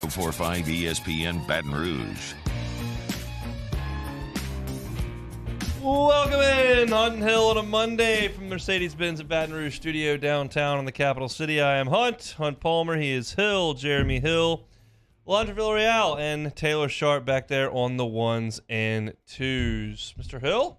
45 ESPN Baton Rouge. Welcome in, Hunt and Hill on a Monday from Mercedes-Benz at Baton Rouge Studio downtown in the capital city. I am Hunt Palmer. He is Hill, Jeremy Hill, Alondra Villarreal, and Taylor Sharp back there on the ones and twos. Mr. Hill,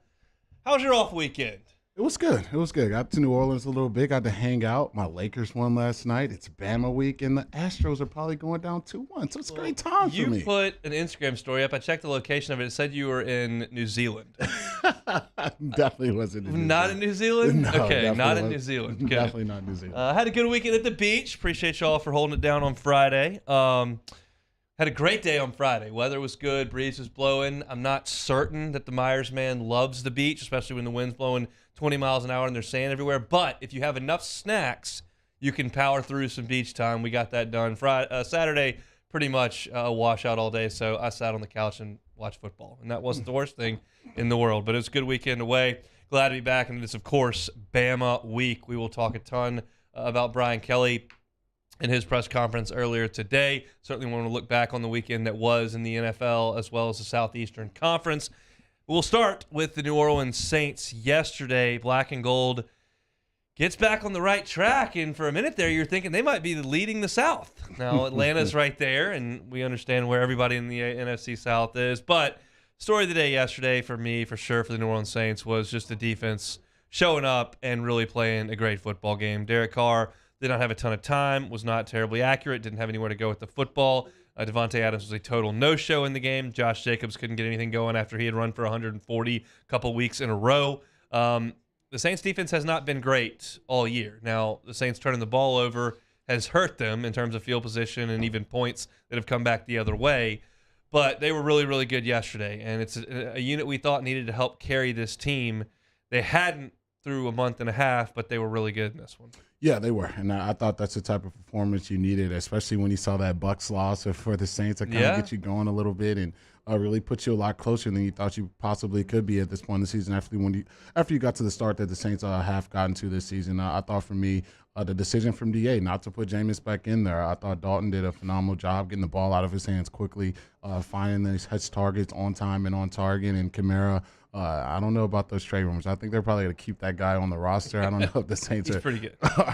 how was your off weekend? It was good. It was good. Got to New Orleans a little bit. Got to hang out. My Lakers won last night. It's Bama week, and the Astros are probably going down 2-1. So it's a great time for me. You put an Instagram story up. I checked the location of it. It said you were in New Zealand. Definitely wasn't in New Zealand. Not in New Zealand? No, okay, not in New Zealand. Good. Definitely not New Zealand. I had a good weekend at the beach. Appreciate y'all for holding it down on Friday. Had a great day on Friday. Weather was good. Breeze was blowing. I'm not certain that the Myers man loves the beach, especially when the wind's blowing 20 miles an hour and there's sand everywhere. But if you have enough snacks, you can power through some beach time. We got that done. Saturday, pretty much a washout all day. So I sat on the couch and watched football. And that wasn't the worst thing in the world. But it was a good weekend away. Glad to be back. And it's, of course, Bama week. We will talk a ton about Brian Kelly in his press conference earlier today. Certainly want to look back on the weekend that was in the NFL as well as the Southeastern Conference. We'll start with the New Orleans Saints yesterday. Black and gold gets back on the right track, and for a minute there you're thinking they might be leading the South. Now Atlanta's right there, and we understand where everybody in the NFC South is. But story of the day yesterday for me, for sure, for the New Orleans Saints was just the defense showing up and really playing a great football game. Derek Carr did not have a ton of time, was not terribly accurate, didn't have anywhere to go with the football. Devontae Adams was a total no-show in the game. Josh Jacobs couldn't get anything going after he had run for 140 a couple weeks in a row. The Saints defense has not been great all year. Now, the Saints turning the ball over has hurt them in terms of field position and even points that have come back the other way. But they were really, really good yesterday, and it's a unit we thought needed to help carry this team. They hadn't through a month and a half, but they were really good in this one. Yeah, they were, and I thought that's the type of performance you needed, especially when you saw that Bucs loss for the Saints. That kind of get you going a little bit and really put you a lot closer than you thought you possibly could be at this point in the season. After you got to the start that the Saints have gotten to this season, I thought for me the decision from DA not to put Jameis back in there. I thought Dalton did a phenomenal job getting the ball out of his hands quickly, finding his targets on time and on target, and Kamara. I don't know about those trade rumors. I think they're probably going to keep that guy on the roster. I don't know if the Saints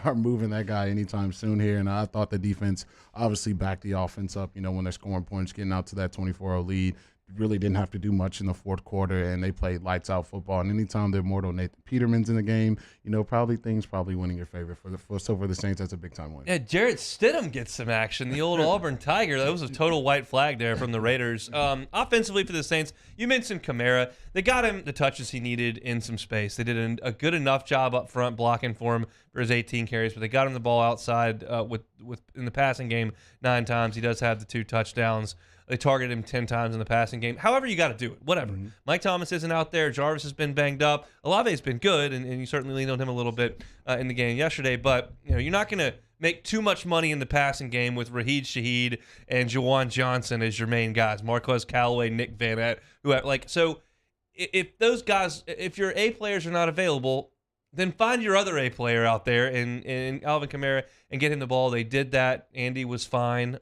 are moving that guy anytime soon here. And I thought the defense obviously backed the offense up, when they're scoring points, getting out to that 24-0 lead. Really didn't have to do much in the fourth quarter, and they played lights-out football. And anytime they're mortal Nathan Peterman's in the game, probably winning your favor. For the Saints, that's a big-time win. Yeah, Jarrett Stidham gets some action. The old Auburn Tiger. That was a total white flag there from the Raiders. Offensively for the Saints, you mentioned Kamara. They got him the touches he needed in some space. They did a good enough job up front blocking for him for his 18 carries, but they got him the ball outside with in the passing game 9 times. He does have the 2 touchdowns. They targeted him 10 times in the passing game. However, you got to do it. Whatever. Mm-hmm. Mike Thomas isn't out there. Jarvis has been banged up. Olave's been good, and you certainly leaned on him a little bit in the game yesterday. But you're not going to make too much money in the passing game with Raheed Shaheed and Juwan Johnson as your main guys. Marquez Callaway, Nick Vanette, so if those guys, if your A players are not available, then find your other A player out there in Alvin Kamara and get him the ball. They did that. Andy was fine.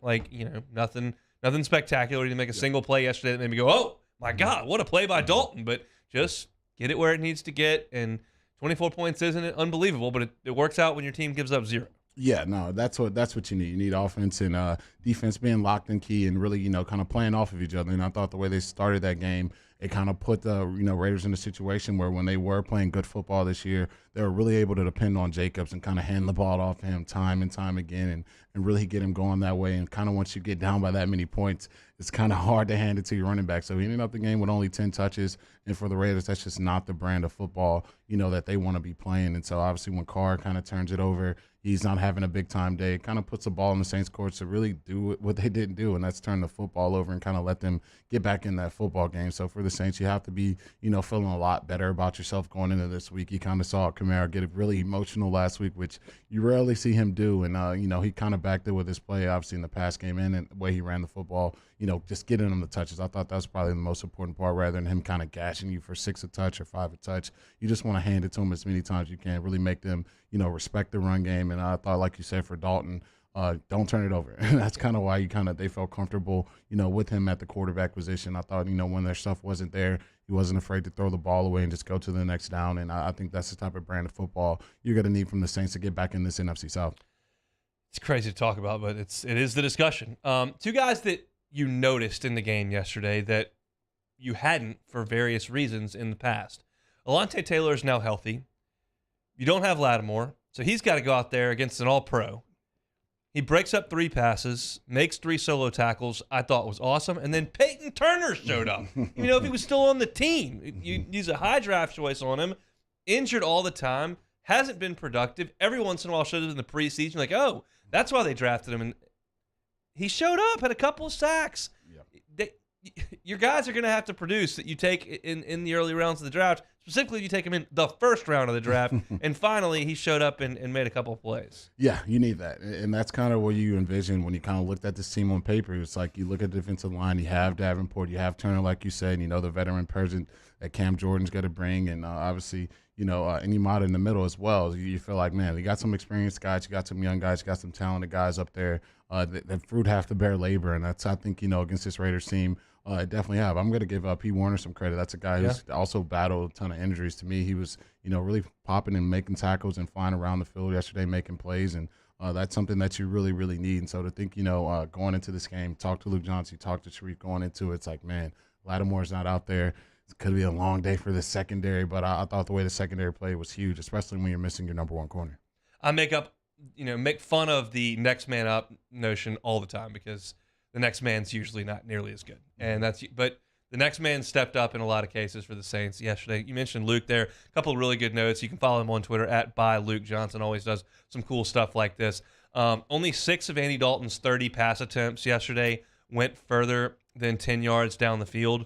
Nothing spectacular. He didn't make a single play yesterday that made me go, oh, my God, what a play by Dalton. But just get it where it needs to get. And 24 points isn't unbelievable, but it works out when your team gives up 0. Yeah, no, that's what you need. You need offense and defense being locked and key and really, kind of playing off of each other. And I thought the way they started that game, it kind of put the Raiders in a situation where when they were playing good football this year, they were really able to depend on Jacobs and kind of hand the ball off to him time and time again and really get him going that way. And kind of once you get down by that many points, it's kind of hard to hand it to your running back. So he ended up the game with only 10 touches. And for the Raiders, that's just not the brand of football, that they want to be playing. And so obviously when Carr kind of turns it over, he's not having a big-time day. It kind of puts the ball in the Saints' court to really do what they didn't do, and that's turn the football over and kind of let them get back in that football game. So for the Saints, you have to be, feeling a lot better about yourself going into this week. You kind of saw Kamara get really emotional last week, which you rarely see him do. And, he kind of backed it with his play, obviously, in the pass game and the way he ran the football, just getting him the touches. I thought that was probably the most important part rather than him kind of gashing you for 6 a touch or 5 a touch. You just want to hand it to him as many times as you can, really make them, respect the run game. And I thought, like you said, for Dalton, don't turn it over. And that's kind of why they felt comfortable, with him at the quarterback position. I thought, when their stuff wasn't there, he wasn't afraid to throw the ball away and just go to the next down. And I think that's the type of brand of football you're going to need from the Saints to get back in this NFC South. It's crazy to talk about, but it is the discussion. Two guys that you noticed in the game yesterday that you hadn't for various reasons in the past. Alontae Taylor is now healthy. You don't have Lattimore, so he's got to go out there against an all-pro. He breaks up 3 passes, makes 3 solo tackles. I thought was awesome. And then Peyton Turner showed up. If he was still on the team. You use a high draft choice on him, injured all the time, hasn't been productive. Every once in a while shows up in the preseason. Like, oh, that's why they drafted him. And he showed up, had a couple of sacks. Yep. Your guys are going to have to produce that you take in the early rounds of the draft. Specifically, you take him in the first round of the draft. And finally, he showed up and made a couple of plays. Yeah, you need that. And that's kind of what you envision when you kind of looked at this team on paper. It's like you look at the defensive line, you have Davenport, you have Turner, like you said, the veteran person that Cam Jordan's got to bring. And obviously, Enimata in the middle as well. You feel like, man, you got some experienced guys, you got some young guys, you got some talented guys up there. The fruit have to bear labor. And that's, I think, against this Raiders team, I definitely have. I'm going to give P. Warner some credit. That's a guy who's also battled a ton of injuries. To me, he was, really popping and making tackles and flying around the field yesterday, making plays. And that's something that you really, really need. And so to think, going into this game, talk to Luke Johnson, talk to Sharif going into it, it's like, man, Lattimore's not out there. It could be a long day for the secondary, but I thought the way the secondary played was huge, especially when you're missing your number 1 corner. I make fun of the next man up notion all the time because the next man's usually not nearly as good. But the next man stepped up in a lot of cases for the Saints yesterday. You mentioned Luke there. A couple of really good notes. You can follow him on Twitter @ByLukeJohnson. Always does some cool stuff like this. Only 6 of Andy Dalton's 30 pass attempts yesterday went further than 10 yards down the field.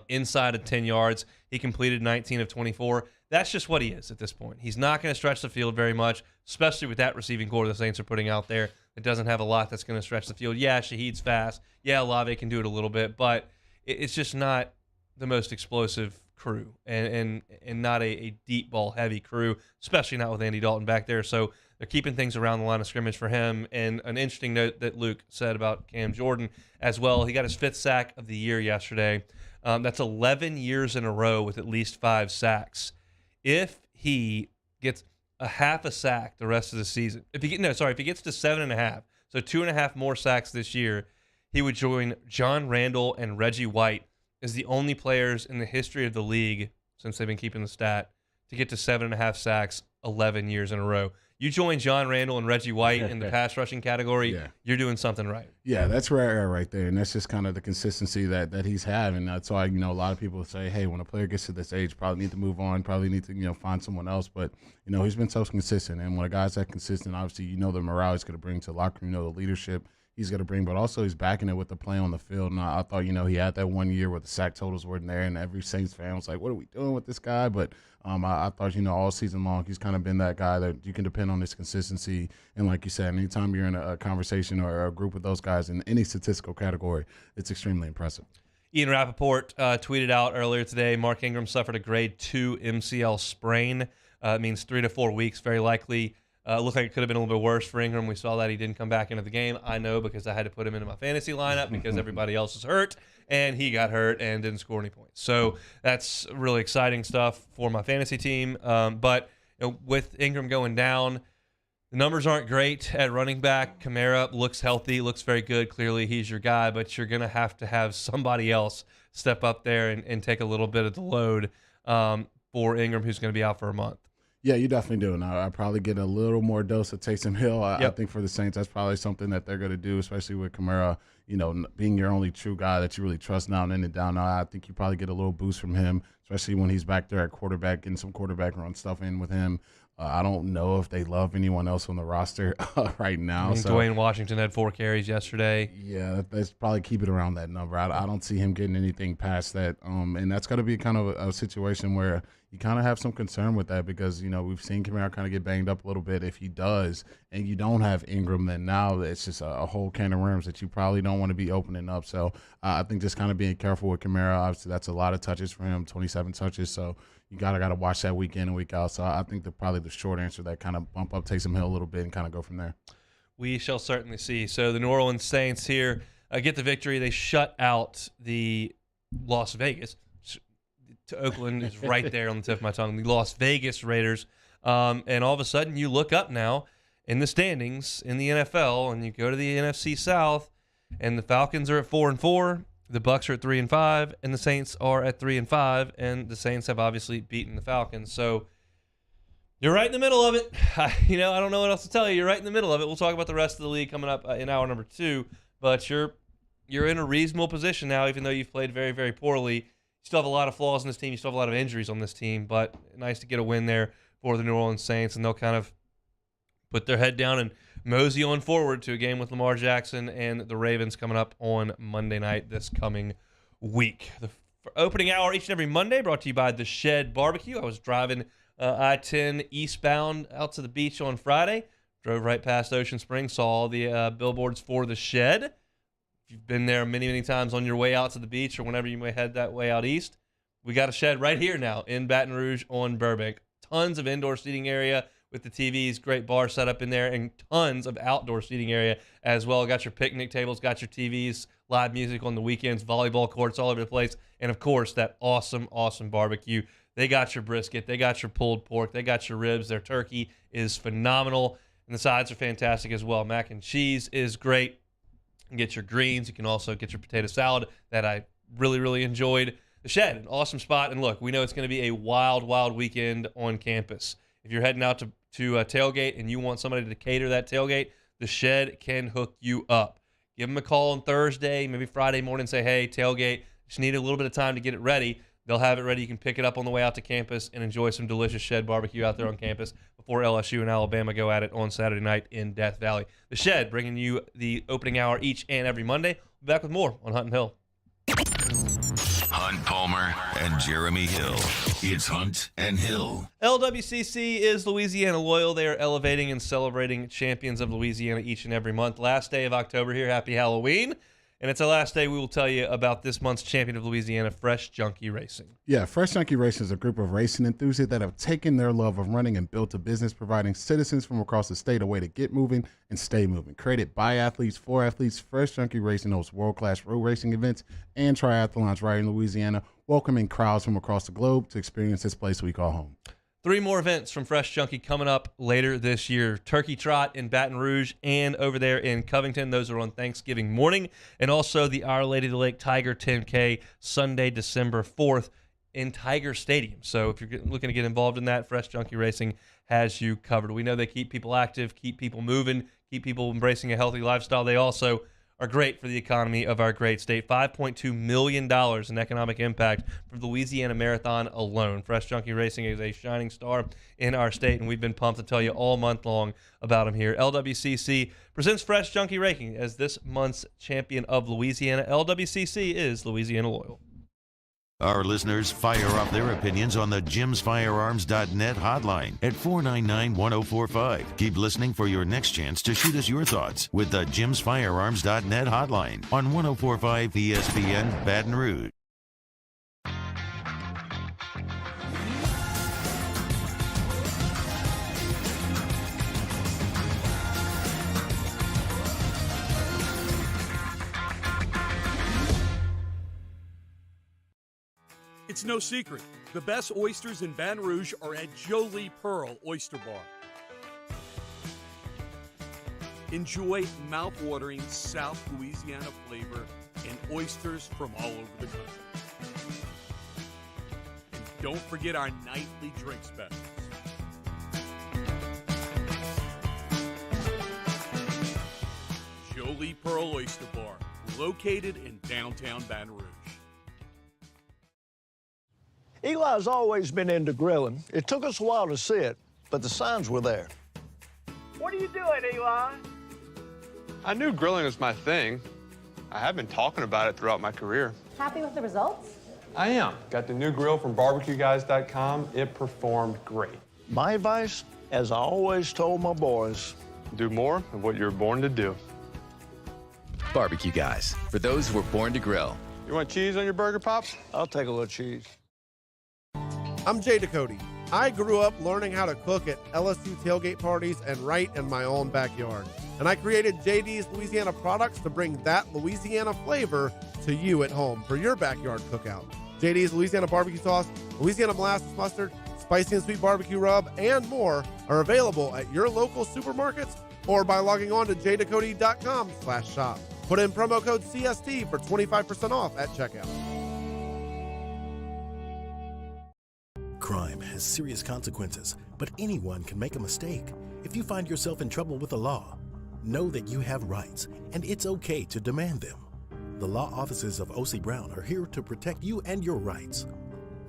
Inside of 10 yards, he completed 19 of 24. That's just what he is at this point. He's not going to stretch the field very much, especially with that receiving core the Saints are putting out there. It doesn't have a lot that's going to stretch the field. Yeah, Shaheed's fast. Yeah, Olave can do it a little bit, but it's just not the most explosive crew and not a deep ball heavy crew, especially not with Andy Dalton back there. So they're keeping things around the line of scrimmage for him. And an interesting note that Luke said about Cam Jordan as well. He got his 5th sack of the year yesterday. That's 11 years in a row with at least 5 sacks. If he gets a half a sack the rest of the season, if he gets to 7.5, so 2.5 more sacks this year, he would join John Randall and Reggie White as the only players in the history of the league, since they've been keeping the stat, to get to 7.5 sacks 11 years in a row. You join John Randall and Reggie White in the pass rushing category, you're doing something right. Yeah, that's rare right there, and that's just kind of the consistency that he's having. That's why, a lot of people say, hey, when a player gets to this age, probably need to move on, probably need to, find someone else. But, he's been so consistent, and when a guy's that consistent, obviously, the morale he's going to bring to the locker room, the leadership he's going to bring, but also he's backing it with the play on the field. And I thought, he had that one year where the sack totals weren't there, and every Saints fan was like, what are we doing with this guy? But I thought, all season long, he's kind of been that guy that you can depend on his consistency. And like you said, anytime you're in a conversation or a group with those guys in any statistical category, it's extremely impressive. Ian Rappaport tweeted out earlier today, Mark Ingram suffered a grade 2 MCL sprain. It means 3 to 4 weeks, very likely. Looked like it could have been a little bit worse for Ingram. We saw that he didn't come back into the game. I know because I had to put him into my fantasy lineup because everybody else is hurt, and he got hurt and didn't score any points. So that's really exciting stuff for my fantasy team. But with Ingram going down, the numbers aren't great at running back. Kamara looks healthy, looks very good. Clearly he's your guy, but you're going to have somebody else step up there and take a little bit of the load for Ingram, who's going to be out for a month. Yeah, you definitely do. And I probably get a little more dose of Taysom Hill. I think for the Saints, that's probably something that they're going to do, especially with Kamara, being your only true guy that you really trust now and in and down. Now, I think you probably get a little boost from him, especially when he's back there at quarterback, getting some quarterback run stuff in with him. I don't know if they love anyone else on the roster right now. Dwayne Washington had 4 carries yesterday. Yeah, let's probably keep it around that number. I don't see him getting anything past that. And that's going to be kind of a situation where you kind of have some concern with that because, we've seen Kamara kind of get banged up a little bit. If he does and you don't have Ingram, then now it's just a whole can of worms that you probably don't want to be opening up. So I think just kind of being careful with Kamara. Obviously, that's a lot of touches for him, 27 touches. So you gotta watch that week in and week out. So I think probably the short answer that kind of bump up Taysom Hill a little bit and kind of go from there. We shall certainly see. So the New Orleans Saints here get the victory. They shut out the Las Vegas. To Oakland is right there on the tip of my tongue. The Las Vegas Raiders. And all of a sudden you look up now in the standings in the NFL and you go to the NFC South and the Falcons are at 4-4. The Bucs are at 3-5, and the Saints are at 3-5, and the Saints have obviously beaten the Falcons. So you're right in the middle of it. I don't know what else to tell you. You're right in the middle of it. We'll talk about the rest of the league coming up in hour number 2, but you're in a reasonable position now, even though you've played very, very poorly. You still have a lot of flaws in this team. You still have a lot of injuries on this team, but nice to get a win there for the New Orleans Saints, and they'll kind of put their head down and mosey on forward to a game with Lamar Jackson and the Ravens coming up on Monday night this coming week. The opening hour each and every Monday brought to you by The Shed Barbecue. I was driving I-10 eastbound out to the beach on Friday, drove right past Ocean Springs, saw all the billboards for The Shed. If you've been there many, many times on your way out to the beach or whenever you may head that way out east, we got a shed right here now in Baton Rouge on Burbank. Tons of indoor seating area with the TVs, great bar set up in there, and tons of outdoor seating area as well. Got your picnic tables, got your TVs, live music on the weekends, volleyball courts all over the place, and of course, that awesome, awesome barbecue. They got your brisket, they got your pulled pork, they got your ribs. Their turkey is phenomenal, and the sides are fantastic as well. Mac and cheese is great. You can get your greens. You can also get your potato salad that I really, really enjoyed. The Shed, an awesome spot, and look, we know it's going to be a wild, wild weekend on campus. If you're heading out to a tailgate and you want somebody to cater that tailgate, The Shed can hook you up. Give them a call on Thursday, maybe Friday morning, say, hey, tailgate, just need a little bit of time to get it ready. They'll have it ready. You can pick it up on the way out to campus and enjoy some delicious Shed barbecue out there on campus before LSU and Alabama go at it on Saturday night in Death Valley. The Shed, bringing you the opening hour each and every Monday. We'll be back with more on Hunt and Hill. Hunt Palmer and Jeremy Hill. It's Hunt and Hill. LWCC is Louisiana loyal. They are elevating and celebrating champions of Louisiana each and every month. Last day of October here. Happy Halloween. And it's the last day we will tell you about this month's champion of Louisiana, Fresh Junkie Racing. Yeah, Fresh Junkie Racing is a group of racing enthusiasts that have taken their love of running and built a business providing citizens from across the state a way to get moving and stay moving. Created by athletes for athletes, Fresh Junkie Racing hosts world-class road racing events and triathlons right in Louisiana, welcoming crowds from across the globe to experience this place we call home. 3 more events from Fresh Junkie coming up later this year. Turkey Trot in Baton Rouge and over there in Covington. Those are on Thanksgiving morning. And also the Our Lady of the Lake Tiger 10K Sunday, December 4th in Tiger Stadium. So if you're looking to get involved in that, Fresh Junkie Racing has you covered. We know they keep people active, keep people moving, keep people embracing a healthy lifestyle. They also are great for the economy of our great state. $5.2 million in economic impact from the Louisiana Marathon alone. Fresh Junkie Racing is a shining star in our state, and we've been pumped to tell you all month long about them here. LWCC presents Fresh Junkie Racing as this month's champion of Louisiana. LWCC is Louisiana loyal. Our listeners fire off their opinions on the jimsfirearms.net hotline at 499-1045. Keep listening for your next chance to shoot us your thoughts with the jimsfirearms.net hotline on 1045 ESPN Baton Rouge. It's no secret. The best oysters in Baton Rouge are at Jolie Pearl Oyster Bar. Enjoy mouth-watering South Louisiana flavor and oysters from all over the country. And don't forget our nightly drink specials. Jolie Pearl Oyster Bar, located in downtown Baton Rouge. Eli's always been into grilling. It took us a while to see it, but the signs were there. What are you doing, Eli? I knew grilling was my thing. I have been talking about it throughout my career. Happy with the results? I am. Got the new grill from barbecueguys.com. It performed great. My advice, as I always told my boys, Do more of what you were born to do. Barbecue Guys, for those who were born to grill. You want cheese on your burger, Pops? I'll take a little cheese. I'm Jay Ducote. I grew up learning how to cook at LSU tailgate parties and right in my own backyard. and I created JD's Louisiana products to bring that Louisiana flavor to you at home for your backyard cookout. JD's Louisiana barbecue sauce, Louisiana molasses mustard, spicy and sweet barbecue rub, and more are available at your local supermarkets or by logging on to jdacody.com/shop. Put in promo code CST for 25% off at checkout. Crime has serious consequences, but anyone can make a mistake. If you find yourself in trouble with the law, know that you have rights, and it's okay to demand them. The law offices of O.C. Brown are here to protect you and your rights.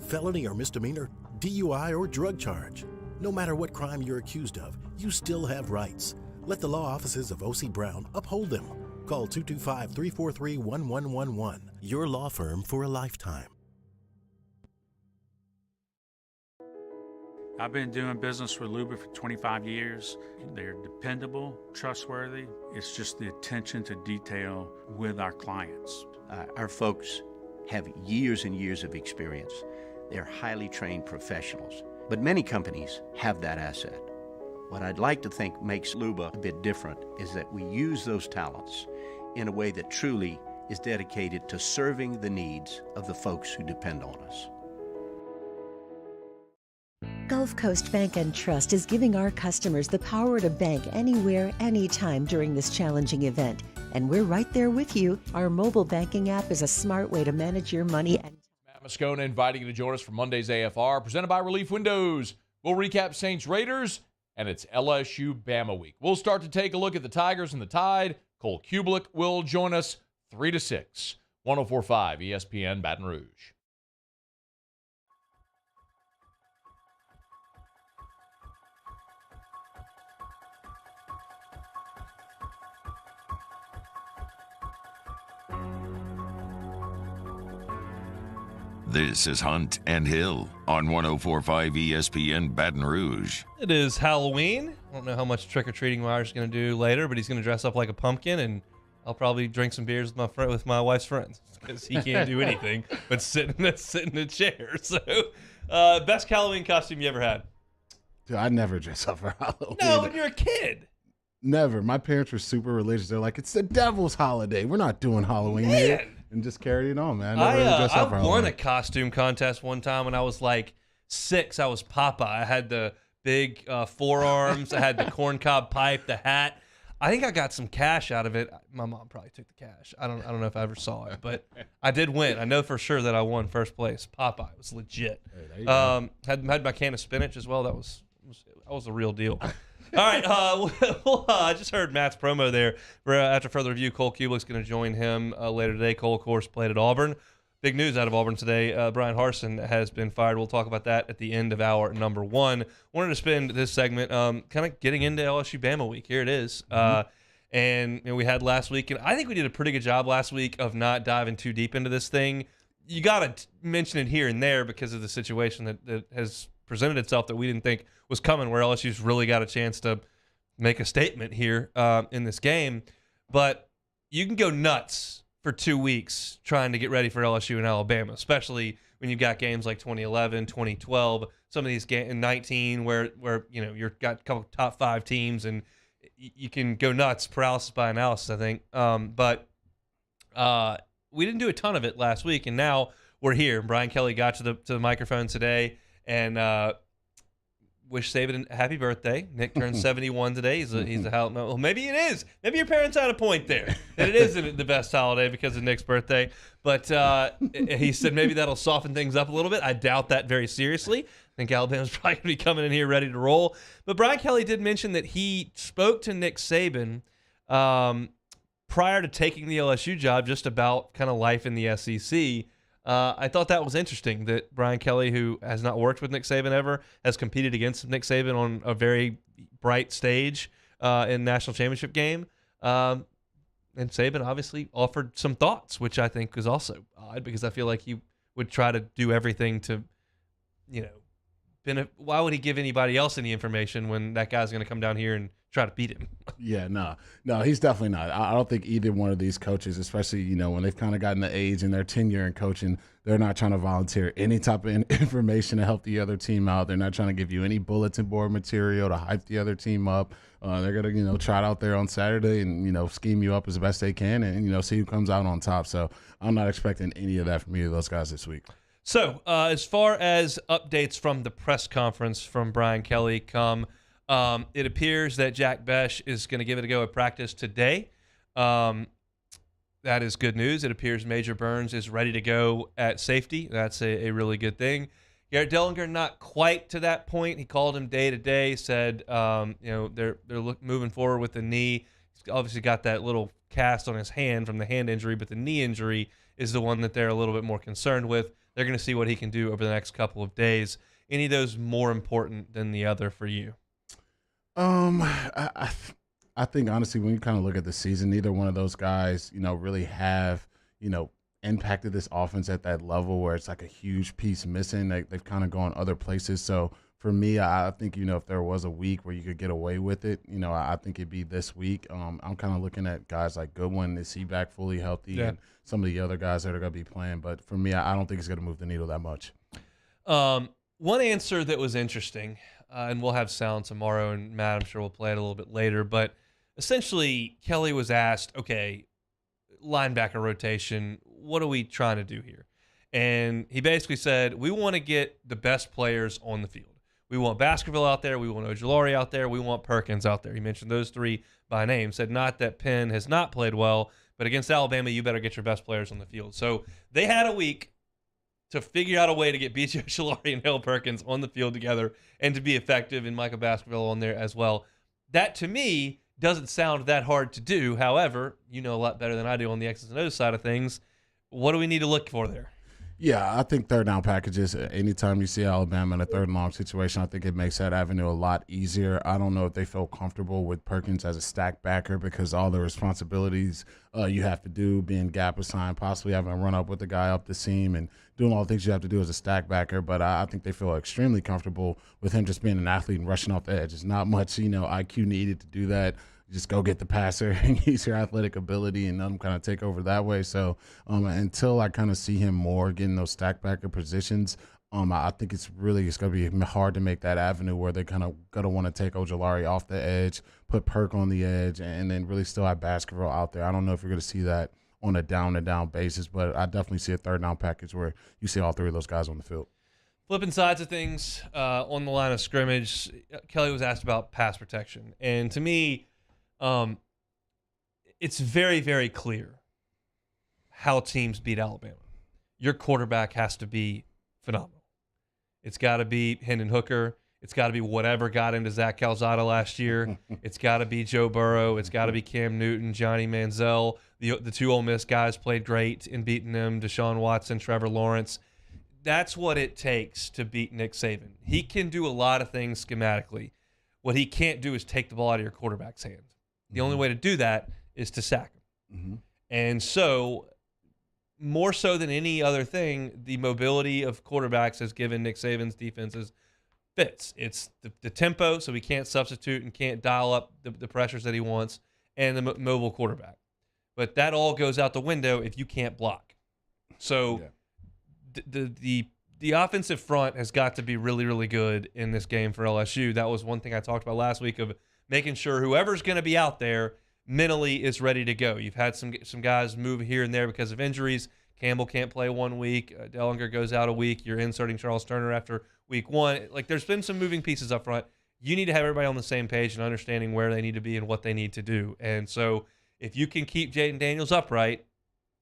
Felony or misdemeanor, DUI or drug charge. No matter what crime you're accused of, you still have rights. Let the law offices of O.C. Brown uphold them. Call 225-343-1111. Your law firm for a lifetime. I've been doing business with Luba for 25 years. They're dependable, trustworthy. It's just the attention to detail with our clients. Our folks have years and years of experience. They're highly trained professionals, but many companies have that asset. What I'd like to think makes Luba a bit different is that we use those talents in a way that truly is dedicated to serving the needs of the folks who depend on us. Gulf Coast Bank and Trust is giving our customers the power to bank anywhere, anytime during this challenging event. And we're right there with you. Our mobile banking app is a smart way to manage your money. Matt Moscona inviting you to join us for Monday's AFR, presented by Relief Windows. We'll recap Saints Raiders, and it's LSU Bama week. We'll start to take a look at the Tigers and the Tide. Cole Kubelik will join us 3 to 6. 104.5 ESPN Baton Rouge. This is Hunt and Hill on 104.5 ESPN Baton Rouge. It is Halloween. I don't know how much trick-or-treating Myers is going to do later, but he's going to dress up like a pumpkin, and I'll probably drink some beers with my wife's friends because he can't do anything but sit in a chair. So, best Halloween costume you ever had? Dude, I never dress up for Halloween. No, when you're a kid. Never. My parents were super religious. They're like, it's the devil's holiday. We're not doing Halloween here. And just carried it on, man. I won a costume contest one time when I was like 6. I was Popeye. I had the big forearms. I had the corncob pipe, the hat. I think I got some cash out of it. My mom probably took the cash. I don't know if I ever saw it, but I did win. I know for sure that I won first place. Popeye was legit. Had my can of spinach as well. That was the real deal. All right, I just heard Matt's promo there. After further review, Cole Kubelik's going to join him later today. Cole, of course, played at Auburn. Big news out of Auburn today. Brian Harsin has been fired. We'll talk about that at the end of hour number 1. Wanted to spend this segment kind of getting into LSU Bama week. Here it is. And we had last week, and I think we did a pretty good job last week of not diving too deep into this thing. You got to mention it here and there because of the situation that has presented itself that we didn't think was coming, where LSU's really got a chance to make a statement here in this game. But you can go nuts for 2 weeks trying to get ready for LSU and Alabama, especially when you've got games like 2011, 2012, some of these games in 19 where you've got a couple top 5 teams and you can go nuts, paralysis by analysis, I think. But we didn't do a ton of it last week, and now we're here. Brian Kelly got to the microphone today and wish Saban a happy birthday. Nick turned 71 today. He's a well, maybe it is. Maybe your parents had a point there. That it isn't the best holiday because of Nick's birthday. But he said maybe that'll soften things up a little bit. I doubt that very seriously. I think Alabama's probably going to be coming in here ready to roll. But Brian Kelly did mention that he spoke to Nick Saban prior to taking the LSU job just about kind of life in the SEC. I thought that was interesting that Brian Kelly, who has not worked with Nick Saban ever, has competed against Nick Saban on a very bright stage in national championship game. And Saban obviously offered some thoughts, which I think was also odd because I feel like he would try to do everything to, why would he give anybody else any information when that guy's going to come down here and try to beat him? Yeah, no, he's definitely not. I don't think either one of these coaches, especially, when they've kind of gotten the age and their tenure in coaching, they're not trying to volunteer any type of information to help the other team out. They're not trying to give you any bulletin board material to hype the other team up. They're going to, try it out there on Saturday and, scheme you up as best they can and, see who comes out on top. So I'm not expecting any of that from either of those guys this week. So as far as updates from the press conference from Brian Kelly come, it appears that Jack Besh is going to give it a go at practice today. That is good news. It appears Major Burns is ready to go at safety. That's a really good thing. Garrett Dellinger not quite to that point. He called him day to day, said they're moving forward with the knee. He's obviously got that little cast on his hand from the hand injury, but the knee injury is the one that they're a little bit more concerned with. They're going to see what he can do over the next couple of days. Any of those more important than the other for you? I think, honestly, when you kind of look at the season, neither one of those guys, really have, impacted this offense at that level where it's like a huge piece missing. They've kind of gone other places. So for me, I think, if there was a week where you could get away with it, I think it'd be this week. I'm kind of looking at guys like Goodwin. Is he back fully healthy? Yeah. And some of the other guys that are going to be playing. But for me, I don't think it's going to move the needle that much. One answer that was interesting, and we'll have sound tomorrow, and Matt, I'm sure we'll play it a little bit later, but essentially Kelly was asked, okay, linebacker rotation, what are we trying to do here? And he basically said, we want to get the best players on the field. We want Baskerville out there. We want Ojulari out there. We want Perkins out there. He mentioned those three by name, said not that Penn has not played well, but against Alabama, you better get your best players on the field. So they had a week to figure out a way to get B.J. Ojulari and Hale Perkins on the field together and to be effective, and Michael Baskerville on there as well. That, to me, doesn't sound that hard to do. However, you know a lot better than I do on the X's and O's side of things. What do we need to look for there? Yeah, I think third down packages, anytime you see Alabama in a third and long situation, I think it makes that avenue a lot easier. I don't know if they feel comfortable with Perkins as a stack backer because all the responsibilities you have to do, being gap assigned, possibly having to run up with the guy up the seam and doing all the things you have to do as a stack backer. But I think they feel extremely comfortable with him just being an athlete and rushing off the edge. There's not much, IQ needed to do that. Just go get the passer and use your athletic ability and let him kind of take over that way. So until I kind of see him more getting those stack backer positions, I think it's going to be hard to make that avenue where they're kind of going to want to take Ojulari off the edge, put Perk on the edge, and then really still have Baskerville out there. I don't know if you're going to see that on a down-to-down basis, but I definitely see a third down package where you see all three of those guys on the field. Flipping sides of things, on the line of scrimmage, Kelly was asked about pass protection. And to me, it's very, very clear how teams beat Alabama. Your quarterback has to be phenomenal. It's got to be Hendon Hooker. It's got to be whatever got into Zach Calzada last year. It's got to be Joe Burrow. It's got to be Cam Newton, Johnny Manziel. The two Ole Miss guys played great in beating them, Deshaun Watson, Trevor Lawrence. That's what it takes to beat Nick Saban. He can do a lot of things schematically. What he can't do is take the ball out of your quarterback's hands. The only way to do that is to sack him. Mm-hmm. And so, more so than any other thing, the mobility of quarterbacks has given Nick Saban's defenses fits. It's the tempo, so he can't substitute and can't dial up the pressures that he wants, and the mobile quarterback. But that all goes out the window if you can't block. So the offensive front has got to be really, really good in this game for LSU. That was one thing I talked about last week of making sure whoever's going to be out there mentally is ready to go. You've had some guys move here and there because of injuries. Campbell can't play 1 week. Dellinger goes out a week. You're inserting Charles Turner after week 1. Like, there's been some moving pieces up front. You need to have everybody on the same page and understanding where they need to be and what they need to do. And so if you can keep Jaden Daniels upright,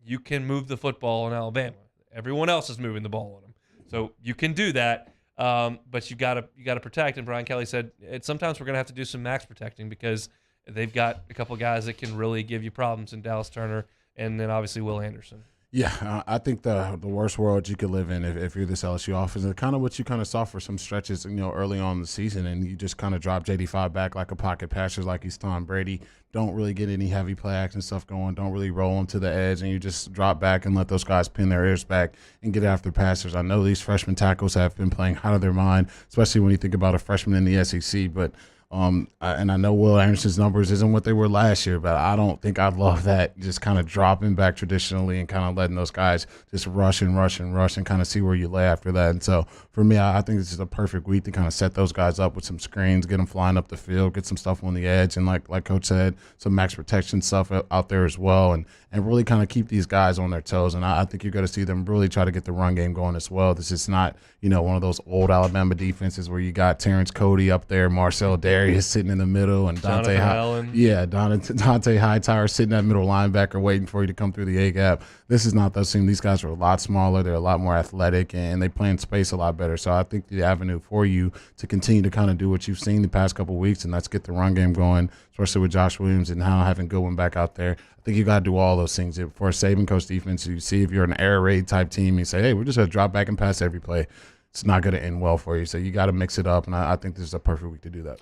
you can move the football on Alabama. Everyone else is moving the ball on them. So you can do that, but you got to protect. And Brian Kelly said sometimes we're going to have to do some max protecting because they've got a couple guys that can really give you problems in Dallas Turner and then obviously Will Anderson. Yeah, I think the worst world you could live in if you're this LSU offense, and kind of what you kind of saw for some stretches, early on in the season, and you just kind of drop JD5 back like a pocket passer, like he's Tom Brady. Don't really get any heavy play action stuff going. Don't really roll them to the edge, and you just drop back and let those guys pin their ears back and get after passers. I know these freshman tackles have been playing out of their mind, especially when you think about a freshman in the SEC, but and I know Will Anderson's numbers isn't what they were last year, but I don't think I'd love that, just kind of dropping back traditionally and kind of letting those guys just rush and kind of see where you lay after that. And so for me, I think this is a perfect week to kind of set those guys up with some screens, get them flying up the field, get some stuff on the edge, and like Coach said, some max protection stuff out there as well, and really kind of keep these guys on their toes. And I think you're going to see them really try to get the run game going as well. This is not, one of those old Alabama defenses where you got Terrence Cody up there, Marcel Darius sitting in the middle, and Dante Hightower sitting at middle linebacker waiting for you to come through the A-gap. This is not those teams. These guys are a lot smaller. They're a lot more athletic, and they play in space a lot better. So I think the avenue for you to continue to kind of do what you've seen the past couple of weeks, and let's get the run game going, especially with Josh Williams and now having Goodwin back out there. I think you got to do all those things. For a Saban coach defense, you see if you're an air raid type team, you say, hey, we're just going to drop back and pass every play. It's not going to end well for you. So you got to mix it up, and I think this is a perfect week to do that.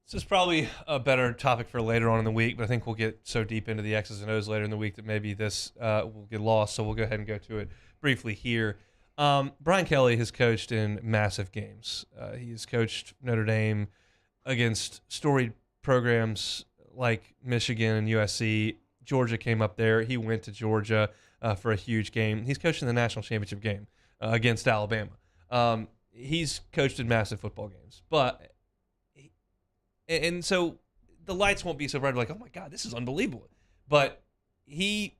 This is probably a better topic for later on in the week, but I think we'll get so deep into the X's and O's later in the week that maybe this will get lost, so we'll go ahead and go to it briefly here. Brian Kelly has coached in massive games. He's coached Notre Dame against storied programs like Michigan and USC. Georgia came up there. He went to Georgia for a huge game. He's coached in the national championship game against Alabama. He's coached in massive football games, and so the lights won't be so bright, like, oh my God, this is unbelievable. But he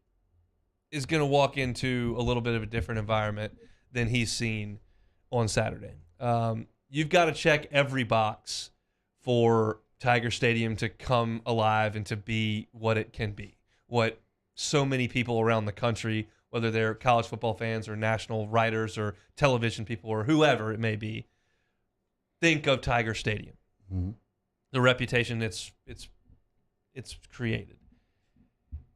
is going to walk into a little bit of a different environment than he's seen on Saturday. You've got to check every box for Tiger Stadium to come alive and to be what it can be, what so many people around the country, whether they're college football fans or national writers or television people or whoever it may be, think of Tiger Stadium. Mm-hmm. The reputation it's created.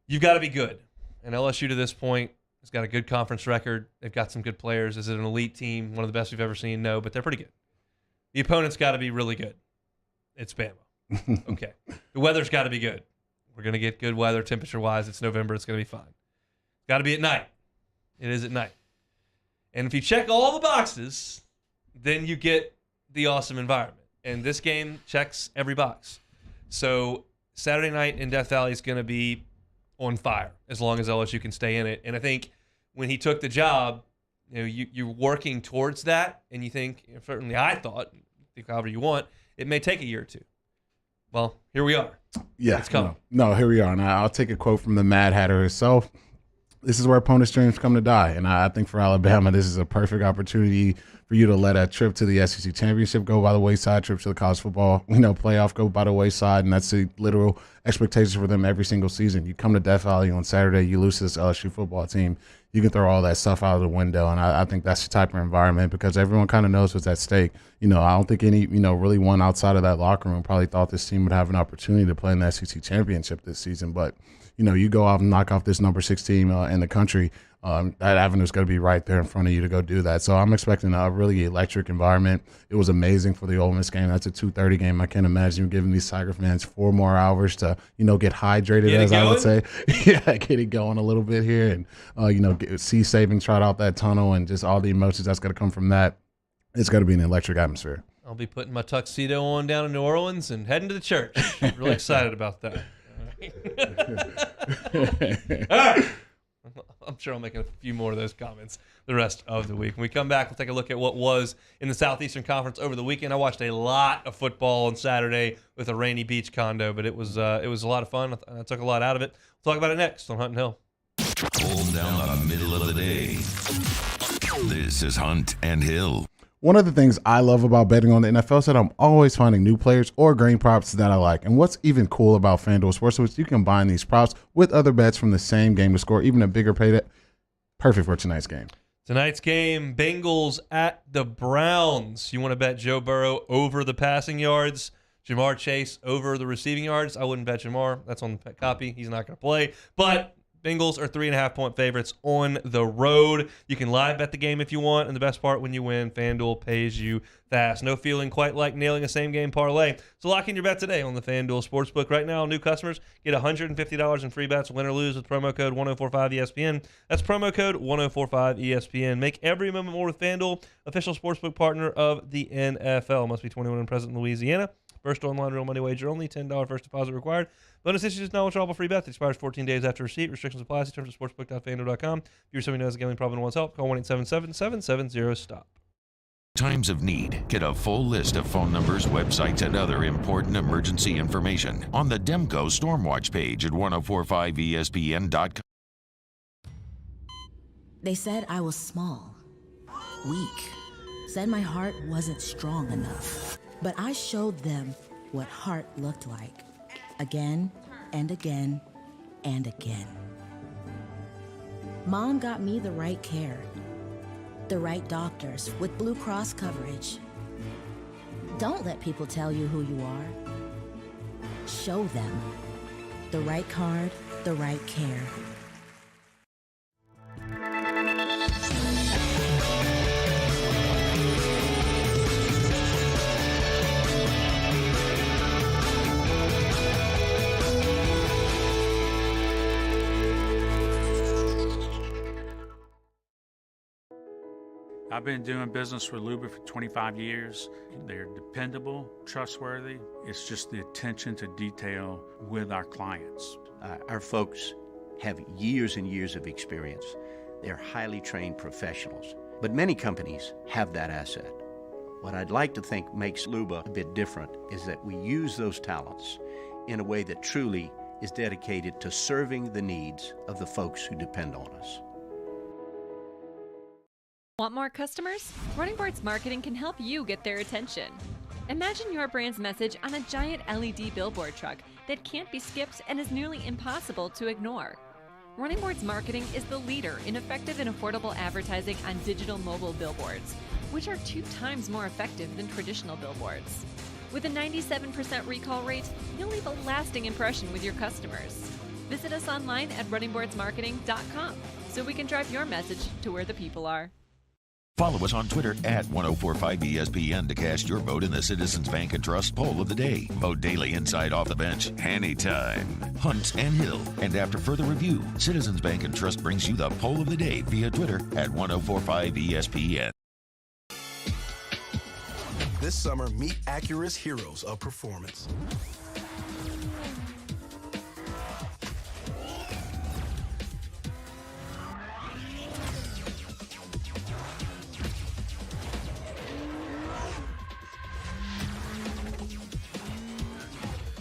You've got to be good. And LSU to this point has got a good conference record. They've got some good players. Is it an elite team, one of the best we've ever seen? No, but they're pretty good. The opponent's got to be really good. It's Bama. Okay. The weather's got to be good. We're going to get good weather temperature-wise. It's November. It's going to be fine. Got to be at night. It is at night. And if you check all the boxes, then you get the awesome environment. And this game checks every box. So Saturday night in Death Valley is going to be on fire as long as LSU can stay in it. And I think when he took the job, you're working towards that, and you think, certainly I thought, think however you want, it may take a year or two. Well, here we are. Yeah, it's coming. No, here we are. And I'll take a quote from the Mad Hatter himself. This is where opponents' dreams come to die. And I think for Alabama, this is a perfect opportunity for you to let a trip to the SEC championship go by the wayside, trip to the college football, playoff go by the wayside, and that's the literal expectation for them every single season. You come to Death Valley on Saturday, you lose to this LSU football team, you can throw all that stuff out of the window, and I think that's the type of environment because everyone kind of knows what's at stake. I don't think any, really one outside of that locker room probably thought this team would have an opportunity to play in the SEC championship this season, but you go out and knock off this number 6 team in the country, that avenue is going to be right there in front of you to go do that. So I'm expecting a really electric environment. It was amazing for the Ole Miss game. That's a 2:30 game. I can't imagine you giving these Tiger fans 4 more hours to, get hydrated, I would say. Yeah, get it going a little bit here and, see Saban trot out that tunnel and just all the emotions that's going to come from that. It's going to be an electric atmosphere. I'll be putting my tuxedo on down in New Orleans and heading to the church. I'm really excited about that. All right. I'm sure I'll make a few more of those comments the rest of the week. When we come back, we'll take a look at what was in the Southeastern Conference over the weekend. I watched a lot of football on Saturday with a rainy beach condo, but it was a lot of fun. I took a lot out of it. We'll talk about it next on Hunt and Hill. Hold down the middle of the day. This is Hunt and Hill. One of the things I love about betting on the NFL is that I'm always finding new players or green props that I like. And what's even cool about FanDuel Sportsbooks, you can combine these props with other bets from the same game to score even a bigger payday. Perfect for tonight's game. Tonight's game, Bengals at the Browns. You want to bet Joe Burrow over the passing yards, Jamar Chase over the receiving yards? I wouldn't bet Jamar. That's on the copy. He's not going to play. But Bengals are 3.5-point favorites on the road. You can live bet the game if you want, and the best part, when you win, FanDuel pays you fast. No feeling quite like nailing a same-game parlay. So lock in your bet today on the FanDuel Sportsbook. Right now, new customers get $150 in free bets, win or lose, with promo code 1045ESPN. That's promo code 1045ESPN. Make every moment more with FanDuel, official sportsbook partner of the NFL. Must be 21 and present in Louisiana. First online real money wager only. $10 first deposit required. Bonus issues, no withdrawable free bet that expires 14 days after receipt. Restrictions apply. See terms at sportsbook.fanduel.com. If you're somebody who has a gambling problem and wants help, call 1-877-770-STOP. Times of need. Get a full list of phone numbers, websites, and other important emergency information on the Demco Stormwatch page at 1045ESPN.com. They said I was small, weak, said my heart wasn't strong enough. But I showed them what heart looked like, again and again and again. Mom got me the right care, the right doctors with Blue Cross coverage. Don't let people tell you who you are. Show them the right card, the right care. I've been doing business with Luba for 25 years. They're dependable, trustworthy. It's just the attention to detail with our clients. Our folks have years and years of experience. They're highly trained professionals. But many companies have that asset. What I'd like to think makes Luba a bit different is that we use those talents in a way that truly is dedicated to serving the needs of the folks who depend on us. Want more customers? Running Boards Marketing can help you get their attention. Imagine your brand's message on a giant LED billboard truck that can't be skipped and is nearly impossible to ignore. Running Boards Marketing is the leader in effective and affordable advertising on digital mobile billboards, which are 2 times more effective than traditional billboards. With a 97% recall rate, you'll leave a lasting impression with your customers. Visit us online at runningboardsmarketing.com so we can drive your message to where the people are. Follow us on Twitter at 1045ESPN to cast your vote in the Citizens Bank and Trust poll of the day. Vote daily inside Off the Bench, anytime. Hunt and Hill. And after further review, Citizens Bank and Trust brings you the poll of the day via Twitter at 1045ESPN. This summer, meet Acura's heroes of performance.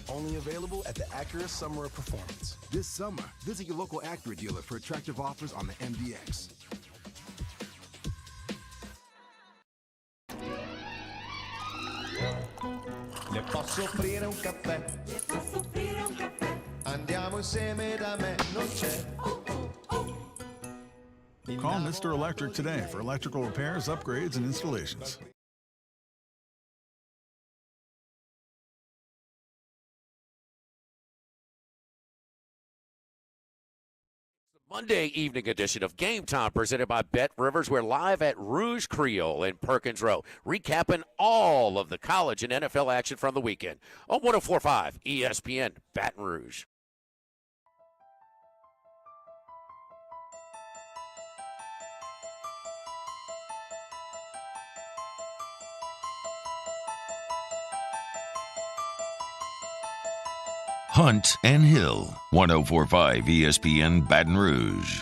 Only available at the Acura Summer of Performance. This summer, visit your local Acura dealer for attractive offers on the MDX. Le posso offrire un caffè? Le posso offrire un caffè? Andiamo insieme da me, non c'è. Call Mr. Electric today for electrical repairs, upgrades, and installations. Monday evening edition of Game Time presented by Bet Rivers. We're live at Rouge Creole in Perkins Row, recapping all of the college and NFL action from the weekend on 104.5 ESPN Baton Rouge. Hunt and Hill, 1045 ESPN Baton Rouge.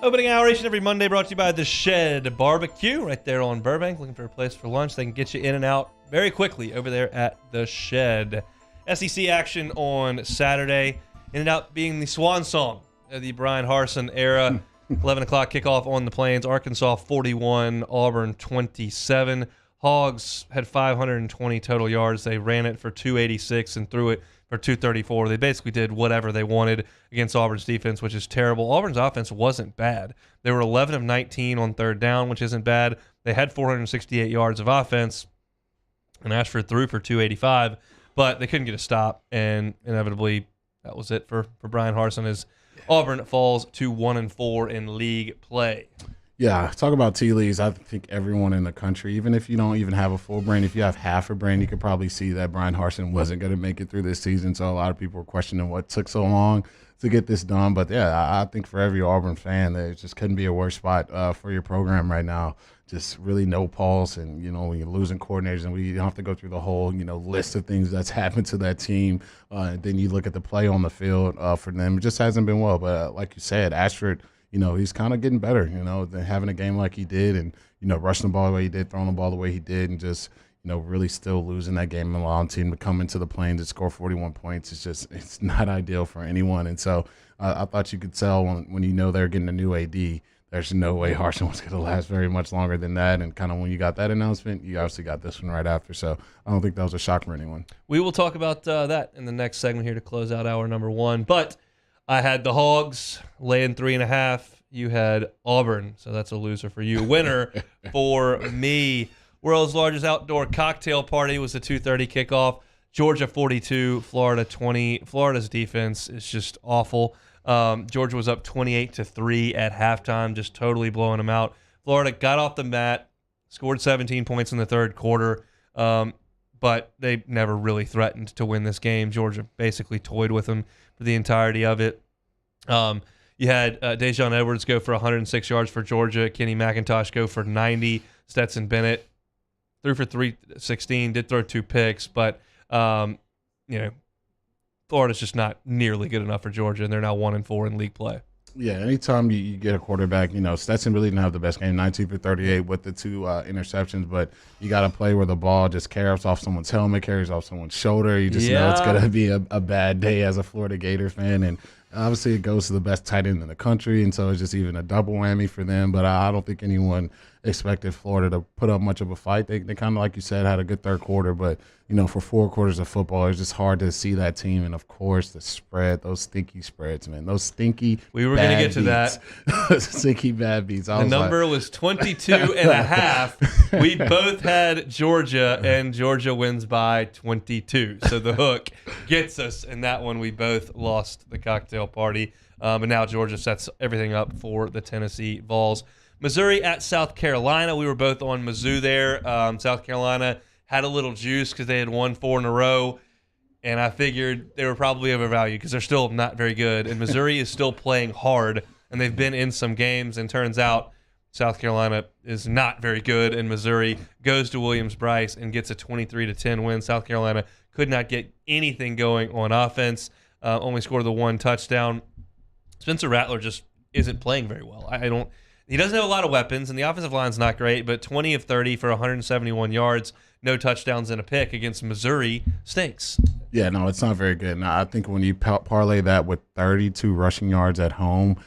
Opening hour each and every Monday brought to you by The Shed Barbecue right there on Burbank. Looking for a place for lunch? They can get you in and out very quickly over there at The Shed. SEC action on Saturday ended up being the swan song of the Brian Harsin era. 11 o'clock kickoff on the Plains. Arkansas 41, Auburn 27. Hogs had 520 total yards. They ran it for 286 and threw it for 234. They basically did whatever they wanted against Auburn's defense, which is terrible. Auburn's offense wasn't bad. They were 11 of 19 on third down, which isn't bad. They had 468 yards of offense, and Ashford threw for 285, but they couldn't get a stop, and inevitably that was it for Brian Harsin. Auburn falls to 1-4 in league play. Yeah, talk about tea leaves. I think everyone in the country, even if you don't even have a full brain, if you have half a brain, you could probably see that Brian Harsin wasn't going to make it through this season. So a lot of people were questioning what took so long to get this done. But, yeah, I think for every Auburn fan, there just couldn't be a worse spot for your program right now. Just really no pulse. And, when you're losing coordinators and we don't have to go through the whole, list of things that's happened to that team. And then you look at the play on the field for them. It just hasn't been well. But like you said, Ashford, he's kind of getting better, than having a game like he did and, rushing the ball the way he did, throwing the ball the way he did, and just, really still losing that game and allowing team to come into the Plains and score 41 points. It's not ideal for anyone. And so I thought you could tell when they're getting a new AD, there's no way Harsin was going to last very much longer than that. And kind of when you got that announcement, you obviously got this one right after. So I don't think that was a shock for anyone. We will talk about that in the next segment here to close out hour number 1. But I had the Hogs laying 3.5. You had Auburn, so that's a loser for you. Winner for me. World's largest outdoor cocktail party was the 2:30 kickoff. Georgia 42, Florida 20. Florida's defense is just awful. Georgia was up 28-3 at halftime, just totally blowing them out. Florida got off the mat, scored 17 points in the third quarter, but they never really threatened to win this game. Georgia basically toyed with them for the entirety of it. You had Dejon Edwards go for 106 yards for Georgia. Kenny McIntosh go for 90. Stetson Bennett threw for 316, did throw 2 picks, but, Florida's just not nearly good enough for Georgia, and they're now 1-4 in league play. Yeah, anytime you get a quarterback, Stetson really didn't have the best game, 19 for 38 with the 2 interceptions, but you got to play where the ball just carries off someone's helmet, carries off someone's shoulder. You just know it's going to be a bad day as a Florida Gator fan, and obviously it goes to the best tight end in the country, and so it's just even a double whammy for them, but I don't think anyone expected Florida to put up much of a fight. They kind of, like you said, had a good third quarter, but, for 4 quarters of football, it's just hard to see that team. And, of course, the spread, those stinky spreads, man, those stinky We were going to get to that. Stinky bad beats. The number was 22.5. We both had Georgia, and Georgia wins by 22. So the hook gets us, and that one we both lost the cocktail party. But now Georgia sets everything up for the Tennessee Vols. Missouri at South Carolina. We were both on Mizzou there. South Carolina had a little juice because they had won 4 in a row, and I figured they were probably overvalued because they're still not very good. And Missouri is still playing hard, and they've been in some games, and turns out South Carolina is not very good, and Missouri goes to Williams-Brice and gets a 23-10 win. South Carolina could not get anything going on offense, only scored the 1 touchdown. Spencer Rattler just isn't playing very well. He doesn't have a lot of weapons, and the offensive line's not great, but 20 of 30 for 171 yards, no touchdowns and a pick against Missouri stinks. Yeah, no, it's not very good. Now, I think when you parlay that with 32 rushing yards at home,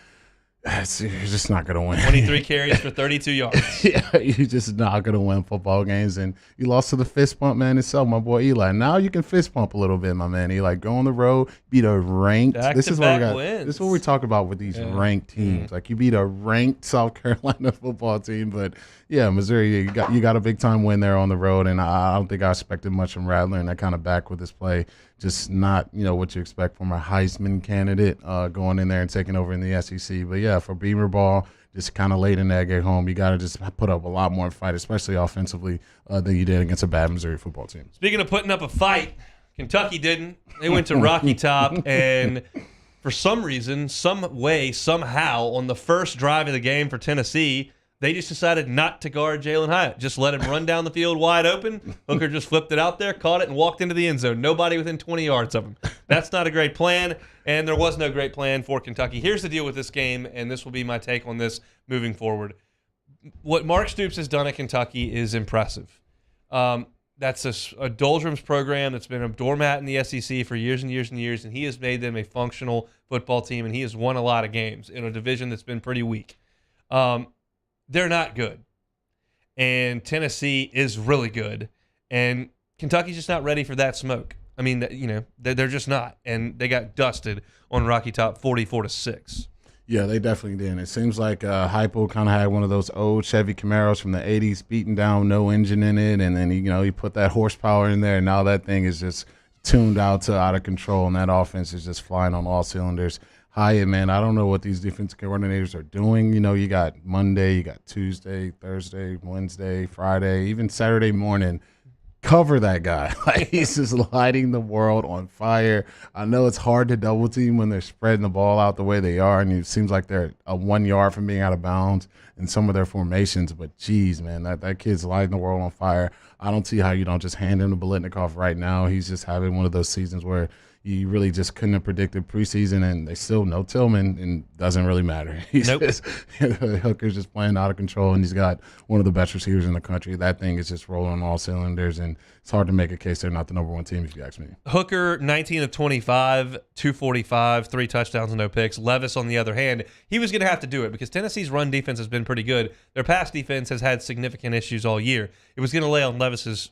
you're just not going to win. 23 carries for 32 yards. Yeah, you're just not going to win football games. And you lost to the fist pump man itself, my boy Eli. Now you can fist pump a little bit, my man Eli. Go on the road, beat a ranked. This is what we talk about with these ranked teams. Like you beat a ranked South Carolina football team, but yeah, Missouri, you got a big time win there on the road, and I don't think I expected much from Rattler, and that kind of back with this play. Just not, what you expect from a Heisman candidate going in there and taking over in the SEC. But, yeah, for Beamer ball, just kind of late in that get home, you got to just put up a lot more fight, especially offensively, than you did against a bad Missouri football team. Speaking of putting up a fight, Kentucky didn't. They went to Rocky Top, and for some reason, some way, somehow, on the first drive of the game for Tennessee, they just decided not to guard Jalen Hyatt. Just let him run down the field wide open. Hooker just flipped it out there, caught it, and walked into the end zone. Nobody within 20 yards of him. That's not a great plan, and there was no great plan for Kentucky. Here's the deal with this game, and this will be my take on this moving forward. What Mark Stoops has done at Kentucky is impressive. That's a doldrums program that's been a doormat in the SEC for years and years and years, and he has made them a functional football team, and he has won a lot of games in a division that's been pretty weak. They're not good. And Tennessee is really good. And Kentucky's just not ready for that smoke. I mean, they're just not. And they got dusted on Rocky Top 44-6. Yeah, they definitely did. It seems like Hypo kind of had one of those old Chevy Camaros from the 80s beaten down, no engine in it. And then, he put that horsepower in there. And now that thing is just tuned out of control. And that offense is just flying on all cylinders. Hyatt, man, I don't know what these defensive coordinators are doing. You got Monday, you got Tuesday, Thursday, Wednesday, Friday, even Saturday morning. Cover that guy. Like, he's just lighting the world on fire. I know it's hard to double team when they're spreading the ball out the way they are, and it seems like they're 1 yard from being out of bounds in some of their formations. But, geez, man, that kid's lighting the world on fire. I don't see how you don't just hand him to Biletnikoff right now. He's just having one of those seasons where you really just couldn't have predicted preseason, and they still know Tillman, and doesn't really matter. He's just, Hooker's just playing out of control, and he's got one of the best receivers in the country. That thing is just rolling on all cylinders, and it's hard to make a case they're not the number one team, if you ask me. Hooker, 19 of 25, 245, 3 touchdowns and no picks. Levis, on the other hand, he was going to have to do it because Tennessee's run defense has been pretty good. Their pass defense has had significant issues all year. It was going to lay on Levis's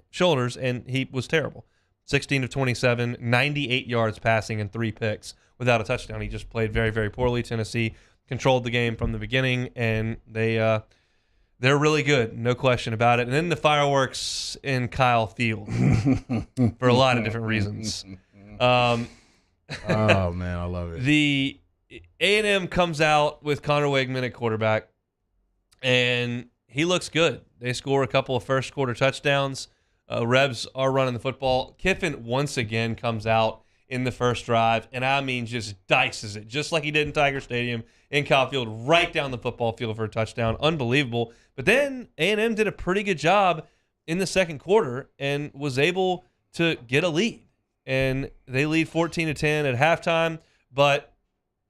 shoulders, and he was terrible. 16 of 27, 98 yards passing and 3 picks without a touchdown. He just played very, very poorly. Tennessee controlled the game from the beginning, and they're really good, no question about it. And then the fireworks in Kyle Field for a lot of different reasons. Oh, man, I love it. The A&M comes out with Connor Wegman at quarterback, and he looks good. They score a couple of first-quarter touchdowns. Rebs are running the football. Kiffin once again comes out in the first drive, and I mean just dices it, just like he did in Tiger Stadium in Kyle Field, right down the football field for a touchdown. Unbelievable. But then A&M did a pretty good job in the second quarter and was able to get a lead. And they lead 14-10 at halftime, but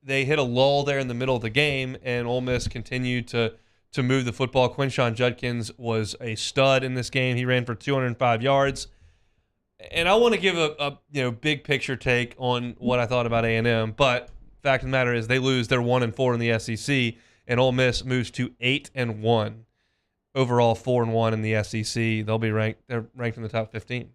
they hit a lull there in the middle of the game, and Ole Miss continued to move the football. Quinshon Judkins was a stud in this game. He ran for 205 yards. And I want to give a big picture take on what I thought about A&M, but fact of the matter is they lose. They're 1-4 in the SEC, and Ole Miss moves to 8-1. Overall 4-1 in the SEC. They'll be ranked. They're ranked in the top 15.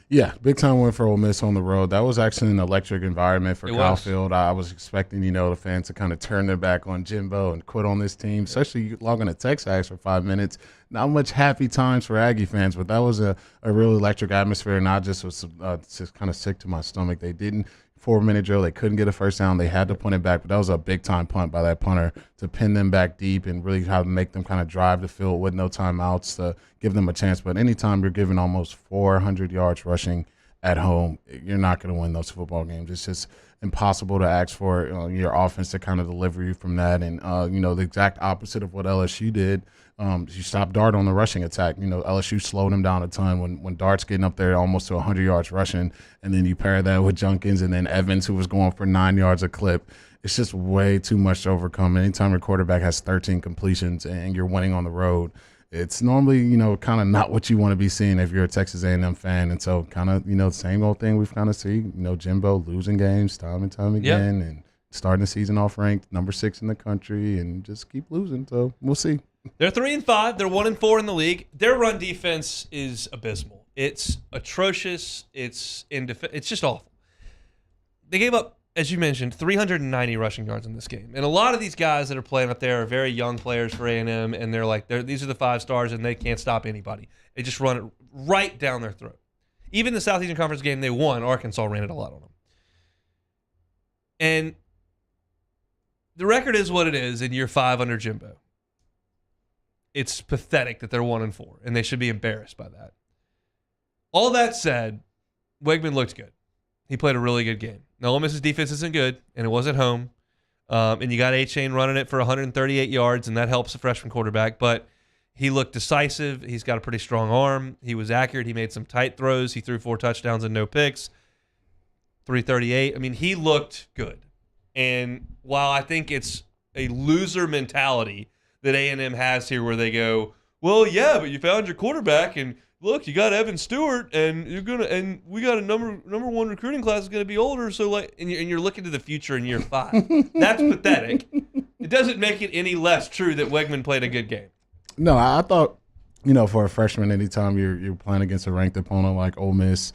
Yeah, big time win for Ole Miss on the road. That was actually an electric environment for Kyle Field. I was expecting, the fans to kind of turn their back on Jimbo and quit on this team, especially logging a Texas for 5 minutes. Not much happy times for Aggie fans, but that was a real electric atmosphere, and I just was just kind of sick to my stomach. They didn't 4-minute drill. They couldn't get a first down. They had to punt it back, but that was a big-time punt by that punter to pin them back deep and really how to make them kind of drive the field with no timeouts to give them a chance. But anytime you're giving almost 400 yards rushing at home, you're not going to win those football games. It's just impossible to ask for your offense to kind of deliver you from that. And, the exact opposite of what LSU did. You stopped Dart on the rushing attack. LSU slowed him down a ton when Dart's getting up there almost to 100 yards rushing, and then you pair that with Junkins and then Evans, who was going for 9 yards a clip. It's just way too much to overcome. Anytime your quarterback has 13 completions and you're winning on the road, it's normally, kind of not what you want to be seeing if you're a Texas A&M fan. And so kind of, the same old thing we've kind of seen, Jimbo losing games time and time again and starting the season off ranked number 6 in the country and just keep losing. So we'll see. They're 3-5. They're 1-4 in the league. Their run defense is abysmal. It's atrocious. It's just awful. They gave up, as you mentioned, 390 rushing yards in this game. And a lot of these guys that are playing up there are very young players for A&M, and these are the 5 stars, and they can't stop anybody. They just run it right down their throat. Even the Southeastern Conference game they won, Arkansas ran it a lot on them. And the record is what it is in year 5 under Jimbo. It's pathetic that they're 1-4, and they should be embarrassed by that. All that said, Wegman looked good. He played a really good game. Now, Ole Miss's defense isn't good, and it was at home. And you got A-Chain running it for 138 yards, and that helps a freshman quarterback. But he looked decisive. He's got a pretty strong arm. He was accurate. He made some tight throws. He threw 4 touchdowns and no picks. 338. I mean, he looked good. And while I think it's a loser mentality that A&M has here where they go, well, yeah, but you found your quarterback, and look, you got Evan Stewart, and we got a number 1 recruiting class is going to be older, so and you're looking to the future in year 5. That's pathetic. It doesn't make it any less true that Wegman played a good game. No, I thought, for a freshman, anytime you're playing against a ranked opponent like Ole Miss,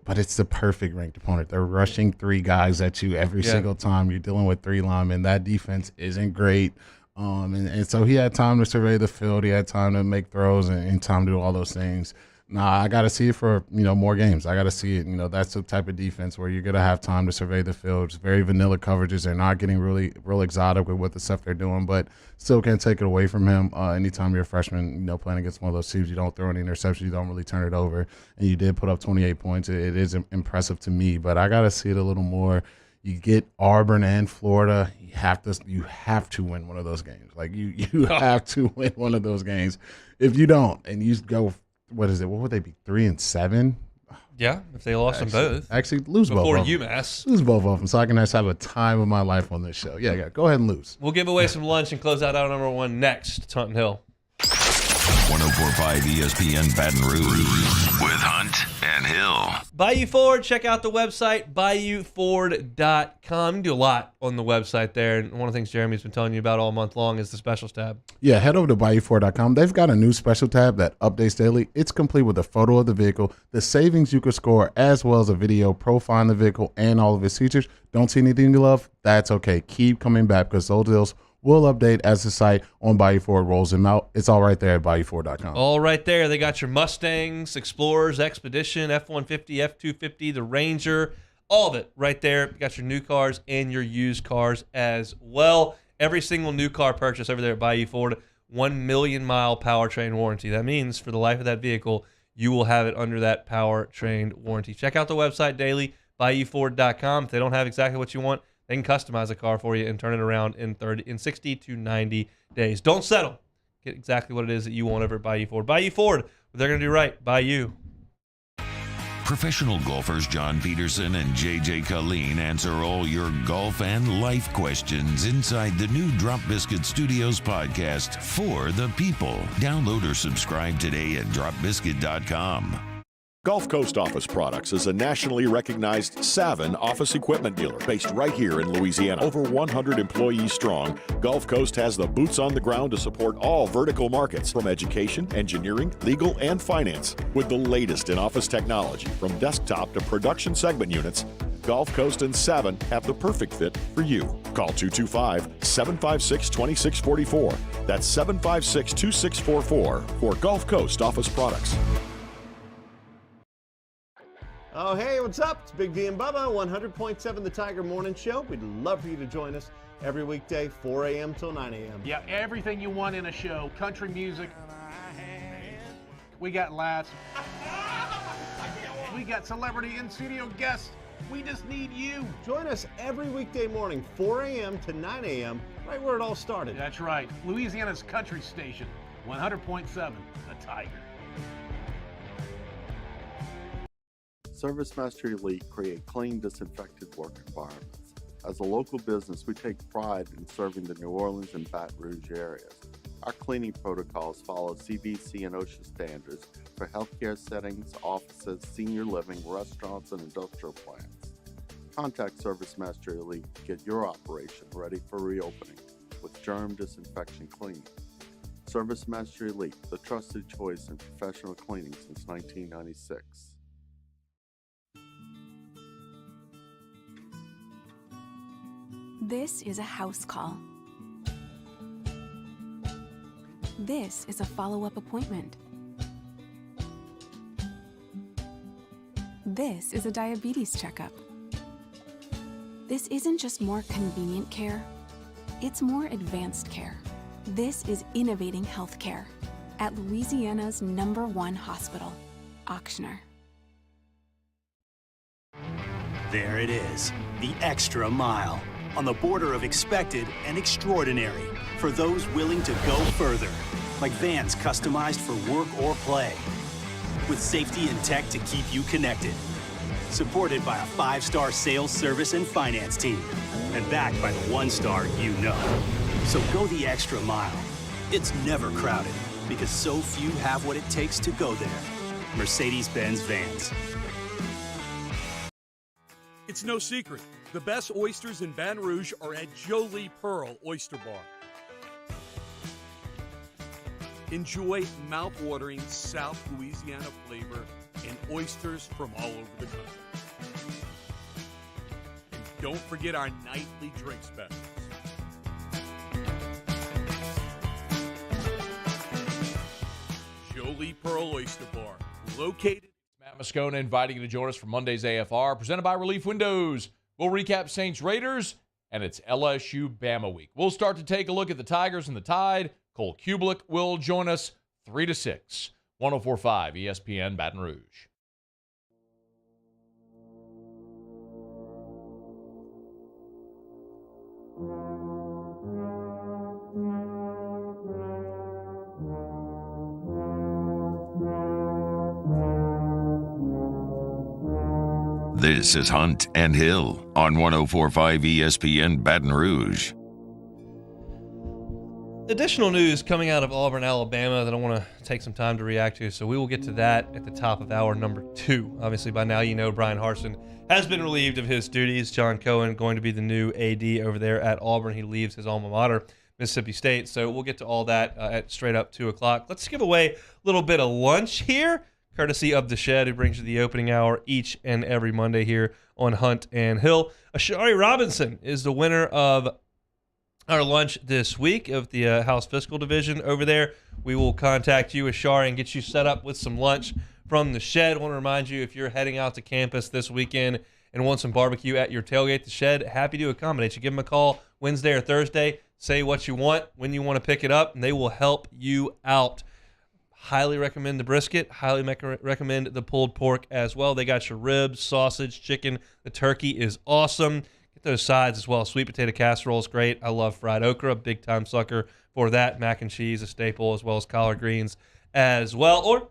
but it's the perfect ranked opponent. They're rushing 3 guys at you every single time. You're dealing with 3 linemen. That defense isn't great. And so he had time to survey the field. He had time to make throws and time to do all those things. Nah, I got to see it for, more games. I got to see it. That's the type of defense where you're going to have time to survey the field. It's very vanilla coverages. They're not getting real exotic with what the stuff they're doing, but still can't take it away from him. Anytime you're a freshman, playing against one of those teams, you don't throw any interceptions, you don't really turn it over, and you did put up 28 points. It is impressive to me, but I got to see it a little more. You get Auburn and Florida. You have to win one of those games. Like you have to win one of those games. If you don't, and you go, what is it? What would they be? 3-7? Yeah, if they lost them both. Actually, lose both of them. Before UMass. Lose both of them, so I can just have a time of my life on this show. Yeah, go ahead and lose. We'll give away some lunch and close out our number one next. It's Hunt and Hill. 104.5 ESPN Baton Rouge with Hunt and Hill. Bayou Ford, check out the website, BayouFord.com. You can do a lot on the website there. And one of the things Jeremy's been telling you about all month long is the specials tab. Yeah, head over to BayouFord.com. They've got a new special tab that updates daily. It's complete with a photo of the vehicle, the savings you could score, as well as a video profiling the vehicle and all of its features. Don't see anything you love? That's okay. Keep coming back because those deals will update as the site on Bayou Ford rolls them out. It's all right there at BayouFord.com. All right there. They got your Mustangs, Explorers, Expedition, F-150, F-250, the Ranger, all of it right there. You got your new cars and your used cars as well. Every single new car purchase over there at Bayou Ford, 1 million mile powertrain warranty. That means for the life of that vehicle, you will have it under that powertrain warranty. Check out the website daily, BayouFord.com. If they don't have exactly what you want, they can customize a car for you and turn it around in 60 to 90 days. Don't settle. Get exactly what it is that you want over at Bayou Ford. Bayou Ford, what they're going to do right by you. Professional golfers John Peterson and JJ Colleen answer all your golf and life questions inside the new Drop Biscuit Studios podcast for the people. Download or subscribe today at dropbiscuit.com. Gulf Coast Office Products is a nationally recognized Savin office equipment dealer based right here in Louisiana. Over 100 employees strong, Gulf Coast has the boots on the ground to support all vertical markets from education, engineering, legal, and finance. With the latest in office technology from desktop to production segment units, Gulf Coast and Savin have the perfect fit for you. Call 225-756-2644. That's 756-2644 for Gulf Coast Office Products. Oh, hey, what's up? It's Big D and Bubba, 100.7 The Tiger Morning Show. We'd love for you to join us every weekday, 4 a.m. till 9 a.m. Yeah, everything you want in a show. Country music. We got laughs. We got celebrity in-studio guests. We just need you. Join us every weekday morning, 4 a.m. to 9 a.m., right where it all started. That's right. Louisiana's country station, 100.7 The Tiger. Service Mastery Elite create clean, disinfected work environments. As a local business, we take pride in serving the New Orleans and Baton Rouge areas. Our cleaning protocols follow CDC and OSHA standards for healthcare settings, offices, senior living, restaurants, and industrial plants. Contact Service Mastery Elite to get your operation ready for reopening with germ disinfection cleaning. Service Mastery Elite, the trusted choice in professional cleaning since 1996. This is a house call. This is a follow-up appointment. This is a diabetes checkup. This isn't just more convenient care, it's more advanced care. This is innovating healthcare at Louisiana's #1 hospital, Auctioner. There it is, the extra mile. On the border of expected and extraordinary for those willing to go further, like vans customized for work or play, with safety and tech to keep you connected, supported by a 5-star sales, service, and finance team, and backed by the 1-star you know. So go the extra mile. It's never crowded because so few have what it takes to go there. Mercedes-Benz Vans. It's no secret. The best oysters in Baton Rouge are at Jolie Pearl Oyster Bar. Enjoy mouth-watering South Louisiana flavor and oysters from all over the country. And don't forget our nightly drink specials. Jolie Pearl Oyster Bar, located. Matt Moscona inviting you to join us for Monday's AFR, presented by Relief Windows. We'll recap Saints Raiders, and it's LSU Bama week. We'll start to take a look at the Tigers and the Tide. Cole Kubelik will join us 3 to 6, 104.5 ESPN Baton Rouge. This is Hunt and Hill on 104.5 ESPN Baton Rouge. Additional news coming out of Auburn, Alabama that I want to take some time to react to, so we will get to that at the top of hour number 2. Obviously, by now you know Brian Harsin has been relieved of his duties. John Cohen going to be the new AD over there at Auburn. He leaves his alma mater, Mississippi State, so we'll get to all that at straight up 2 o'clock. Let's give away a little bit of lunch here, courtesy of The Shed, who brings you the opening hour each and every Monday here on Hunt and Hill. Ashari Robinson is the winner of our lunch this week of the House Fiscal Division over there. We will contact you, Ashari, and get you set up with some lunch from The Shed. I want to remind you, if you're heading out to campus this weekend and want some barbecue at your tailgate, The Shed, happy to accommodate you. Give them a call Wednesday or Thursday. Say what you want, when you want to pick it up, and they will help you out. Highly recommend the brisket. Highly recommend the pulled pork as well. They got your ribs, sausage, chicken. The turkey is awesome. Get those sides as well. Sweet potato casserole is great. I love fried okra. Big time sucker for that. Mac and cheese, a staple, as well as collard greens as well. Or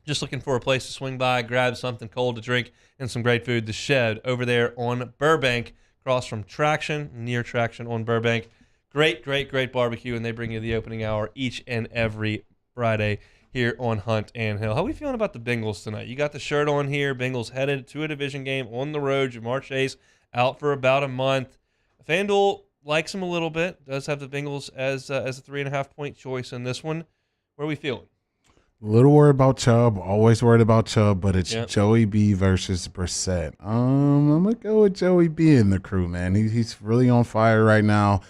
just looking for a place to swing by, grab something cold to drink, and some great food. The Shed over there on Burbank, across from Traction, near Traction on Burbank. Great, great, great barbecue, and they bring you the opening hour each and every Friday here on Hunt and Hill. How are we feeling about the Bengals tonight? You got the shirt on here. Bengals headed to a division game on the road. Jamar Chase out for about a month. FanDuel likes him a little bit. Does have the Bengals as a 3.5-point choice in this one. Where are we feeling? A little worried about Chubb. Always worried about Chubb, but it's Joey B versus Brissett. I'm going to go with Joey B in the crew, man. He's really on fire right now.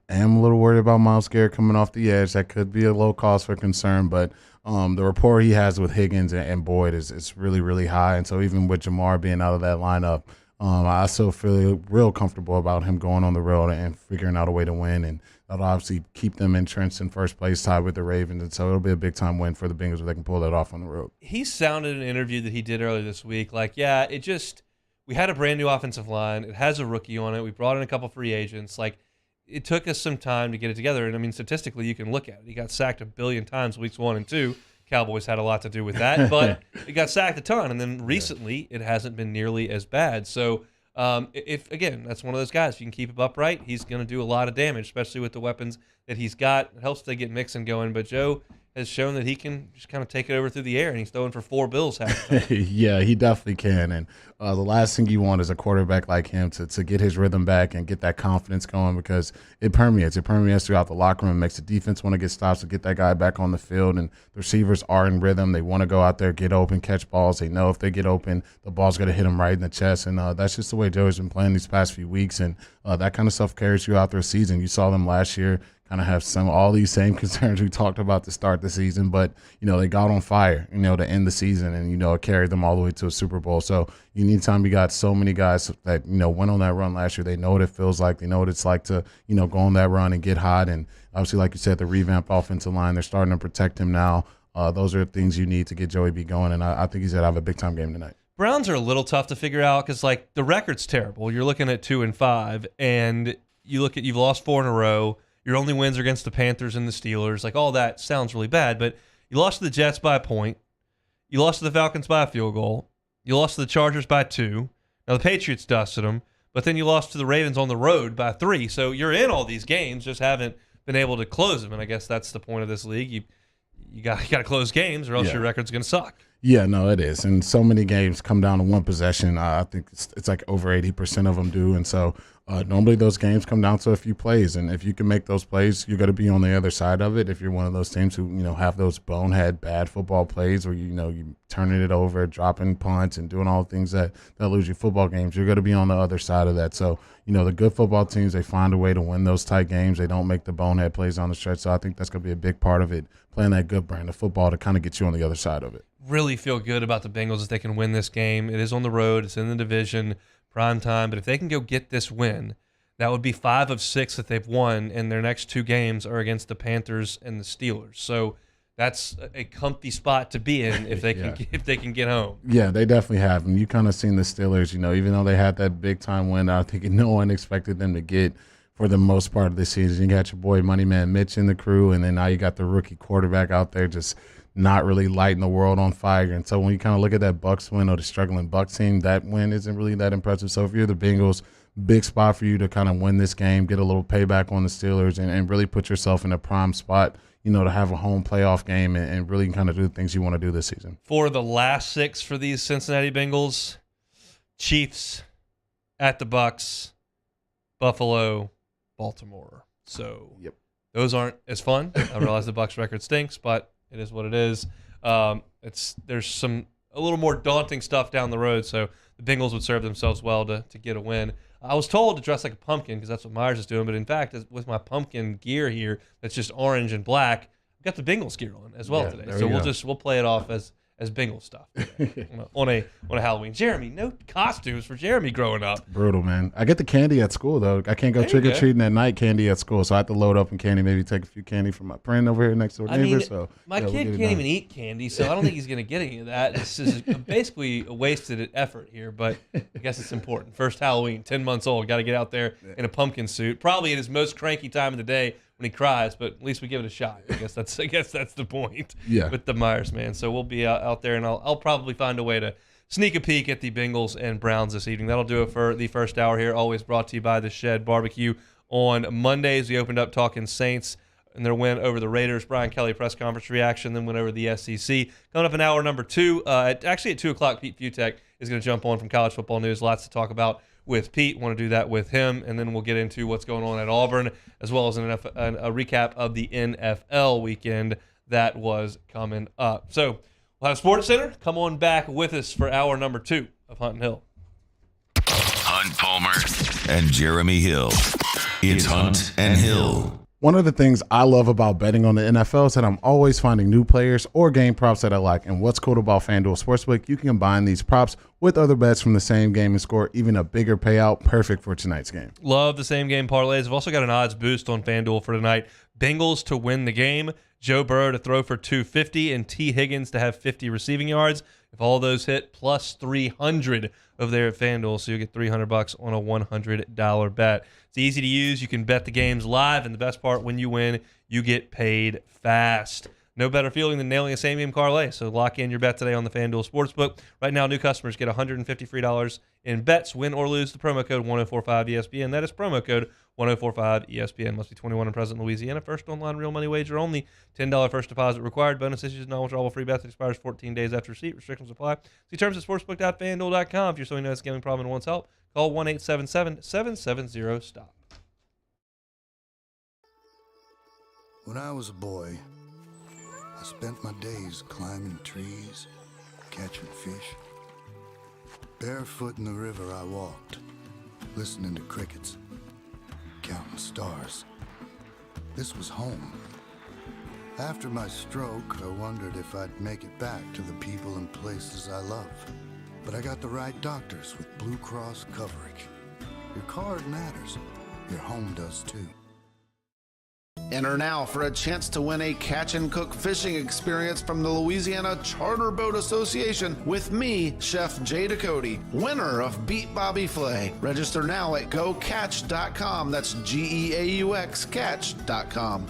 I am a little worried about Myles Garrett coming off the edge. That could be a low cause for concern, but the rapport he has with Higgins and Boyd is really, really high. And so even with Jamar being out of that lineup, I still feel real comfortable about him going on the road and figuring out a way to win. And that'll obviously keep them entrenched in first place, tied with the Ravens. And so it'll be a big-time win for the Bengals if they can pull that off on the road. He sounded in an interview that he did earlier this week like, we had a brand-new offensive line. It has a rookie on it. We brought in a couple free agents. Like, it took us some time to get it together. And, I mean, statistically, you can look at it. He got sacked 1 billion times weeks 1 and 2. Cowboys had a lot to do with that. But he got sacked a ton. And then recently, it hasn't been nearly as bad. So, that's one of those guys. If you can keep him upright, he's going to do a lot of damage, especially with the weapons that he's got. It helps they get Mixon going. But Joe has shown that he can just kind of take it over through the air, and he's throwing for 4 bills half the time. Yeah, he definitely can. And the last thing you want is a quarterback like him to get his rhythm back and get that confidence going, because it permeates. It permeates throughout the locker room. It makes the defense want to get stops to get that guy back on the field. And the receivers are in rhythm. They want to go out there, get open, catch balls. They know if they get open, the ball's going to hit them right in the chest. And that's just the way Joe's been playing these past few weeks. And that kind of stuff carries you out through a season. You saw them last year kind of have all these same concerns we talked about to start the season, but they got on fire, to end the season, and it carried them all the way to a Super Bowl. So anytime you got so many guys that went on that run last year, they know what it feels like. They know what it's like to go on that run and get hot. And obviously, like you said, the revamped offensive line, they're starting to protect him now. Those are things you need to get Joey B going, and I think he's going to have a big time game tonight. Browns are a little tough to figure out because the record's terrible. You're looking at 2-5, and you've lost 4 in a row. Your only wins are against the Panthers and the Steelers. All that sounds really bad, but you lost to the Jets by a point. You lost to the Falcons by a field goal. You lost to the Chargers by 2. Now, the Patriots dusted them, but then you lost to the Ravens on the road by 3. So you're in all these games, just haven't been able to close them, and I guess that's the point of this league. You got to close games or else your record's going to suck. Yeah, no, it is. And so many games come down to one possession. I think it's like over 80% of them do. And so normally those games come down to a few plays. And if you can make those plays, you're going to be on the other side of it. If you're one of those teams who, have those bonehead bad football plays where, you turning it over, dropping punts and doing all the things that lose you football games, you're going to be on the other side of that. So, the good football teams, they find a way to win those tight games. They don't make the bonehead plays on the stretch. So I think that's going to be a big part of it, playing that good brand of football to kind of get you on the other side of it. really feel good about the Bengals if they can win this game. It is on the road. It's in the division, prime time. But if they can go get this win, that would be 5 of 6 that they've won, and their next 2 games are against the Panthers and the Steelers. So that's a comfy spot to be in if they can get home. Yeah, they definitely have. And you kind of seen the Steelers, even though they had that big-time win, I think no one expected them to get for the most part of the season. You got your boy Money Man Mitch in the crew, and then now you got the rookie quarterback out there just not really lighting the world on fire. And so when you kind of look at that Bucs win or the struggling Bucs team, that win isn't really that impressive. So if you're the Bengals, big spot for you to kind of win this game, get a little payback on the Steelers, and really put yourself in a prime spot, to have a home playoff game and really kind of do the things you want to do this season. For the last 6 for these Cincinnati Bengals, Chiefs, at the Bucs, Buffalo, Baltimore. So those aren't as fun. I realize the Bucs record stinks, but it is what it is. There's a little more daunting stuff down the road, so the Bengals would serve themselves well to get a win. I was told to dress like a pumpkin because that's what Myers is doing, but in fact, with my pumpkin gear here that's just orange and black, I've got the Bengals gear on as well today. So we'll play it off as Bengals stuff on a Halloween. Jeremy, no costumes for Jeremy growing up. Brutal, man. I get the candy at school though. I can't go trick or treating at night. Candy at school, so I have to load up on candy. Maybe take a few candy from my friend over here next door neighbor. So my kid can't even eat candy, so I don't think he's gonna get any of that. This is basically a wasted effort here, but I guess it's important. First Halloween, 10 months old, got to get out there in a pumpkin suit. Probably at his most cranky time of the day when he cries, but at least we give it a shot. I guess that's the point. With the Myers, man. So we'll be out there, and I'll probably find a way to sneak a peek at the Bengals and Browns this evening. That'll do it for the first hour here. Always brought to you by the Shed Barbecue. On Mondays, we opened up talking Saints and their win over the Raiders. Brian Kelly press conference reaction, then went over the SEC. Coming up in hour number 2, actually at 2 o'clock, Pete Futek is going to jump on from College Football News. Lots to talk about with Pete. Want to do that with him, and then we'll get into what's going on at Auburn, as well as a recap of the NFL weekend that was coming up. So we'll have Sports Center. Come on back with us for hour number 2 of Hunt and Hill. Hunt Palmer and Jeremy Hill. It's Hunt and Hill. One of the things I love about betting on the NFL is that I'm always finding new players or game props that I like. And what's cool about FanDuel Sportsbook, you can combine these props with other bets from the same game and score even a bigger payout, perfect for tonight's game. Love the same game parlays. I've also got an odds boost on FanDuel for tonight. Bengals to win the game, Joe Burrow to throw for 250, and T. Higgins to have 50 receiving yards. If all those hit, plus 300 over there at FanDuel, so you'll get $300 on a $100 bet. It's easy to use. You can bet the games live, and the best part, when you win, you get paid fast. No better feeling than nailing a same-game parlay, so lock in your bet today on the FanDuel Sportsbook. Right now, new customers get $150 free in bets, win or lose. The promo code 1045ESPN. That is promo code 1045ESPN. Must be 21 and present in Louisiana. First online real money wager only. $10 first deposit required. Bonus issues, non-withdrawable free bets. Expires 14 days after receipt. Restrictions apply. See terms at sportsbook.fanduel.com. If you're someone who has a gambling problem and wants help, call 1-877-770-STOP. When I was a boy, I spent my days climbing trees, catching fish. Barefoot in the river I walked, listening to crickets, counting stars. This was home. After my stroke, I wondered if I'd make it back to the people and places I love. But I got the right doctors with Blue Cross coverage. Your card matters. Your home does too. Enter now for a chance to win a catch and cook fishing experience from the Louisiana Charter Boat Association with me, Chef Jay Ducote, winner of Beat Bobby Flay. Register now at gocatch.com. That's GEAUX catch.com.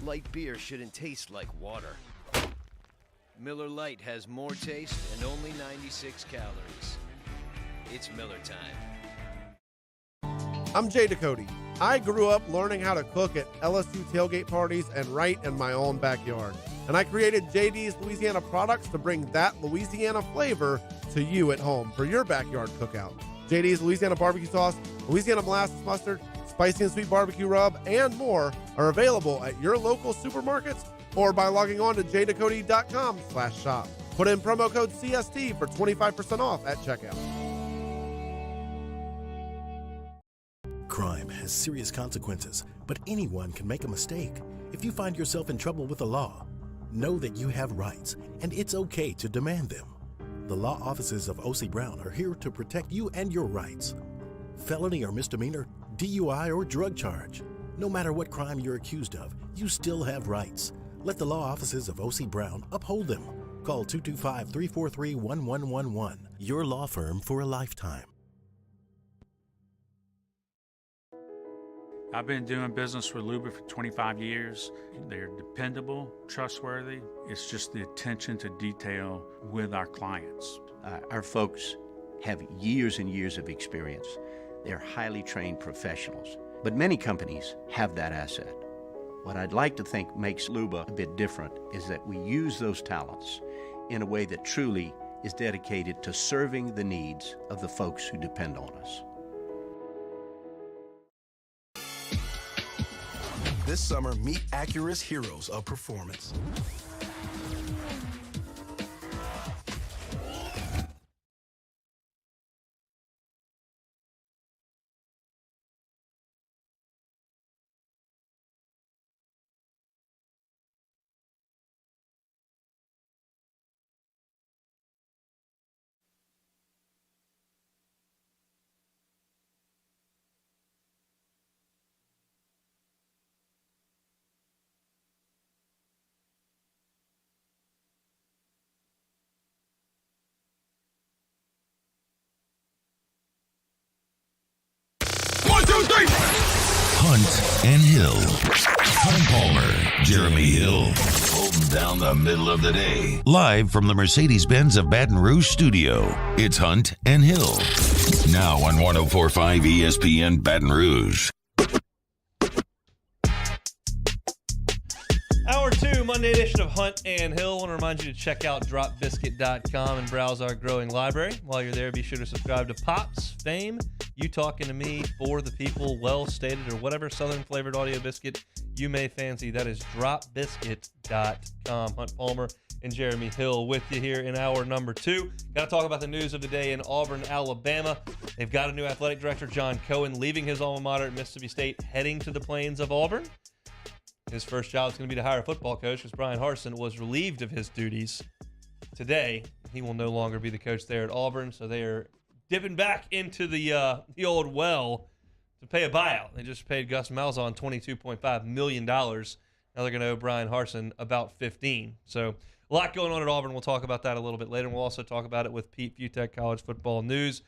Light beer shouldn't taste like water. Miller Lite has more taste and only 96 calories. It's Miller time. I'm Jay Ducote. I grew up learning how to cook at LSU tailgate parties and right in my own backyard. And I created JD's Louisiana products to bring that Louisiana flavor to you at home for your backyard cookout. JD's Louisiana barbecue sauce, Louisiana molasses mustard, spicy and sweet barbecue rub, and more are available at your local supermarkets or by logging on to jducote.com/shop. Put in promo code CST for 25% off at checkout. crime has serious consequences, but anyone can make a mistake. If you find yourself in trouble with the law, know that you have rights, and it's okay to demand them. The law offices of O.C. Brown are here to protect you and your rights. Felony or misdemeanor, DUI or drug charge. No matter what crime you're accused of, you still have rights. Let the law offices of O.C. Brown uphold them. Call 225-343-1111. Your law firm for a lifetime. I've been doing business with Luba for 25 years. They're dependable, trustworthy. It's just the attention to detail with our clients. Our folks have years and years of experience. They're highly trained professionals, but many companies have that asset. What I'd like to think makes Luba a bit different is that we use those talents in a way that truly is dedicated to serving the needs of the folks who depend on us. This summer, meet Acura's heroes of performance. Hunt and Hill. Hunt Palmer, Jeremy Hill, holding down the middle of the day. Live from the Mercedes-Benz of Baton Rouge studio, it's Hunt and Hill. Now on 104.5 ESPN Baton Rouge. Hour 2, Monday edition of Hunt and Hill. I want to remind you to check out dropbiscuit.com and browse our growing library. While you're there, be sure to subscribe to Pops, Fame, You Talking to Me, For the People, Well Stated, or whatever Southern flavored audio biscuit you may fancy. That is dropbiscuit.com. Hunt Palmer and Jeremy Hill with you here in hour number 2. Got to talk about the news of the day in Auburn, Alabama. They've got a new athletic director, John Cohen, leaving his alma mater at Mississippi State, heading to the plains of Auburn. His first job is going to be to hire a football coach because Brian Harsin was relieved of his duties today. He will no longer be the coach there at Auburn, so they are dipping back into the old well to pay a buyout. They just paid Gus Malzahn $22.5 million. Now they're going to owe Brian Harsin about $15. So a lot going on at Auburn. We'll talk about that a little bit later. And we'll also talk about it with Pete Futek, College Football News.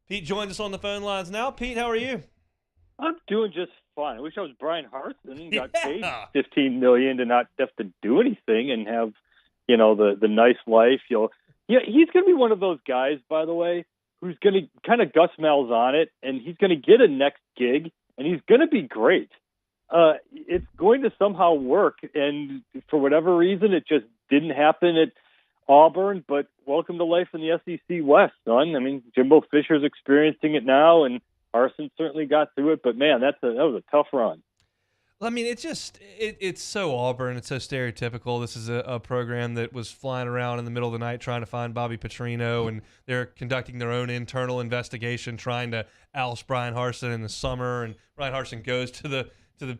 Pete joins us on the phone lines now. Pete, how are you? I'm doing just fine. I wish I was Brian Harsin and got paid $15 million to not have to do anything and have, the nice life. He's going to be one of those guys, by the way, who's going to kind of Gus Malzahn it, and he's going to get a next gig, and he's going to be great. It's going to somehow work, and for whatever reason, it just didn't happen at Auburn. But welcome to life in the SEC West, son. I mean, Jimbo Fisher's experiencing it now, and Harsin certainly got through it, but man, that was a tough run. Well, I mean, it's so Auburn. It's so stereotypical. This is a program that was flying around in the middle of the night trying to find Bobby Petrino, and they're conducting their own internal investigation, trying to oust Brian Harsin in the summer. And Brian Harsin goes to the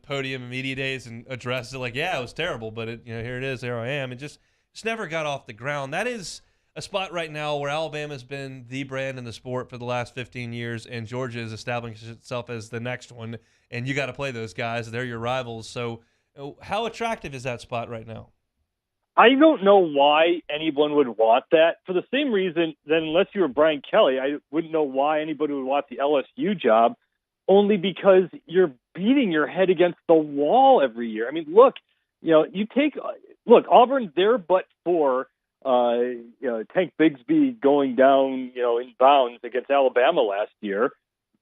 podium in media days and addresses it like, "Yeah, it was terrible, but here it is. There I am." It just never got off the ground. That is a spot right now where Alabama's been the brand in the sport for the last 15 years, and Georgia is establishing itself as the next one, and you got to play those guys. They're your rivals. So how attractive is that spot right now? I don't know why anyone would want that. For the same reason that unless you were Brian Kelly, I wouldn't know why anybody would want the LSU job, only because you're beating your head against the wall every year. I mean, look, Auburn there but for Tank Bigsby going down, in bounds against Alabama last year.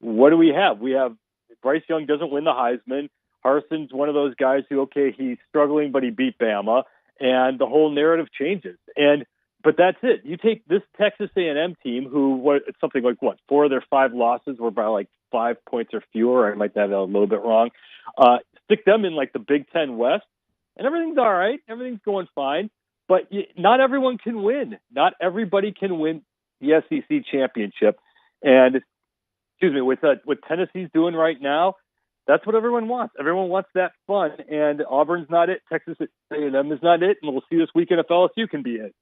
What do we have? We have Bryce Young doesn't win the Heisman. Harsin's one of those guys who, he's struggling, but he beat Bama, and the whole narrative changes. But that's it. You take this Texas A&M team, it's something like 4 of their 5 losses were by 5 points or fewer. I might have that a little bit wrong. Stick them in the Big Ten West, and everything's all right. Everything's going fine. But not everyone can win. Not everybody can win the SEC championship. And with what Tennessee's doing right now, that's what everyone wants. Everyone wants that fun, and Auburn's not it. Texas A&M is not it, and we'll see this weekend if LSU can be it.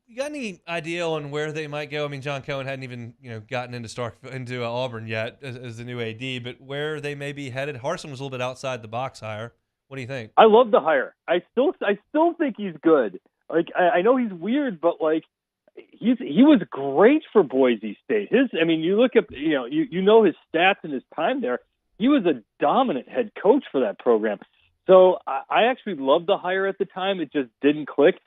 You got any idea on where they might go? I mean, John Cohen hadn't even gotten into Auburn yet as the new AD, but where they may be headed. Harsin was a little bit outside the box hire. What do you think? I love the hire. I still think he's good. Like I know he's weird, but like he was great for Boise State. You look at you know his stats and his time there. He was a dominant head coach for that program. So I actually loved the hire at the time. It just didn't click.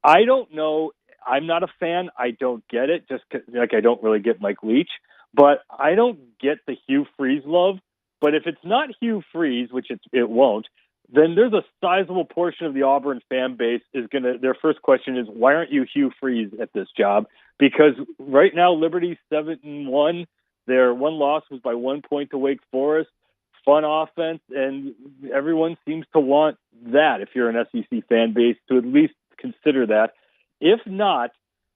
I don't know. I'm not a fan. I don't get it. Just 'cause, I don't really get Mike Leach, but I don't get the Hugh Freeze love. But if it's not Hugh Freeze, which it won't, then there's a sizable portion of the Auburn fan base their first question is, why aren't you Hugh Freeze at this job? Because right now Liberty's 7-1. Their one loss was by 1 point to Wake Forest. Fun offense, and everyone seems to want that. If you're an SEC fan base, to at least consider that. If not,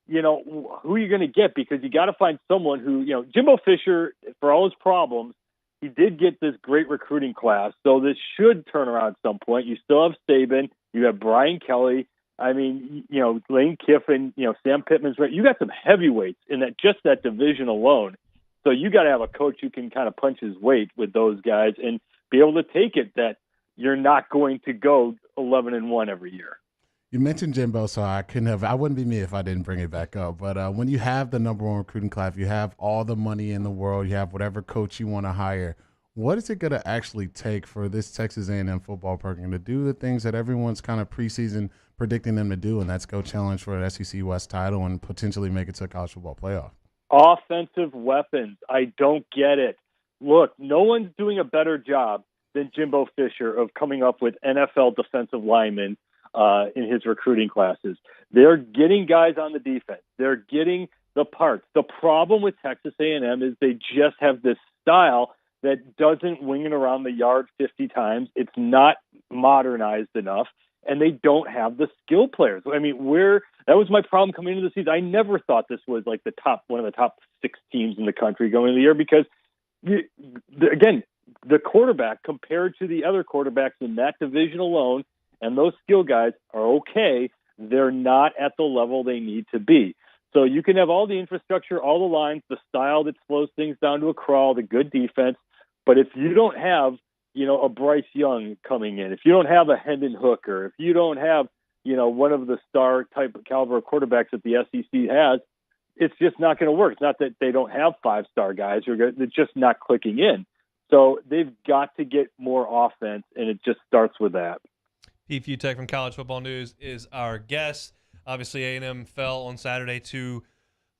who are you going to get? Because you got to find someone who, Jimbo Fisher, for all his problems, he did get this great recruiting class. So this should turn around at some point. You still have Saban. You have Brian Kelly. I mean, Lane Kiffin, Sam Pittman's right. You got some heavyweights in that division alone. So you got to have a coach who can kind of punch his weight with those guys and be able to take it that you're not going to go 11-1 every year. You mentioned Jimbo, so I wouldn't be me if I didn't bring it back up. But when you have the number one recruiting class, you have all the money in the world, you have whatever coach you want to hire. What is it going to actually take for this Texas A&M football program to do the things that everyone's kind of preseason predicting them to do, and that's go challenge for an SEC West title and potentially make it to a college football playoff? Offensive weapons. I don't get it. Look, no one's doing a better job than Jimbo Fisher of coming up with NFL defensive linemen in his recruiting classes. They're getting guys on the defense. They're getting the parts. The problem with Texas A&M is they just have this style that doesn't wing it around the yard 50 times. It's not modernized enough, and they don't have the skill players. I mean, that was my problem coming into the season. I never thought this was like one of the top 6 teams in the country going into the year because, again, the quarterback compared to the other quarterbacks in that division alone, and those skill guys are okay. They're not at the level they need to be. So you can have all the infrastructure, all the lines, the style that slows things down to a crawl, the good defense. But if you don't have, a Bryce Young coming in, if you don't have a Hendon Hooker, if you don't have, one of the star type of caliber quarterbacks that the SEC has, it's just not going to work. It's not that they don't have 5-star guys. They're just not clicking in. So they've got to get more offense, and it just starts with that. Pete Futek from College Football News is our guest. Obviously, A&M fell on Saturday to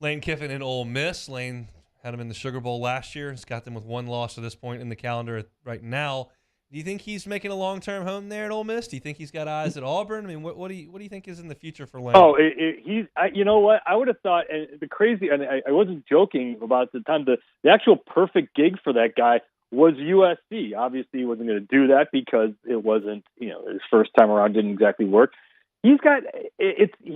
Lane Kiffin and Ole Miss. Lane had them in the Sugar Bowl last year. He's got them with one loss to this point in the calendar right now. Do you think he's making a long-term home there at Ole Miss? Do you think he's got eyes at Auburn? I mean, what do you think is in the future for Lane? Oh, you know what? I would have thought, and I wasn't joking about the time. The actual perfect gig for that guy was USC. Obviously, he wasn't going to do that because it wasn't, his first time around didn't exactly work. He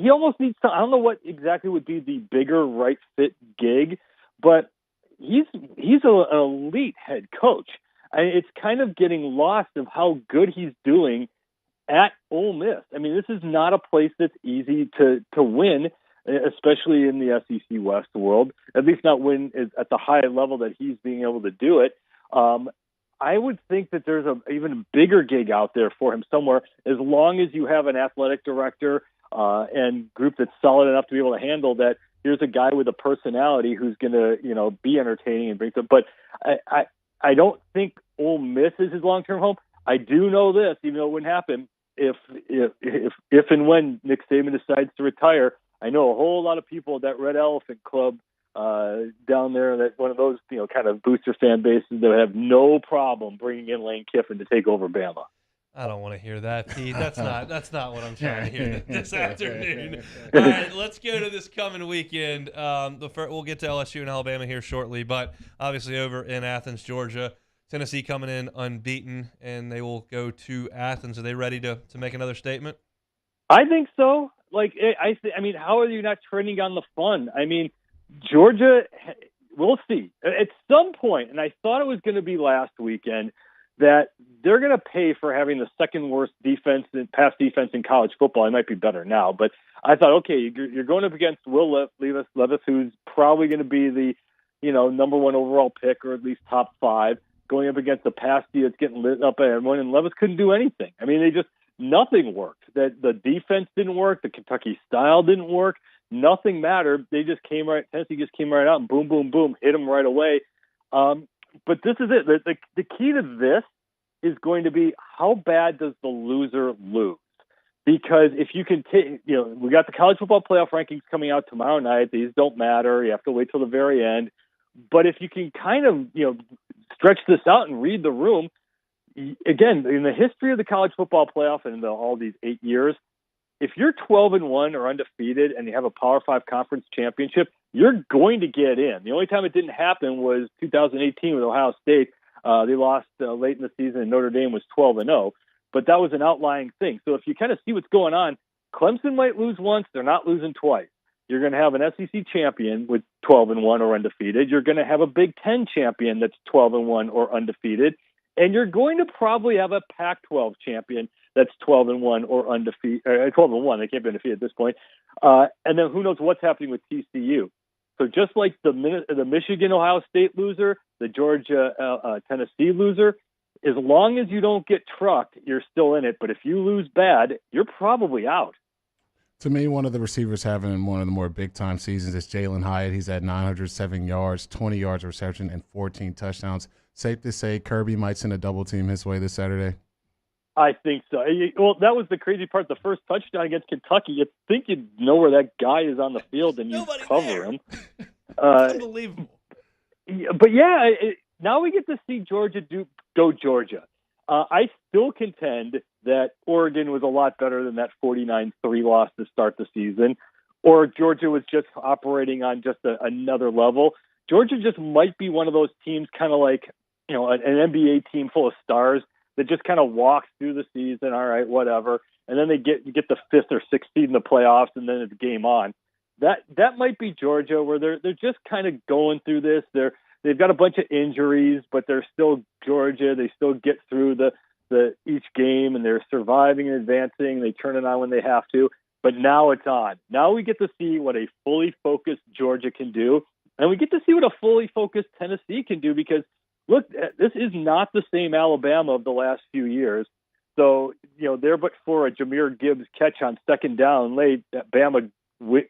almost needs to, I don't know what exactly would be the bigger right fit gig, but he's an elite head coach. It's kind of getting lost of how good he's doing at Ole Miss. I mean, this is not a place that's easy to win, especially in the SEC West world, at least not win at the high level that he's being able to do it. I would think that there's even bigger gig out there for him somewhere, as long as you have an athletic director and group that's solid enough to be able to handle that. Here's a guy with a personality who's going to, be entertaining and bring some. But I don't think Ole Miss is his long-term home. I do know this, even though it wouldn't happen if and when Nick Saban decides to retire. I know a whole lot of people at that Red Elephant Club down there, that one of those kind of booster fan bases that have no problem bringing in Lane Kiffin to take over Bama. I don't want to hear that, Pete. That's not what I'm trying to hear this afternoon. All right, let's go to this coming weekend. We'll get to LSU and Alabama here shortly, but obviously over in Athens, Georgia, Tennessee coming in unbeaten, and they will go to Athens. Are they ready to make another statement? I think so. How are you not turning on the fun? I mean, Georgia we'll see. At some point, and I thought it was going to be last weekend, that they're going to pay for having the second worst pass defense in college football. It might be better now, but I thought, okay, you're going up against Will Levis, who's probably going to be the, number one overall pick or at least top 5, going up against the pass D that's getting lit up by everyone, and Levis couldn't do anything. I mean, nothing worked. The defense didn't work. The Kentucky style didn't work. Nothing mattered. Tennessee just came right out and boom, boom, boom, hit them right away. But this is it. The key to this is going to be how bad does the loser lose? Because if you can take, we got the college football playoff rankings coming out tomorrow night. These don't matter. You have to wait till the very end. But if you can kind of, stretch this out and read the room, again, in the history of the college football playoff and all these 8 years, if you're 12-1 or undefeated and you have a Power 5 conference championship, you're going to get in. The only time it didn't happen was 2018 with Ohio State. They lost late in the season, and Notre Dame was 12-0. But that was an outlying thing. So if you kind of see what's going on, Clemson might lose once. They're not losing twice. You're going to have an SEC champion with 12-1 or undefeated. You're going to have a Big Ten champion that's 12-1 or undefeated. And you're going to probably have a Pac-12 champion that's 12-1 or undefeated. 12-1, they can't be undefeated at this point. And then who knows what's happening with TCU. So just like the Michigan-Ohio State loser, the Georgia-Tennessee loser, as long as you don't get trucked, you're still in it. But if you lose bad, you're probably out. To me, one of the receivers having one of the more big-time seasons is Jalen Hyatt. He's at 907 yards, 20 yards of reception, and 14 touchdowns. Safe to say Kirby might send a double team his way this Saturday. I think so. Well, that was the crazy part. The first touchdown against Kentucky, you'd think you'd know where that guy is on the field and you cover him. Unbelievable. But yeah, now we get to see Georgia go Georgia. I still contend that Oregon was a lot better than that 49-3 loss to start the season, or Georgia was just operating on just another level. Georgia just might be one of those teams, kind of like an NBA team full of stars that just kind of walks through the season. All right, whatever, and then you get the 5th or 6th seed in the playoffs, and then it's game on. That might be Georgia, where they're just kind of going through this. They've got a bunch of injuries, but they're still Georgia. They still get through the each game, and they're surviving and advancing. They turn it on when they have to. But now it's on. Now we get to see what a fully focused Georgia can do, and we get to see what a fully focused Tennessee can do. Because look, this is not the same Alabama of the last few years. So there, but for a Jahmyr Gibbs catch on second down late, Bama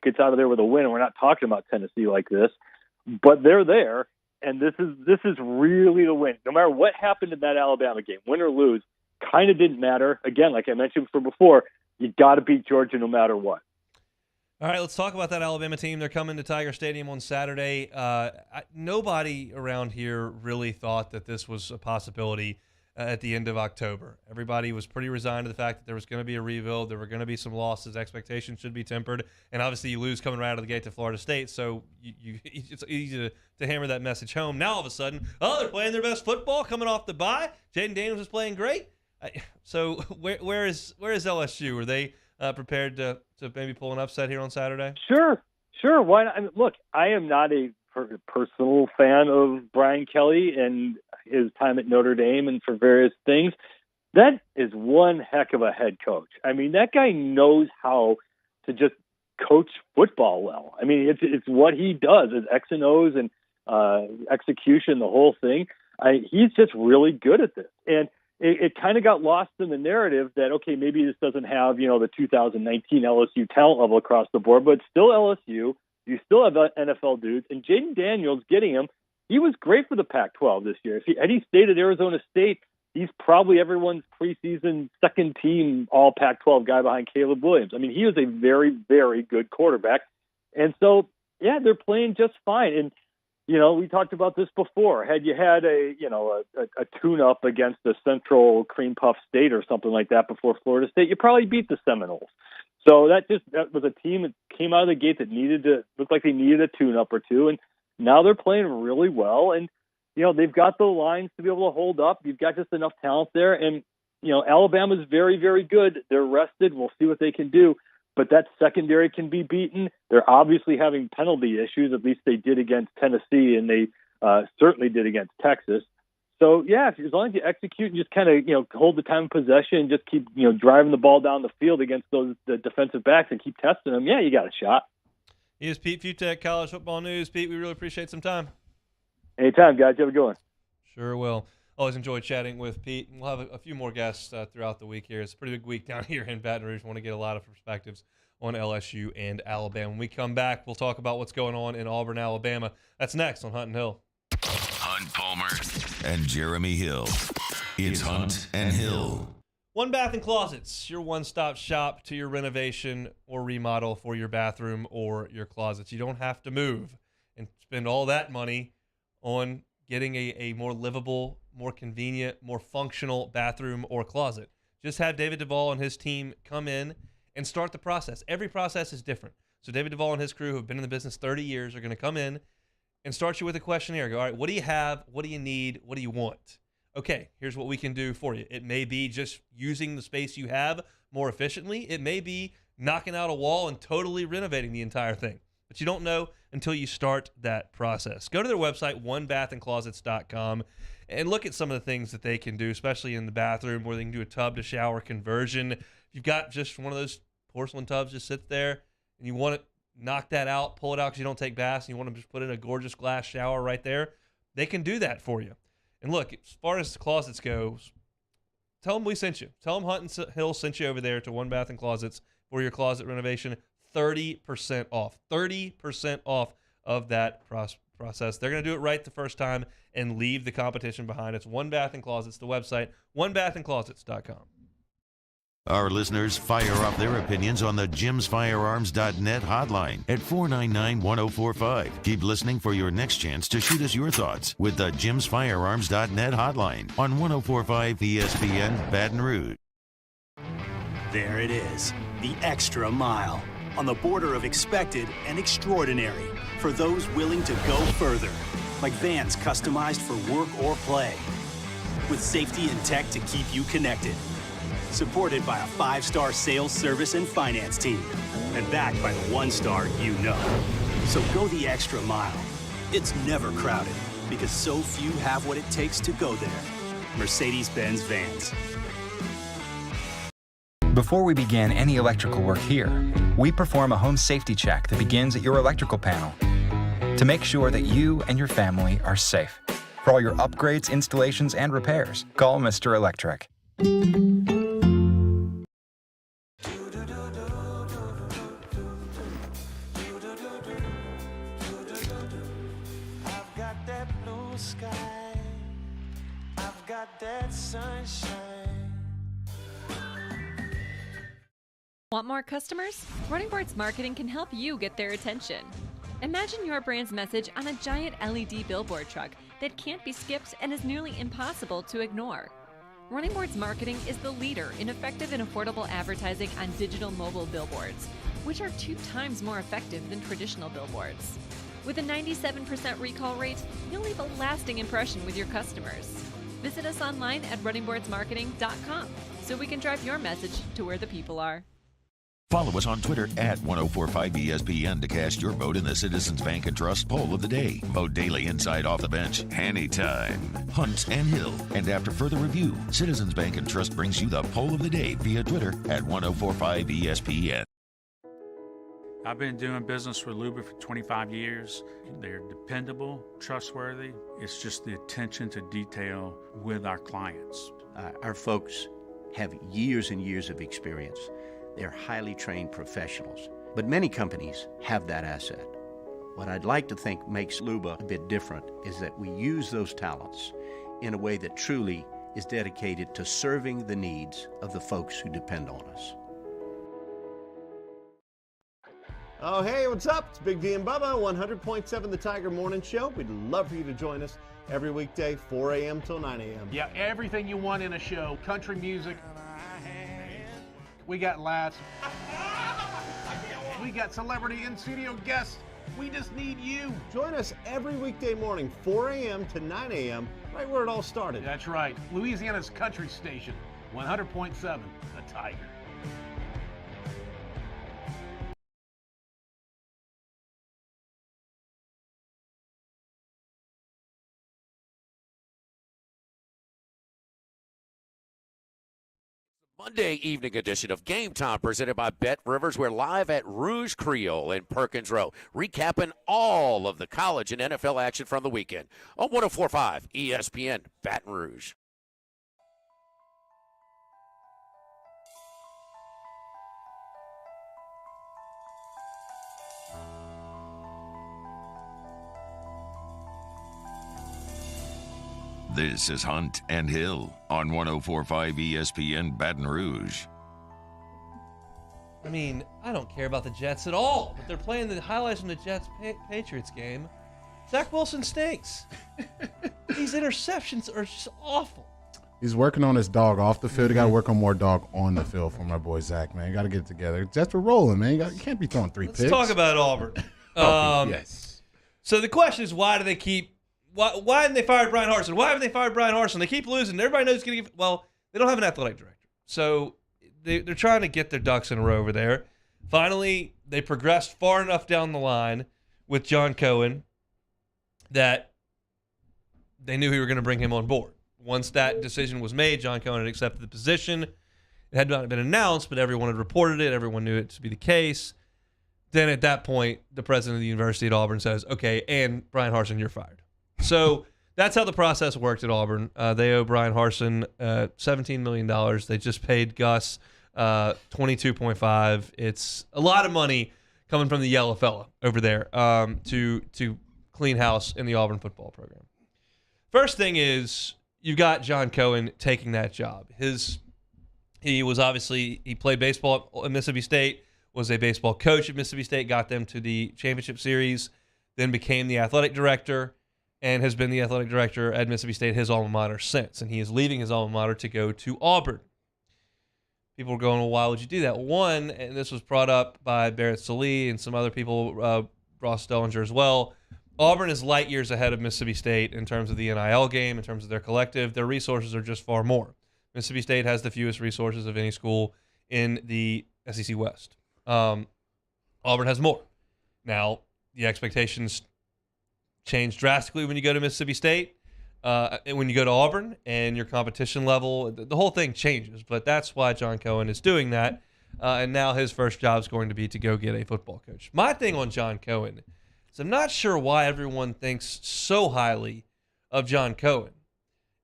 gets out of there with a win. And we're not talking about Tennessee like this, but they're there. And this is really the win. No matter what happened in that Alabama game, win or lose, kind of didn't matter. Again, like I mentioned before, you got to beat Georgia no matter what. All right, let's talk about that Alabama team. They're coming to Tiger Stadium on Saturday. Nobody around here really thought that this was a possibility at the end of October. Everybody was pretty resigned to the fact that there was going to be a rebuild. There were going to be some losses. Expectations should be tempered. And obviously you lose coming right out of the gate to Florida State, so it's easy to hammer that message home. Now all of a sudden, they're playing their best football coming off the bye. Jaden Daniels is playing great. So where is LSU? Are they prepared to maybe pull an upset here on Saturday? Sure. Why not? I mean, look, I am not a personal fan of Brian Kelly and his time at Notre Dame and for various things. That is one heck of a head coach. I mean, that guy knows how to just coach football well. I mean, it's what he does, is X and O's and execution, the whole thing. He's just really good at this. And it kind of got lost in the narrative that, okay, maybe this doesn't have, the 2019 LSU talent level across the board, but it's still LSU. You still have NFL dudes. And Jaden Daniels, getting him, he was great for the Pac-12 this year. Had he stayed at Arizona State, he's probably everyone's preseason second team all Pac-12 guy behind Caleb Williams. I mean, he is a very, very good quarterback. And so, yeah, they're playing just fine. And, we talked about this before. Had you had a tune-up against the Central Cream Puff State or something like that before Florida State, you probably beat the Seminoles. So that was a team that came out of the gate that looked like they needed a tune-up or two. And now they're playing really well. And, they've got the lines to be able to hold up. You've got just enough talent there. And, Alabama's very, very good. They're rested. We'll see what they can do. but that secondary can be beaten. They're obviously having penalty issues. At least they did against Tennessee, and they certainly did against Texas. So, yeah, as long as you execute and just kind of, hold the time of possession and just keep, driving the ball down the field against the defensive backs and keep testing them, yeah, you got a shot. He is Pete Futek, College Football News. Pete, we really appreciate some time. Anytime, guys. You have a good one. Sure will. Always enjoy chatting with Pete. We'll have a few more guests throughout the week here. It's a pretty big week down here in Baton Rouge. Want to get a lot of perspectives on LSU and Alabama. When we come back, we'll talk about what's going on in Auburn, Alabama. That's next on Hunt and Hill. Hunt Palmer and Jeremy Hill. It's Hunt and Hill. One Bath and Closets, your one-stop shop to your renovation or remodel for your bathroom or your closets. You don't have to move and spend all that money on getting a more livable, more convenient, more functional bathroom or closet. Just have David Duvall and his team come in and start the process. Every process is different. So David Duvall and his crew, who have been in the business 30 years, are going to come in and start you with a questionnaire. Go, all right, what do you have? What do you need? What do you want? Okay, here's what we can do for you. It may be just using the space you have more efficiently. It may be knocking out a wall and totally renovating the entire thing. But you don't know until you start that process. Go to their website, onebathandclosets.com, and look at some of the things that they can do, especially in the bathroom, where they can do a tub-to-shower conversion. If you've got just one of those porcelain tubs just sit there and you want to knock that out, pull it out because you don't take baths, and you want to just put in a gorgeous glass shower right there, they can do that for you. And look, as far as the closets goes, tell them we sent you. Tell them Hunt and Hill sent you over there to One Bath and Closets for your closet renovation. 30% off. 30% off of that process. They're going to do it right the first time and leave the competition behind. It's One Bath and Closets, the website, onebathandclosets.com. Our listeners fire off their opinions on the jimsfirearms.net hotline at 499-1045. Keep listening for your next chance to shoot us your thoughts with the jimsfirearms.net hotline on 1045 ESPN Baton Rouge. There it is, the extra mile, on the border of expected and extraordinary for those willing to go further, like vans customized for work or play, with safety and tech to keep you connected. Supported by a 5-star sales, service, and finance team. And backed by the 1-star you know. So go the extra mile. It's never crowded because so few have what it takes to go there. Mercedes-Benz Vans. Before we begin any electrical work here, we perform a home safety check that begins at your electrical panel to make sure that you and your family are safe. For all your upgrades, installations, and repairs, call Mr. Electric. Want more customers? Running Boards Marketing can help you get their attention. Imagine your brand's message on a giant LED billboard truck that can't be skipped and is nearly impossible to ignore. Running Boards Marketing is the leader in effective and affordable advertising on digital mobile billboards, which are 2 times more effective than traditional billboards. With a 97% recall rate, you'll leave a lasting impression with your customers. Visit us online at runningboardsmarketing.com so we can drive your message to where the people are. Follow us on Twitter at 1045ESPN to cast your vote in the Citizens Bank and Trust Poll of the Day. Vote daily inside Off the Bench, anytime. Hunt and Hill. And after further review, Citizens Bank and Trust brings you the Poll of the Day via Twitter at 1045ESPN. I've been doing business with Luba for 25 years. They're dependable, trustworthy. It's just the attention to detail with our clients. Our folks have years and years of experience. They're highly trained professionals, but many companies have that asset. What I'd like to think makes Luba a bit different is that we use those talents in a way that truly is dedicated to serving the needs of the folks who depend on us. Oh, hey, what's up? It's Big D and Bubba, 100.7 The Tiger Morning Show. We'd love for you to join us every weekday, 4 a.m. till 9 a.m. Yeah, everything you want in a show. Country music. We got laughs. We got celebrity in-studio guests. We just need you. Join us every weekday morning, 4 a.m. to 9 a.m., right where it all started. That's right. Louisiana's country station, 100.7 The Tiger. Monday evening edition of Game Time presented by Bet Rivers. We're live at Rouge Creole in Perkins Row, recapping all of the college and NFL action from the weekend on 104.5 ESPN Baton Rouge. This is Hunt and Hill on 104.5 ESPN Baton Rouge. I mean, I don't care about the Jets at all, but they're playing the highlights from the Jets-Patriots game. Zach Wilson stinks. These interceptions are just awful. He's working on his dog off the field. You got to work on more dog on the field for my boy Zach, man. You got to get it together. Jets are rolling, man. You can't be throwing picks. Let's talk about Auburn. Yes. So the question is, why do they keep... Why haven't they fired Brian Harsin? Why haven't they fired Brian Harsin? They keep losing. Everybody knows it's going to get... Well, they don't have an athletic director. So they're trying to get their ducks in a row over there. Finally, they progressed far enough down the line with John Cohen that they knew we were going to bring him on board. Once that decision was made, John Cohen had accepted the position. It had not been announced, but everyone had reported it. Everyone knew it to be the case. Then at that point, the president of the University at Auburn says, okay, and Brian Harsin, you're fired. So that's how the process worked at Auburn. They owe Brian Harsin $17 million. They just paid Gus $22.5. It's a lot of money coming from the yellow fella over there to clean house in the Auburn football program. First thing is you've got John Cohen taking that job. He played baseball at Mississippi State, was a baseball coach at Mississippi State, got them to the championship series, then became the athletic director, and has been the athletic director at Mississippi State, his alma mater, since. And he is leaving his alma mater to go to Auburn. People are going, well, why would you do that? One, and this was brought up by Barrett Sallee and some other people, Ross Stellinger as well, Auburn is light years ahead of Mississippi State in terms of the NIL game, in terms of their collective. Their resources are just far more. Mississippi State has the fewest resources of any school in the SEC West. Auburn has more. Now, the expectations change drastically when you go to Mississippi State, and when you go to Auburn, and your competition level, the whole thing changes. But that's why John Cohen is doing that, and now his first job is going to be to go get a football coach. My thing on John Cohen is I'm not sure why everyone thinks so highly of John Cohen.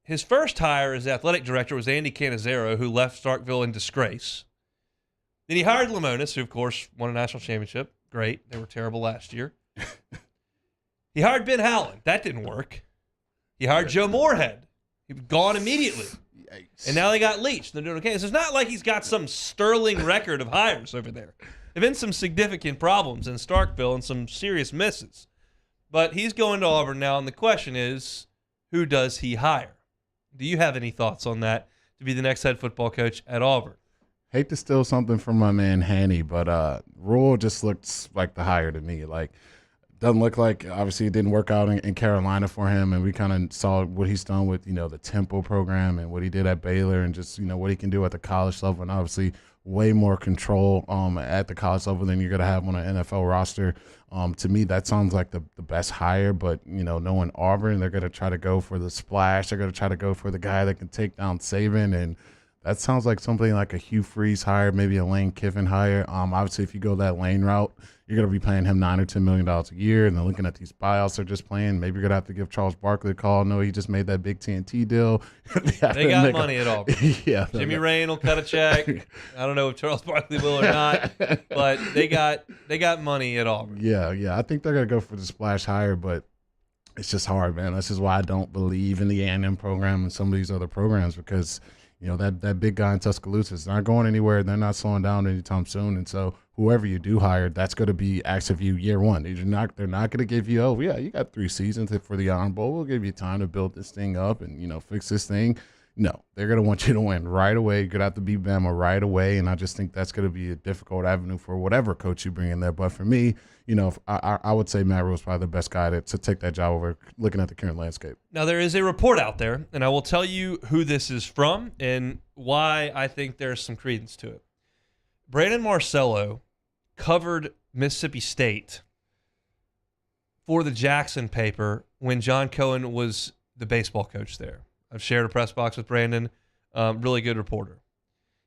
His first hire as athletic director was Andy Cannizzaro, who left Starkville in disgrace. Then he hired Lamonis, who, of course, won a national championship. Great. They were terrible last year. He hired Ben Howland. That didn't work. He hired Joe Moorhead. He was gone immediately. Yikes. And now they got Leach. They're doing okay. So it's not like he's got some sterling record of hires over there. There have been some significant problems in Starkville and some serious misses. But he's going to Auburn now, and the question is, who does he hire? Do you have any thoughts on that to be the next head football coach at Auburn? Hate to steal something from my man Hanny, but Rule just looks like the hire to me. Like, doesn't look like, obviously it didn't work out in Carolina for him, and we kind of saw what he's done with, the Temple program and what he did at Baylor, and just, what he can do at the college level, and obviously way more control at the college level than you're going to have on an NFL roster. To me, that sounds like the best hire, but, knowing Auburn, they're going to try to go for the splash. They're going to try to go for the guy that can take down Saban, and that sounds like something like a Hugh Freeze hire, maybe a Lane Kiffin hire. Obviously, if you go that Lane route, you're going to be paying him $9 or $10 million a year. And then looking at these buyouts they're just playing, maybe you're going to have to give Charles Barkley a call. No, he just made that big TNT deal. They got money at Auburn. Yeah, Jimmy Rain will cut a check. I don't know if Charles Barkley will or not, but they got money at Auburn. Yeah. I think they're going to go for the splash hire, but it's just hard, man. That's just why I don't believe in the A&M program and some of these other programs, because that big guy in Tuscaloosa is not going anywhere. They're not slowing down anytime soon. And so whoever you do hire, that's going to be active you year one. They're not going to give you, you got 3 seasons for the Iron Bowl. We'll give you time to build this thing up and, fix this thing. No, they're going to want you to win right away. You're going to have to beat Bama right away. And I just think that's going to be a difficult avenue for whatever coach you bring in there. But for me, I would say Matt Rhule is probably the best guy to take that job over looking at the current landscape. Now, there is a report out there, and I will tell you who this is from and why I think there's some credence to it. Brandon Marcello covered Mississippi State for the Jackson paper when John Cohen was the baseball coach there. I've shared a press box with Brandon, really good reporter.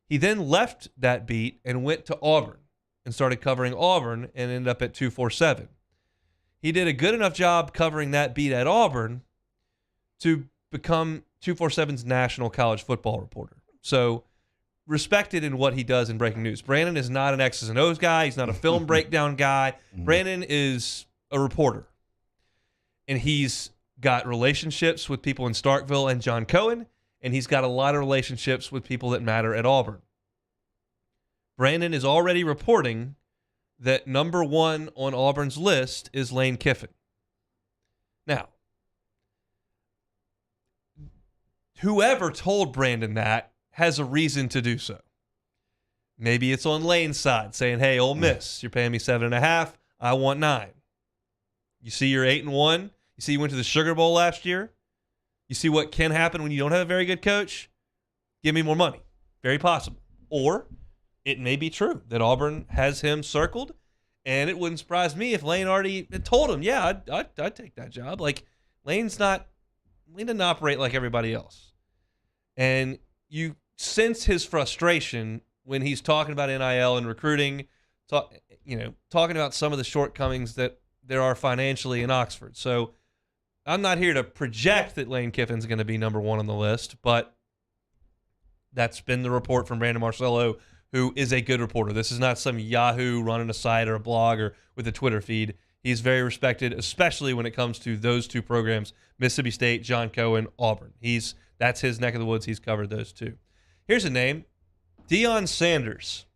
He then left that beat and went to Auburn and started covering Auburn and ended up at 247. He did a good enough job covering that beat at Auburn to become 247's national college football reporter. So respected in what he does in breaking news. Brandon is not an X's and O's guy. He's not a film breakdown guy. Brandon is a reporter. And he's got relationships with people in Starkville and John Cohen, and he's got a lot of relationships with people that matter at Auburn. Brandon is already reporting that number one on Auburn's list is Lane Kiffin. Now, whoever told Brandon that has a reason to do so. Maybe it's on Lane's side, saying, hey, Ole Miss, you're paying me 7.5. I want 9. You see you're 8-1. You see you went to the Sugar Bowl last year. You see what can happen when you don't have a very good coach. Give me more money. Very possible. Or it may be true that Auburn has him circled, and it wouldn't surprise me if Lane already told him, yeah, I'd take that job. Like, Lane doesn't operate like everybody else. And you sense his frustration when he's talking about NIL and recruiting, talking about some of the shortcomings that there are financially in Oxford. So I'm not here to project that Lane Kiffin's going to be number one on the list, but that's been the report from Brandon Marcello, who is a good reporter. This is not some Yahoo running a site or a blog or with a Twitter feed. He's very respected, especially when it comes to those two programs, Mississippi State, John Cohen, Auburn. That's his neck of the woods. He's covered those two. Here's a name, Deion Sanders.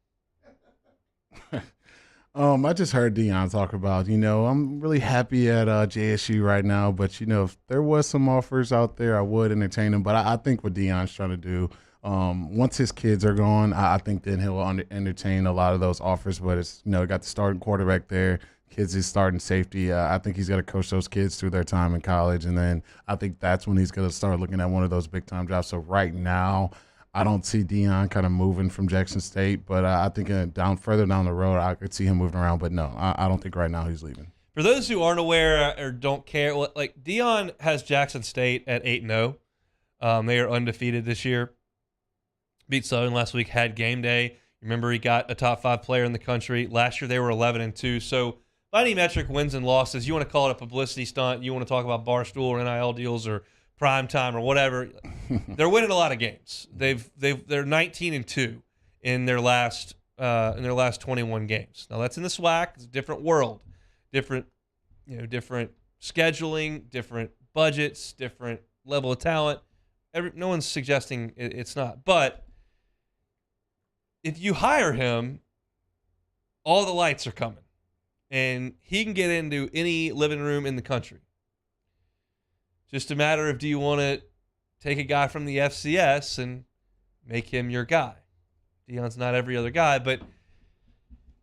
I just heard Deion talk about, I'm really happy at JSU right now, but, if there was some offers out there, I would entertain them. But I think what Deion's trying to do, once his kids are gone, I think then he'll entertain a lot of those offers. But it's, got the starting quarterback there, kids is starting safety. I think he's got to coach those kids through their time in college. And then I think that's when he's going to start looking at one of those big-time jobs. So right now, I don't see Deion kind of moving from Jackson State, but I think further down the road, I could see him moving around. But no, I don't think right now he's leaving. For those who aren't aware or don't care, like Deion has Jackson State at 8-0. They are undefeated this year. Beat Southern last week, had game day. Remember, he got a top 5 player in the country. Last year, they were 11-2. So by any metric, wins and losses, you want to call it a publicity stunt, you want to talk about Barstool or NIL deals or prime time or whatever, they're winning a lot of games. They're 19-2 in their last 21 games. Now that's in the SWAC. It's a different world, different scheduling, different budgets, different level of talent. No one's suggesting it's not, but if you hire him, all the lights are coming, and he can get into any living room in the country. Just a matter of, do you want to take a guy from the FCS and make him your guy? Deion's not every other guy, but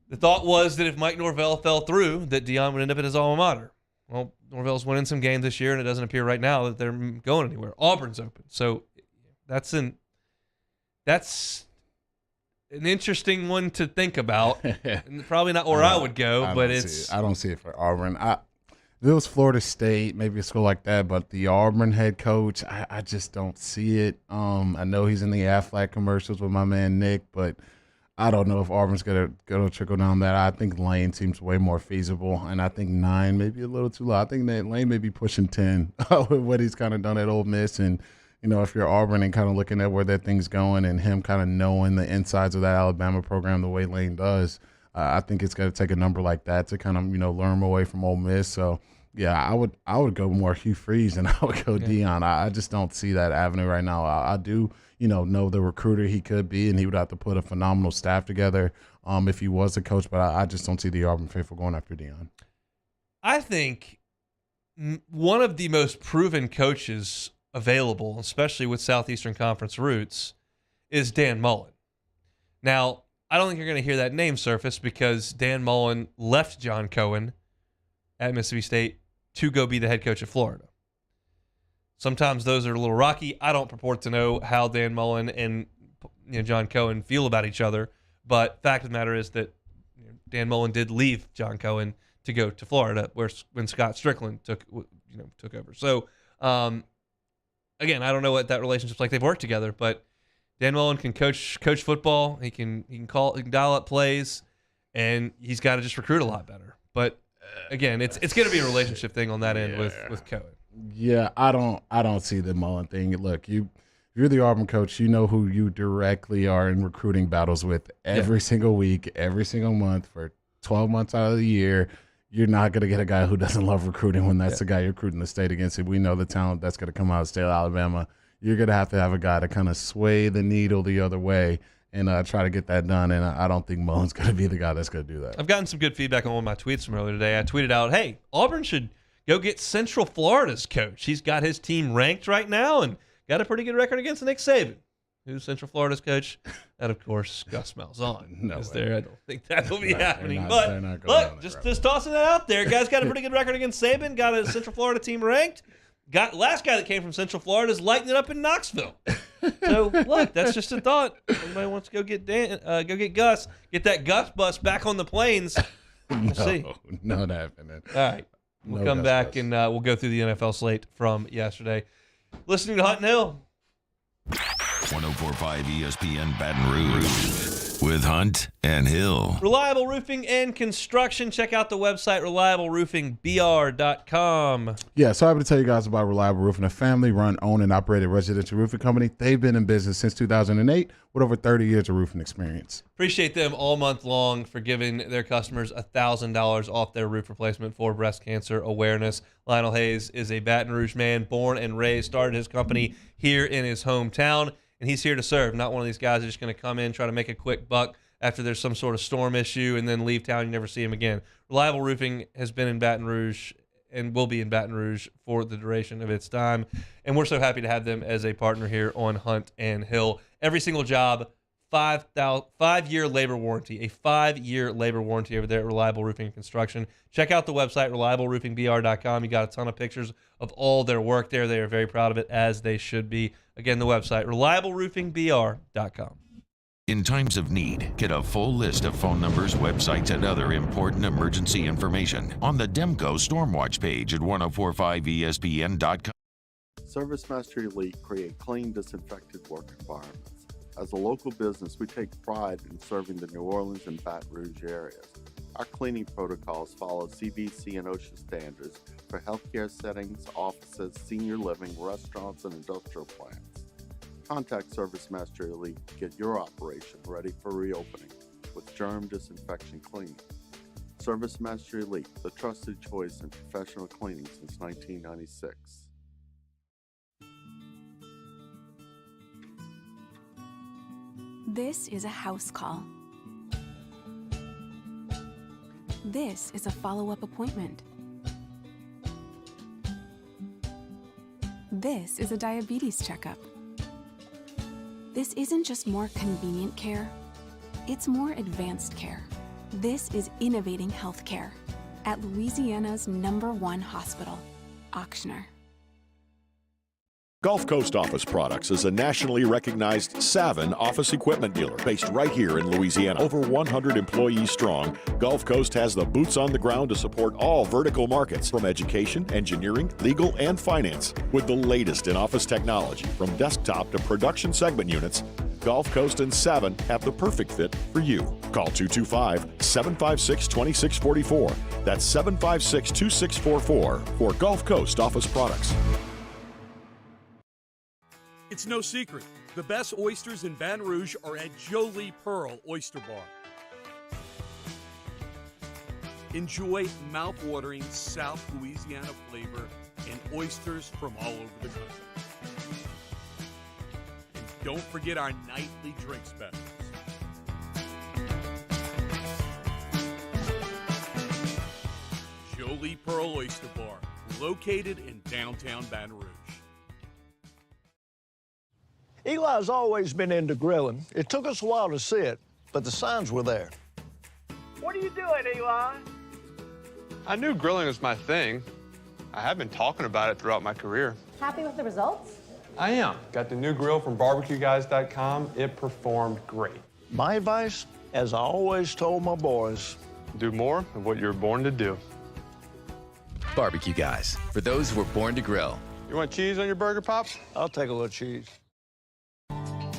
the thought was that if Mike Norvell fell through, that Deion would end up at his alma mater. Well, Norvell's winning some games this year, and it doesn't appear right now that they're going anywhere. Auburn's open. So that's an interesting one to think about. Probably not where I would go, I don't see it for Auburn. If it was Florida State, maybe a school like that, but the Auburn head coach, I just don't see it. I know he's in the Aflac commercials with my man Nick, but I don't know if Auburn's going to trickle down that. I think Lane seems way more feasible, and I think 9 may be a little too low. I think that Lane may be pushing 10 with what he's kind of done at Ole Miss. And, if you're Auburn and kind of looking at where that thing's going and him kind of knowing the insides of that Alabama program the way Lane does, I think it's going to take a number like that to kind of, lure him away from Ole Miss. So, yeah, I would go more Hugh Freeze than I would go Deion. I just don't see that avenue right now. I do, know the recruiter he could be, and he would have to put a phenomenal staff together if he was a coach, but I just don't see the Auburn faithful going after Deion. I think one of the most proven coaches available, especially with Southeastern Conference roots, is Dan Mullen. Now, I don't think you're going to hear that name surface because Dan Mullen left John Cohen at Mississippi State to go be the head coach of Florida. Sometimes those are a little rocky. I don't purport to know how Dan Mullen and John Cohen feel about each other, but fact of the matter is that Dan Mullen did leave John Cohen to go to Florida, when Scott Strickland took over. So, again, I don't know what that relationship's like. They've worked together, but Dan Mullen can coach football. He can dial up plays, and he's got to just recruit a lot better. But again, it's going to be a relationship thing on that end with Cohen. Yeah, I don't see the Mullen thing. Look, you're the Auburn coach. You know who you directly are in recruiting battles with every single week, every single month for 12 months out of the year. You're not going to get a guy who doesn't love recruiting when that's the guy you're recruiting the state against. We know the talent that's going to come out of the state of Alabama. You're going to have a guy to kind of sway the needle the other way and try to get that done. And I don't think Mullen's going to be the guy that's going to do that. I've gotten some good feedback on one of my tweets from earlier today. I tweeted out, hey, Auburn should go get Central Florida's coach. He's got his team ranked right now and got a pretty good record against Nick Saban. Who's Central Florida's coach? And, of course, Gus Malzahn is there. I don't think that will be happening. But, look, just tossing that out there. Guy's got a pretty good record against Saban, got a Central Florida team ranked. Last guy that came from Central Florida is lighting it up in Knoxville. So, look, that's just a thought. Anybody wants to go get Gus, get that Gus bus back on the plains. We'll see. No, not happening. All right. We'll come back and we'll go through the NFL slate from yesterday. Listening to Hunt and Hill. 104.5 ESPN Baton Rouge with Hunt and Hill. Reliable Roofing and Construction. Check out the website, reliableroofingbr.com. Yeah, so happy to tell you guys about Reliable Roofing, a family-run, owned, and operated residential roofing company. They've been in business since 2008 with over 30 years of roofing experience. Appreciate them all month long for giving their customers $1,000 off their roof replacement for breast cancer awareness. Lionel Hayes is a Baton Rouge man, born and raised, started his company here in his hometown, and he's here to serve. Not one of these guys who's just going to come in, try to make a quick buck after there's some sort of storm issue and then leave town. You never see him again. Reliable Roofing has been in Baton Rouge and will be in Baton Rouge for the duration of its time. And we're so happy to have them as a partner here on Hunt and Hill. Every single job, 5-year labor warranty, a 5-year labor warranty over there at Reliable Roofing and Construction. Check out the website, reliableroofingbr.com. You got a ton of pictures of all their work there. They are very proud of it, as they should be. Again, the website, reliableroofingbr.com. In times of need, get a full list of phone numbers, websites, and other important emergency information on the Demco Stormwatch page at 1045ESPN.com. Service Master Elite create clean, disinfected work environments. As a local business, we take pride in serving the New Orleans and Baton Rouge areas. Our cleaning protocols follow CDC and OSHA standards for healthcare settings, offices, senior living, restaurants, and industrial plants. Contact Service Master Elite to get your operation ready for reopening with germ disinfection cleaning. Service Master Elite, the trusted choice in professional cleaning since 1996. This is a house call. This is a follow-up appointment. This is a diabetes checkup. This isn't just more convenient care, it's more advanced care. This is innovating healthcare at Louisiana's #1 hospital, Ochsner. Gulf Coast Office Products is a nationally recognized Savin office equipment dealer based right here in Louisiana. Over 100 employees strong, Gulf Coast has the boots on the ground to support all vertical markets, from education, engineering, legal, and finance. With the latest in office technology, from desktop to production segment units, Gulf Coast and Savin have the perfect fit for you. Call 225-756-2644. That's 756-2644 for Gulf Coast Office Products. It's no secret, the best oysters in Baton Rouge are at Jolie Pearl Oyster Bar. Enjoy mouth-watering South Louisiana flavor and oysters from all over the country. And don't forget our nightly drink specials. Jolie Pearl Oyster Bar, located in downtown Baton Rouge. Eli's always been into grilling. It took us a while to see it, but the signs were there. What are you doing, Eli? I knew grilling was my thing. I have been talking about it throughout my career. Happy with the results? I am. Got the new grill from barbecueguys.com. It performed great. My advice, as I always told my boys, do more of what you're born to do. Barbecue Guys, for those who were born to grill. You want cheese on your burger, Pops? I'll take a little cheese.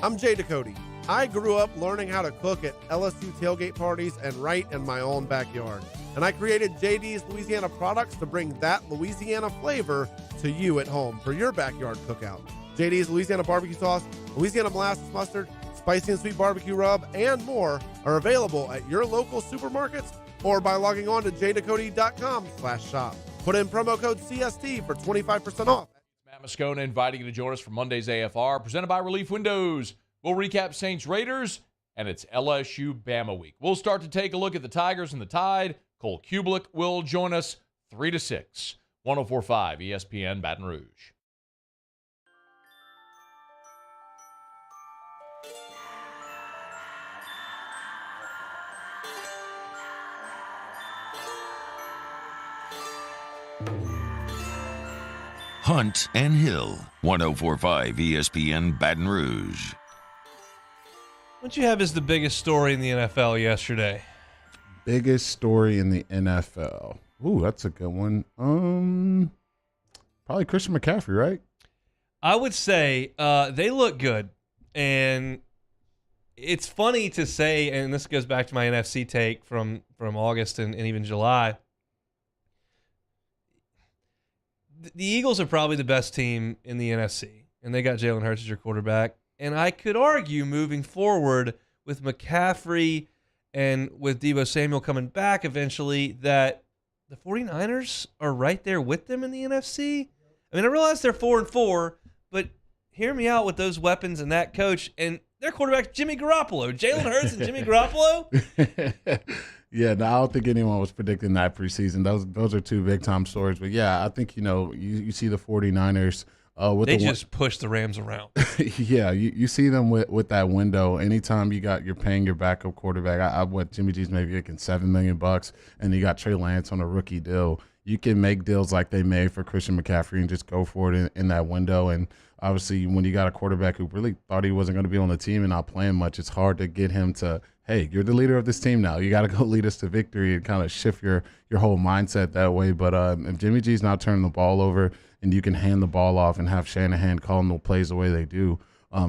I'm Jay Ducote. I grew up learning how to cook at LSU tailgate parties and right in my own backyard. And I created JD's Louisiana products to bring that Louisiana flavor to you at home for your backyard cookout. JD's Louisiana barbecue sauce, Louisiana molasses mustard, spicy and sweet barbecue rub, and more are available at your local supermarkets or by logging on to jducote.com/shop. Put in promo code CST for 25% off. Matt Moscona inviting you to join us for Monday's AFR, presented by Relief Windows. We'll recap Saints Raiders, and it's LSU Bama week. We'll start to take a look at the Tigers and the Tide. Cole Kubelik will join us 3 to 6. 104.5 ESPN Baton Rouge. Hunt and Hill, 104.5 ESPN Baton Rouge. What you have is the biggest story in the NFL yesterday? Biggest story in the NFL. Ooh, that's a good one. Probably Christian McCaffrey, right? I would say they look good. And it's funny to say, and this goes back to my NFC take from August and even July. The Eagles are probably the best team in the NFC, and they got Jalen Hurts as your quarterback. And I could argue moving forward with McCaffrey and with Deebo Samuel coming back eventually that the 49ers are right there with them in the NFC. I mean, I realize they're 4-4, but hear me out with those weapons and that coach and their quarterback, Jimmy Garoppolo. Jalen Hurts and Jimmy Garoppolo? Yeah, no, I don't think anyone was predicting that preseason. Those are two big-time stories. But, yeah, I think, you see the 49ers. They just push the Rams around. Yeah, you see them with that window. Anytime you're paying your backup quarterback, Jimmy G's maybe making $7 million, and you got Trey Lance on a rookie deal. You can make deals like they made for Christian McCaffrey and just go for it in that window. And obviously, when you got a quarterback who really thought he wasn't going to be on the team and not playing much, it's hard to get him to, hey, you're the leader of this team now. You got to go lead us to victory and kind of shift your whole mindset that way. But if Jimmy G's not turning the ball over and you can hand the ball off and have Shanahan calling the plays the way they do,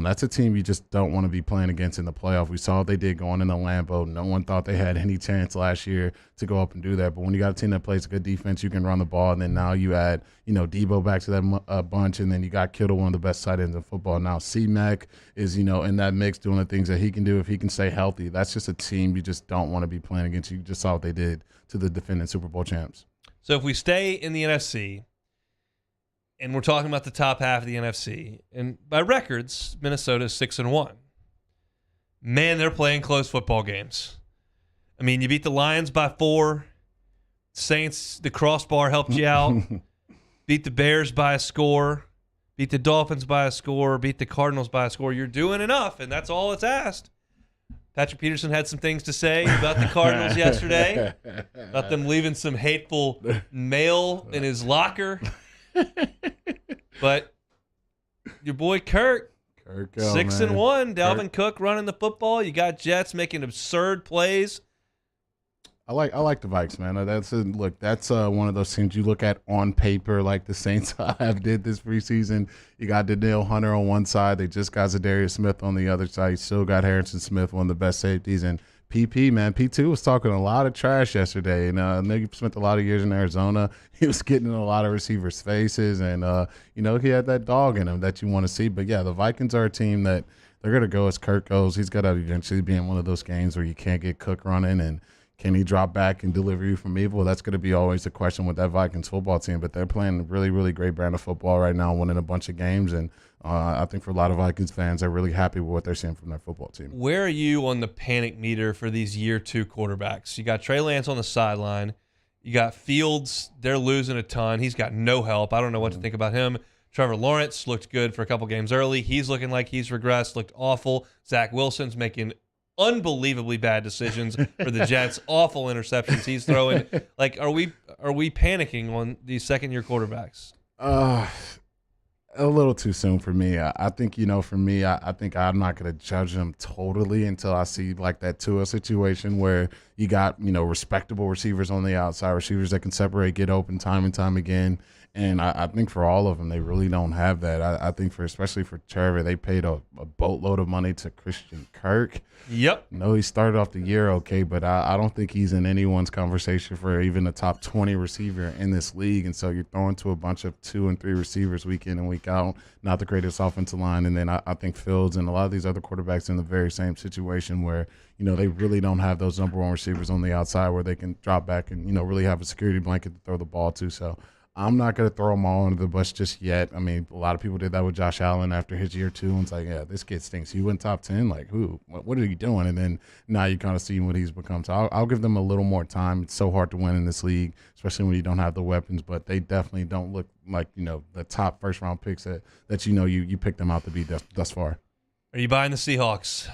that's a team you just don't want to be playing against in the playoff. We saw what they did going into Lambeau. No one thought they had any chance last year to go up and do that. But when you got a team that plays good defense, you can run the ball, and then now you add, Deebo back to that bunch, and then you got Kittle, one of the best tight ends in football. Now C-Mac is, in that mix doing the things that he can do if he can stay healthy. That's just a team you just don't want to be playing against. You just saw what they did to the defending Super Bowl champs. So if we stay in the NFC, and we're talking about the top half of the NFC, and by records, Minnesota is 6-1. Man, they're playing close football games. I mean, you beat the Lions by 4. Saints, the crossbar helped you out. Beat the Bears by a score. Beat the Dolphins by a score. Beat the Cardinals by a score. You're doing enough, and that's all it's asked. Patrick Peterson had some things to say about the Cardinals yesterday, about them leaving some hateful mail in his locker. But your boy Kirk 6-1. Dalvin Cook running the football. You got Jets making absurd plays. I like the Vikes, man. That's one of those things you look at on paper, like the Saints have did this preseason. You got Danielle Hunter on one side. They just got Zadarius Smith on the other side. You still got Harrison Smith, one of the best safeties, and PP, man. P2 was talking a lot of trash yesterday, and I know he spent a lot of years in Arizona. He was getting in a lot of receivers' faces, and he had that dog in him that you want to see. But yeah, the Vikings are a team that they're gonna go as Kirk goes. He's got to eventually be in one of those games where you can't get Cook running, and can he drop back and deliver you from evil? That's going to be always the question with that Vikings football team. But they're playing a really, really great brand of football right now, winning a bunch of games. And I think for a lot of Vikings fans, they're really happy with what they're seeing from their football team. Where are you on the panic meter for these year 2 quarterbacks? You got Trey Lance on the sideline. You got Fields. They're losing a ton. He's got no help. I don't know what to think about him. Trevor Lawrence looked good for a couple games early. He's looking like he's regressed, looked awful. Zach Wilson's making unbelievably bad decisions for the Jets. Awful interceptions he's throwing. Like, are we panicking on these second-year quarterbacks? A little too soon for me. I think, for me, I think I'm not going to judge them totally until I see like that Tua situation where you got, respectable receivers on the outside, receivers that can separate, get open time and time again. And I think for all of them, they really don't have that. I think especially for Trevor, they paid a boatload of money to Christian Kirk. Yep. No, he started off the year okay, but I don't think he's in anyone's conversation for even a top 20 receiver in this league. And so you're throwing to a bunch of 2 and 3 receivers week in and week out, not the greatest offensive line. And then I think Fields and a lot of these other quarterbacks in the very same situation where, they really don't have those number one receivers on the outside where they can drop back and, really have a security blanket to throw the ball to. So I'm not going to throw them all under the bus just yet. I mean, a lot of people did that with Josh Allen after his year 2. And it's like, yeah, this kid stinks. He went top 10. Like, who? What are you doing? And then now you kind of see what he's become. So I'll give them a little more time. It's so hard to win in this league, especially when you don't have the weapons. But they definitely don't look like, the top first-round picks that you picked them out to be thus far. Are you buying the Seahawks?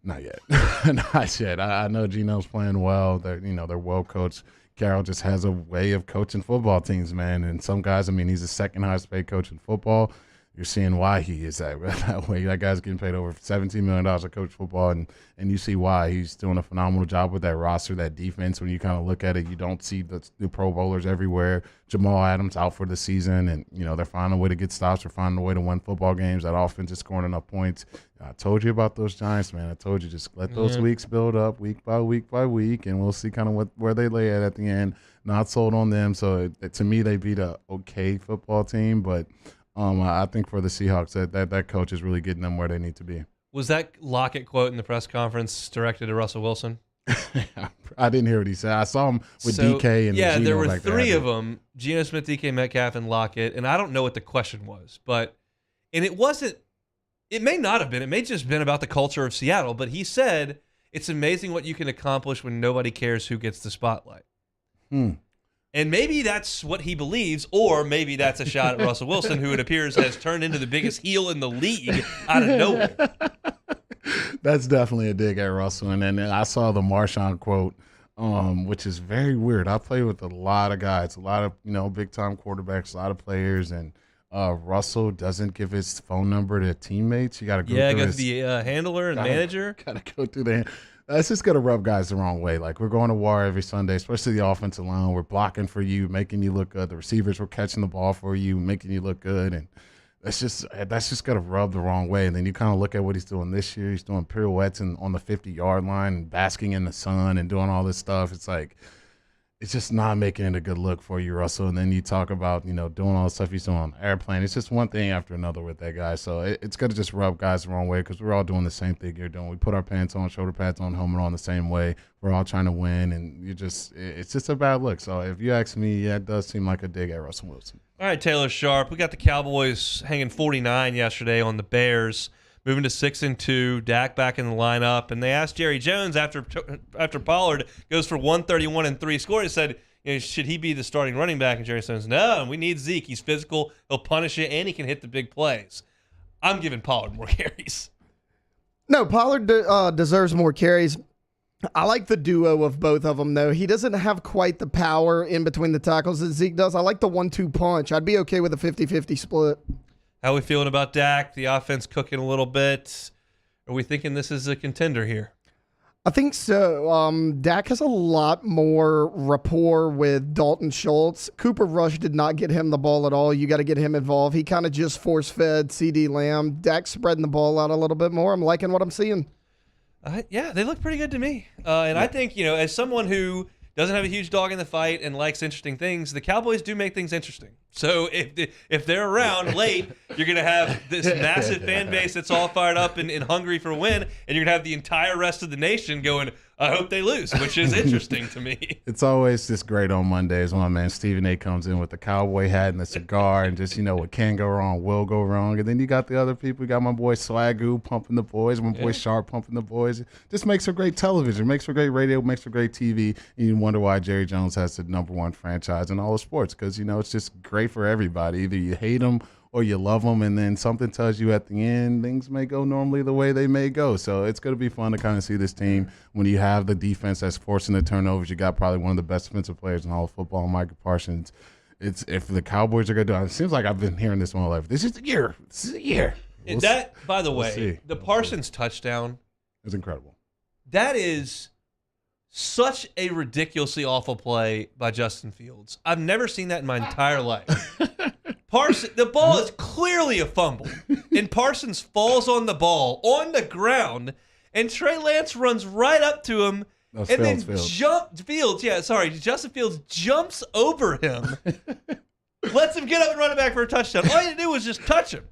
Not yet. Not yet. I know Geno's playing well. They're well coached. Carroll just has a way of coaching football teams, man. And some guys, he's the second highest paid coach in football. You're seeing why he is that way. That guy's getting paid over $17 million to coach football, and you see why. He's doing a phenomenal job with that roster, that defense. When you kind of look at it, you don't see the Pro Bowlers everywhere. Jamal Adams out for the season, and, they're finding a way to get stops. They're finding a way to win football games. That offense is scoring enough points. I told you about those Giants, man. I told you just let those weeks build up week by week by week, and we'll see kind of where they lay at the end. Not sold on them. So, to me, they beat a okay football team, but I think for the Seahawks, that coach is really getting them where they need to be. Was that Lockett quote in the press conference directed to Russell Wilson? I didn't hear what he said. I saw him with DK and yeah, Geno, there were like 3 of them: Geno Smith, DK Metcalf, and Lockett. And I don't know what the question was, and it wasn't. It may not have been. It may just been about the culture of Seattle. But he said, "It's amazing what you can accomplish when nobody cares who gets the spotlight." And maybe that's what he believes, or maybe that's a shot at Russell Wilson, who it appears has turned into the biggest heel in the league out of nowhere. That's definitely a dig at Russell. And then I saw the Marshawn quote, which is very weird. I play with a lot of guys, a lot of big-time quarterbacks, a lot of players, and Russell doesn't give his phone number to teammates. You got to go through the handler and manager. Got to go through the That's just going to rub guys the wrong way. Like, we're going to war every Sunday, especially the offensive line. We're blocking for you, making you look good. The receivers were catching the ball for you, making you look good. And that's just going to rub the wrong way. And then you kind of look at what he's doing this year. He's doing pirouettes on the 50-yard line and basking in the sun and doing all this stuff. It's like, it's just not making it a good look for you, Russell. And then you talk about, doing all the stuff he's doing on the airplane. It's just one thing after another with that guy. So it's going to just rub guys the wrong way because we're all doing the same thing you're doing. We put our pants on, shoulder pads on, helmet on the same way. We're all trying to win, and it's just a bad look. So if you ask me, yeah, it does seem like a dig at Russell Wilson. All right, Taylor Sharp. We got the Cowboys hanging 49 yesterday on the Bears, moving to 6-2. Dak back in the lineup, and they asked Jerry Jones after Pollard goes for 131 and 3 scores. He said, should he be the starting running back? And Jerry says, no, we need Zeke. He's physical. He'll punish you, and he can hit the big plays. I'm giving Pollard more carries. No, Pollard deserves more carries. I like the duo of both of them, though. He doesn't have quite the power in between the tackles that Zeke does. I like the 1-2 punch. I'd be okay with a 50-50 split. How are we feeling about Dak? The offense cooking a little bit. Are we thinking this is a contender here? I think so. Dak has a lot more rapport with Dalton Schultz. Cooper Rush did not get him the ball at all. You got to get him involved. He kind of just force-fed CeeDee Lamb. Dak's spreading the ball out a little bit more. I'm liking what I'm seeing. Yeah, they look pretty good to me. And I think, as someone who doesn't have a huge dog in the fight and likes interesting things, the Cowboys do make things interesting. So if they're around late, you're going to have this massive fan base that's all fired up and hungry for a win, and you're going to have the entire rest of the nation going, I hope they lose, which is interesting to me. It's always just great on Mondays when my man Stephen A. comes in with the cowboy hat and the cigar and just, what can go wrong will go wrong. And then you got the other people. You got my boy Swagoo pumping the boys, my boy Sharp pumping the boys. It just makes for great television, makes for great radio, makes for great TV. And you wonder why Jerry Jones has the #1 franchise in all the sports because, it's just great for everybody. Either you hate them or you love them, and then something tells you at the end things may go normally the way they may go. So it's going to be fun to kind of see this team when you have the defense that's forcing the turnovers. You got probably one of the best defensive players in all of football, Micah Parsons. If the Cowboys are going to do it, it seems like I've been hearing this my whole life. This is the year. This is the year. By the way, the Parsons touchdown is incredible. That is Such a ridiculously awful play by Justin Fields. I've never seen that in my entire life. The ball is clearly a fumble, and Parsons falls on the ball on the ground, and Trey Lance runs right up to him, Justin Fields jumps over him, lets him get up and run it back for a touchdown. All he had to do was just touch him.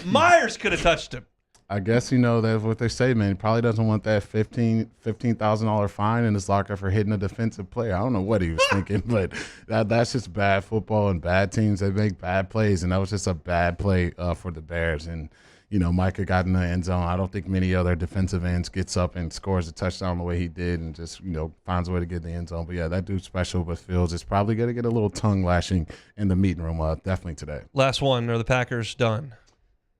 Myers could have touched him. I guess, that's what they say, man. He probably doesn't want that $15,000 fine in his locker for hitting a defensive player. I don't know what he was thinking, but that's just bad football, and bad teams, they make bad plays, and that was just a bad play for the Bears. And, Micah got in the end zone. I don't think many other defensive ends gets up and scores a touchdown the way he did and just, finds a way to get in the end zone. But, yeah, that dude's special, but Fields is probably going to get a little tongue lashing in the meeting room definitely today. Last one. Are the Packers done?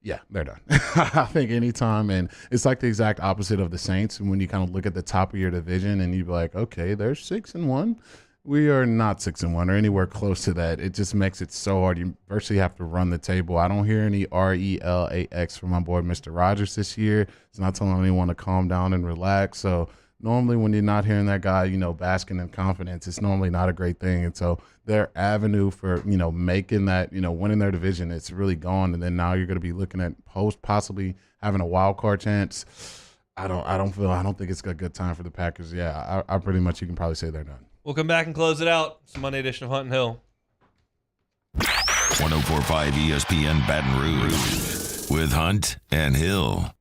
Yeah, they're done. I think anytime, and it's like the exact opposite of the Saints. And when you kind of look at the top of your division and you be like, okay, they're 6-1. We are not 6-1 or anywhere close to that. It just makes it so hard. You virtually have to run the table. I don't hear any RELAX from my boy Mr. Rogers this year. It's not telling anyone to calm down and relax. So normally when you're not hearing that guy, basking in confidence, it's normally not a great thing. And so their avenue for, making that, winning their division, it's really gone. And then now you're going to be looking at possibly having a wild card chance. I don't think it's a good time for the Packers. Yeah, I pretty much, you can probably say they're done. We'll come back and close it out. It's the Monday edition of Hunt and Hill. 104.5 ESPN Baton Rouge with Hunt and Hill.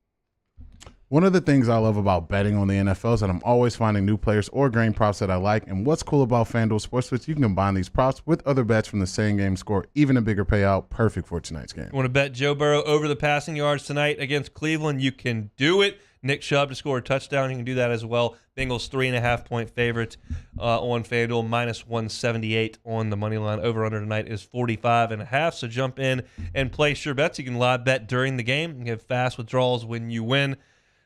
One of the things I love about betting on the NFL is that I'm always finding new players or game props that I like. And what's cool about FanDuel Sportsbooks, you can combine these props with other bets from the same game, score even a bigger payout. Perfect for tonight's game. You want to bet Joe Burrow over the passing yards tonight against Cleveland? You can do it. Nick Chubb to score a touchdown. You can do that as well. Bengals 3.5-point favorite on FanDuel, -178 on the money line. Over under tonight is 45.5. So jump in and place your bets. You can live bet during the game and get fast withdrawals when you win.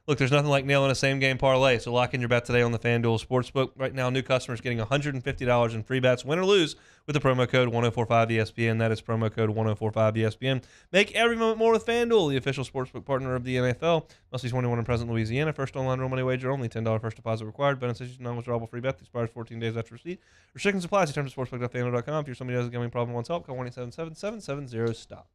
Look, there's nothing like nailing a same-game parlay, so lock in your bet today on the FanDuel Sportsbook. Right now, new customers getting $150 in free bets, win or lose, with the promo code 1045ESPN. That is promo code 1045ESPN. Make every moment more with FanDuel, the official sportsbook partner of the NFL. Must be 21 and present in Louisiana. First online real money wager only. $10 first deposit required. Benefits non-withdrawable free bet. Expires 14 days after receipt. Restrictions apply. See terms at sportsbook.fanduel.com. If you're somebody who has a gambling problem and wants help, call 1-877-770-STOP.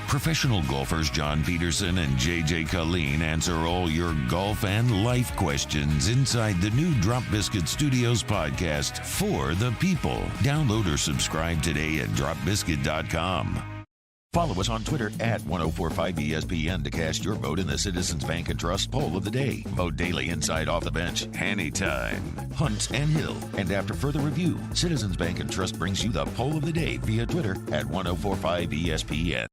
Professional golfers John Peterson and JJ Colleen answer all your golf and life questions inside the new Drop Biscuit Studios podcast for the people. Download or subscribe today at dropbiscuit.com. Follow us on Twitter at 1045ESPN to cast your vote in the Citizens Bank and Trust poll of the day. Vote daily inside Off the Bench, anytime. Hunt and Hill. And after further review, Citizens Bank and Trust brings you the poll of the day via Twitter at 1045ESPN.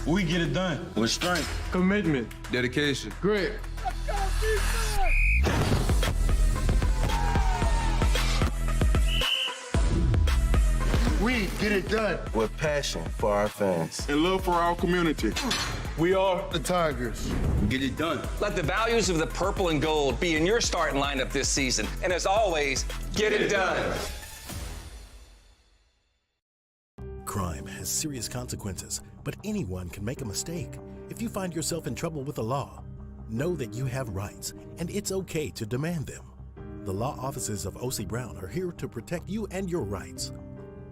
We get it done with strength, commitment, dedication, grit. We get it done with passion for our fans and love for our community. We are the Tigers. Get it done. Let the values of the purple and gold be in your starting lineup this season. And as always, get it done. Crime has serious consequences, but anyone can make a mistake. If you find yourself in trouble with the law, know that you have rights, and it's okay to demand them. The law offices of O.C. Brown are here to protect you and your rights.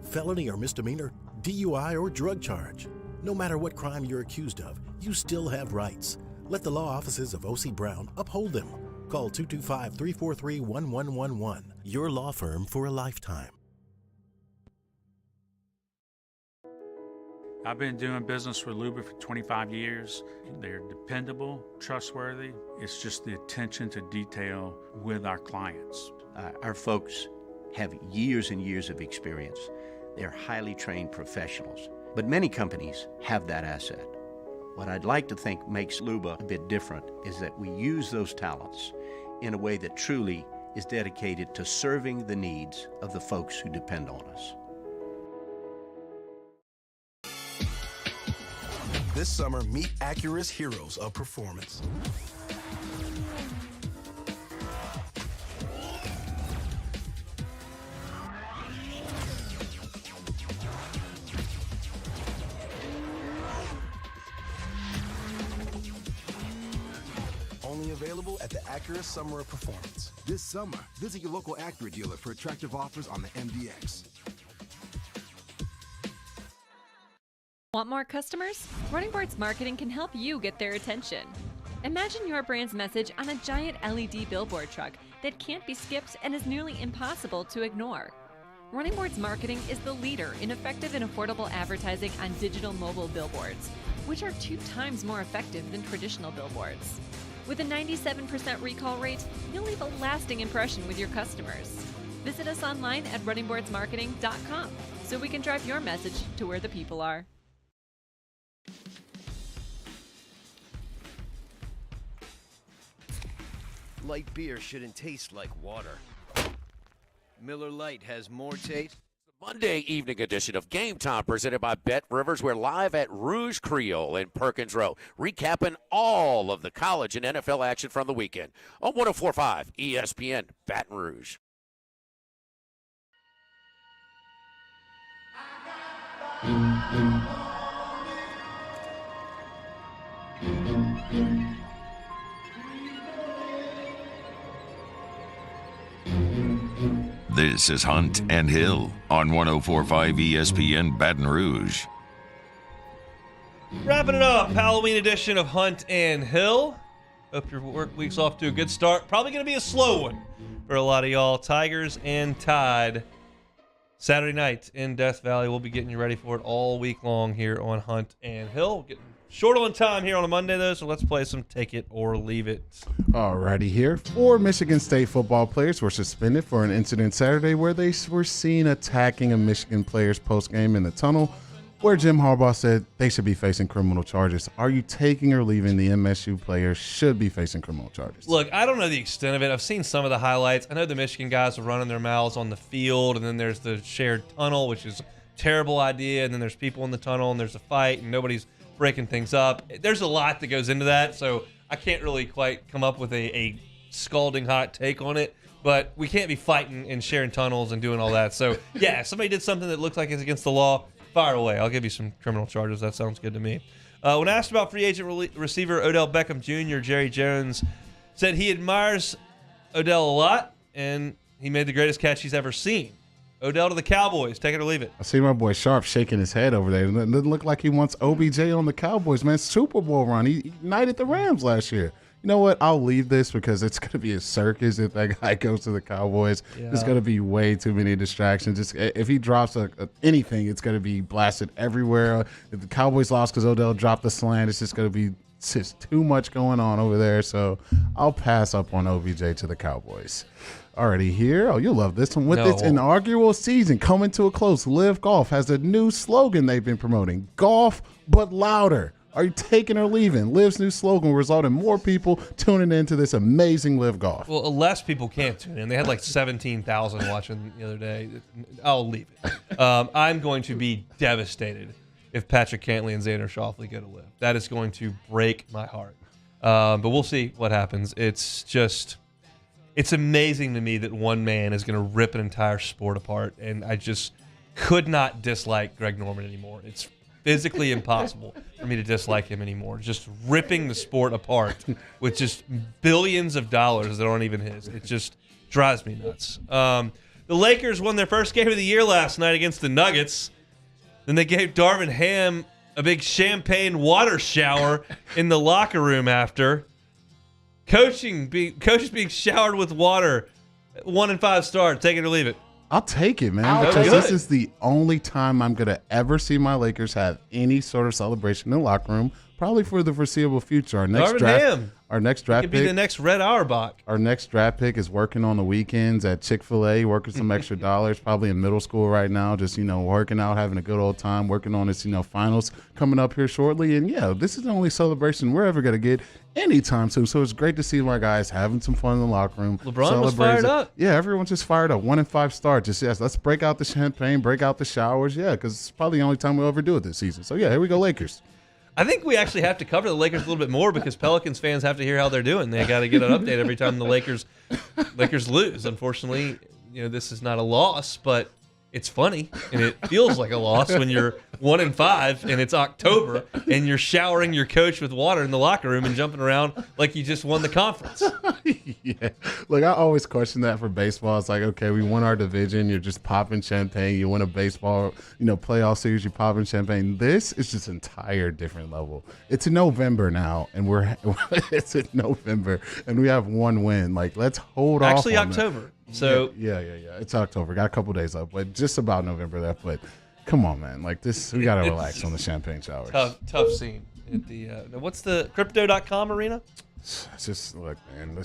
Felony or misdemeanor, DUI or drug charge. No matter what crime you're accused of, you still have rights. Let the law offices of O.C. Brown uphold them. Call 225-343-1111. Your law firm for a lifetime. I've been doing business with Luba for 25 years. They're dependable, trustworthy. It's just the attention to detail with our clients. Our folks have years and years of experience. They're highly trained professionals, but many companies have that asset. What I'd like to think makes Luba a bit different is that we use those talents in a way that truly is dedicated to serving the needs of the folks who depend on us. This summer, meet Acura's heroes of performance. available at the Acura Summer of Performance. This summer, visit your local Acura dealer for attractive offers on the MDX. Want more customers? Running Boards Marketing can help you get their attention. Imagine your brand's message on a giant LED billboard truck that can't be skipped and is nearly impossible to ignore. Running Boards Marketing is the leader in effective and affordable advertising on digital mobile billboards, which are 2 times more effective than traditional billboards. With a 97% recall rate, you'll leave a lasting impression with your customers. Visit us online at runningboardsmarketing.com so we can drive your message to where the people are. Light beer shouldn't taste like water. Miller Lite has more taste. Monday evening edition of Game Time presented by Bet Rivers. We're live at Rouge Creole in Perkins Row, recapping all of the college and NFL action from the weekend on 104.5 ESPN Baton Rouge. This is Hunt and Hill on 104.5 ESPN Baton Rouge. Wrapping it up, Halloween edition of Hunt and Hill. Hope your work week's off to a good start. Probably going to be a slow one for a lot of y'all. Tigers and Tide. Saturday night in Death Valley. We'll be getting you ready for it all week long here on Hunt and Hill. Getting short on time here on a Monday, though, so let's play some Take It or Leave It. Alrighty here. 4 Michigan State football players were suspended for an incident Saturday where they were seen attacking a Michigan player's postgame in the tunnel, where Jim Harbaugh said they should be facing criminal charges. Are you taking or leaving the MSU players should be facing criminal charges? Look, I don't know the extent of it. I've seen some of the highlights. I know the Michigan guys are running their mouths on the field, and then there's the shared tunnel, which is a terrible idea, and then there's people in the tunnel, and there's a fight, and nobody's breaking things up. There's a lot that goes into that, so I can't really quite come up with a scalding hot take on it, but we can't be fighting and sharing tunnels and doing all that. So, yeah, if somebody did something that looked like it's against the law, fire away. I'll give you some criminal charges. That sounds good to me. When asked about free agent receiver Odell Beckham Jr., Jerry Jones said he admires Odell a lot, and he made the greatest catch he's ever seen. Odell to the Cowboys. Take it or leave it. I see my boy Sharp shaking his head over there. It doesn't look like he wants OBJ on the Cowboys, man. Super Bowl run. He knighted the Rams last year. You know what? I'll leave this because it's going to be a circus if that guy goes to the Cowboys. Yeah. There's going to be way too many distractions. Just if he drops anything, it's going to be blasted everywhere. If the Cowboys lost because Odell dropped the slant, it's just going to be just too much going on over there. So I'll pass up on OBJ to the Cowboys. Already here. Oh, you'll love this one. With its inaugural season coming to a close, Live Golf has a new slogan they've been promoting. Golf, but louder. Are you taking or leaving? Liv's new slogan will result in more people tuning into this amazing Live Golf. Well, less people can't tune in. They had like 17,000 watching the other day. I'll leave it. I'm going to be devastated if Patrick Cantley and Xander Schauffele go to Live. That is going to break my heart. But we'll see what happens. It's amazing to me that one man is going to rip an entire sport apart, and I just could not dislike Greg Norman anymore. It's physically impossible for me to dislike him anymore. Just ripping the sport apart with just billions of dollars that aren't even his. It just drives me nuts. The Lakers won their first game of the year last night against the Nuggets. Then they gave Darvin Ham a big champagne water shower in the locker room after. Coaches being showered with water. 1 and 5 star. Take it or leave it. I'll take it, man. Because this is the only time I'm going to ever see my Lakers have any sort of celebration in the locker room, probably for the foreseeable future. Our next draft could be the next Red Auerbach. Our next draft pick is working on the weekends at Chick-fil-A, working some extra dollars, probably in middle school right now, just, working out, having a good old time, working on his, finals coming up here shortly. And, this is the only celebration we're ever going to get anytime soon. So it's great to see my guys having some fun in the locker room. LeBron was fired up. Yeah, everyone's just fired up. 1 and 5 star. Just, let's break out the champagne, break out the showers. Yeah, because it's probably the only time we'll ever do it this season. So, here we go, Lakers. I think we actually have to cover the Lakers a little bit more because Pelicans fans have to hear how they're doing. They got to get an update every time the Lakers lose. Unfortunately, this is not a loss, but it's funny and it feels like a loss when you're 1-5 and it's October and you're showering your coach with water in the locker room and jumping around like you just won the conference. Yeah. Look, I always question that for baseball. It's like, okay, we won our division. You're just popping champagne. You win a baseball, playoff series. You're popping champagne. This is just an entire different level. It's November now, and it's in November, and we have one win. Like, let's hold off. Actually, on October. That. So yeah. It's October. Got a couple days up, but just about November left. But come on, man. Like this, we gotta relax on the champagne showers. Tough scene at the. What's the Crypto.com arena? It's just look, man.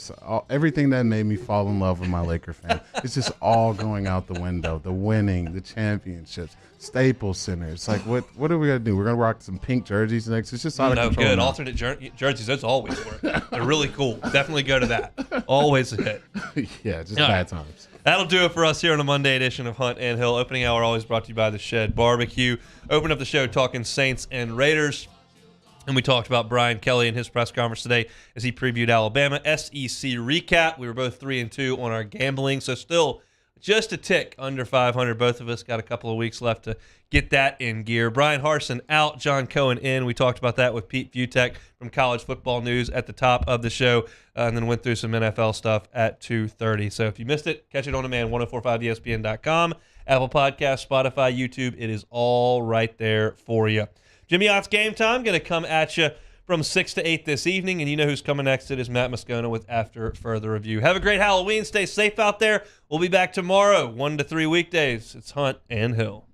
Everything that made me fall in love with my Laker fan, it's just all going out the window. The winning, the championships, Staples Center. It's like, what are we gonna do? We're gonna rock some pink jerseys next. It's just out of control. Good now. alternate jerseys. Those always work. They're really cool. Definitely go to that. Always a hit. Yeah, just all bad right. times. That'll do it for us here on a Monday edition of Hunt and Hill. Opening hour always brought to you by the Shed Barbecue. Open up the show talking Saints and Raiders. And we talked about Brian Kelly and his press conference today as he previewed Alabama. SEC recap. We were both 3-2 on our gambling, so still just a tick under 500. Both of us got a couple of weeks left to get that in gear. Brian Harsin out, John Cohen in. We talked about that with Pete Vutek from College Football News at the top of the show, and then went through some NFL stuff at 2:30. So if you missed it, catch it on demand, 1045ESPN.com, Apple Podcasts, Spotify, YouTube. It is all right there for you. Jimmy Ott's Game Time going to come at you from 6 to 8 this evening, and you know who's coming next. It is Matt Moscona with After Further Review. Have a great Halloween. Stay safe out there. We'll be back tomorrow, 1 to 3 weekdays. It's Hunt and Hill.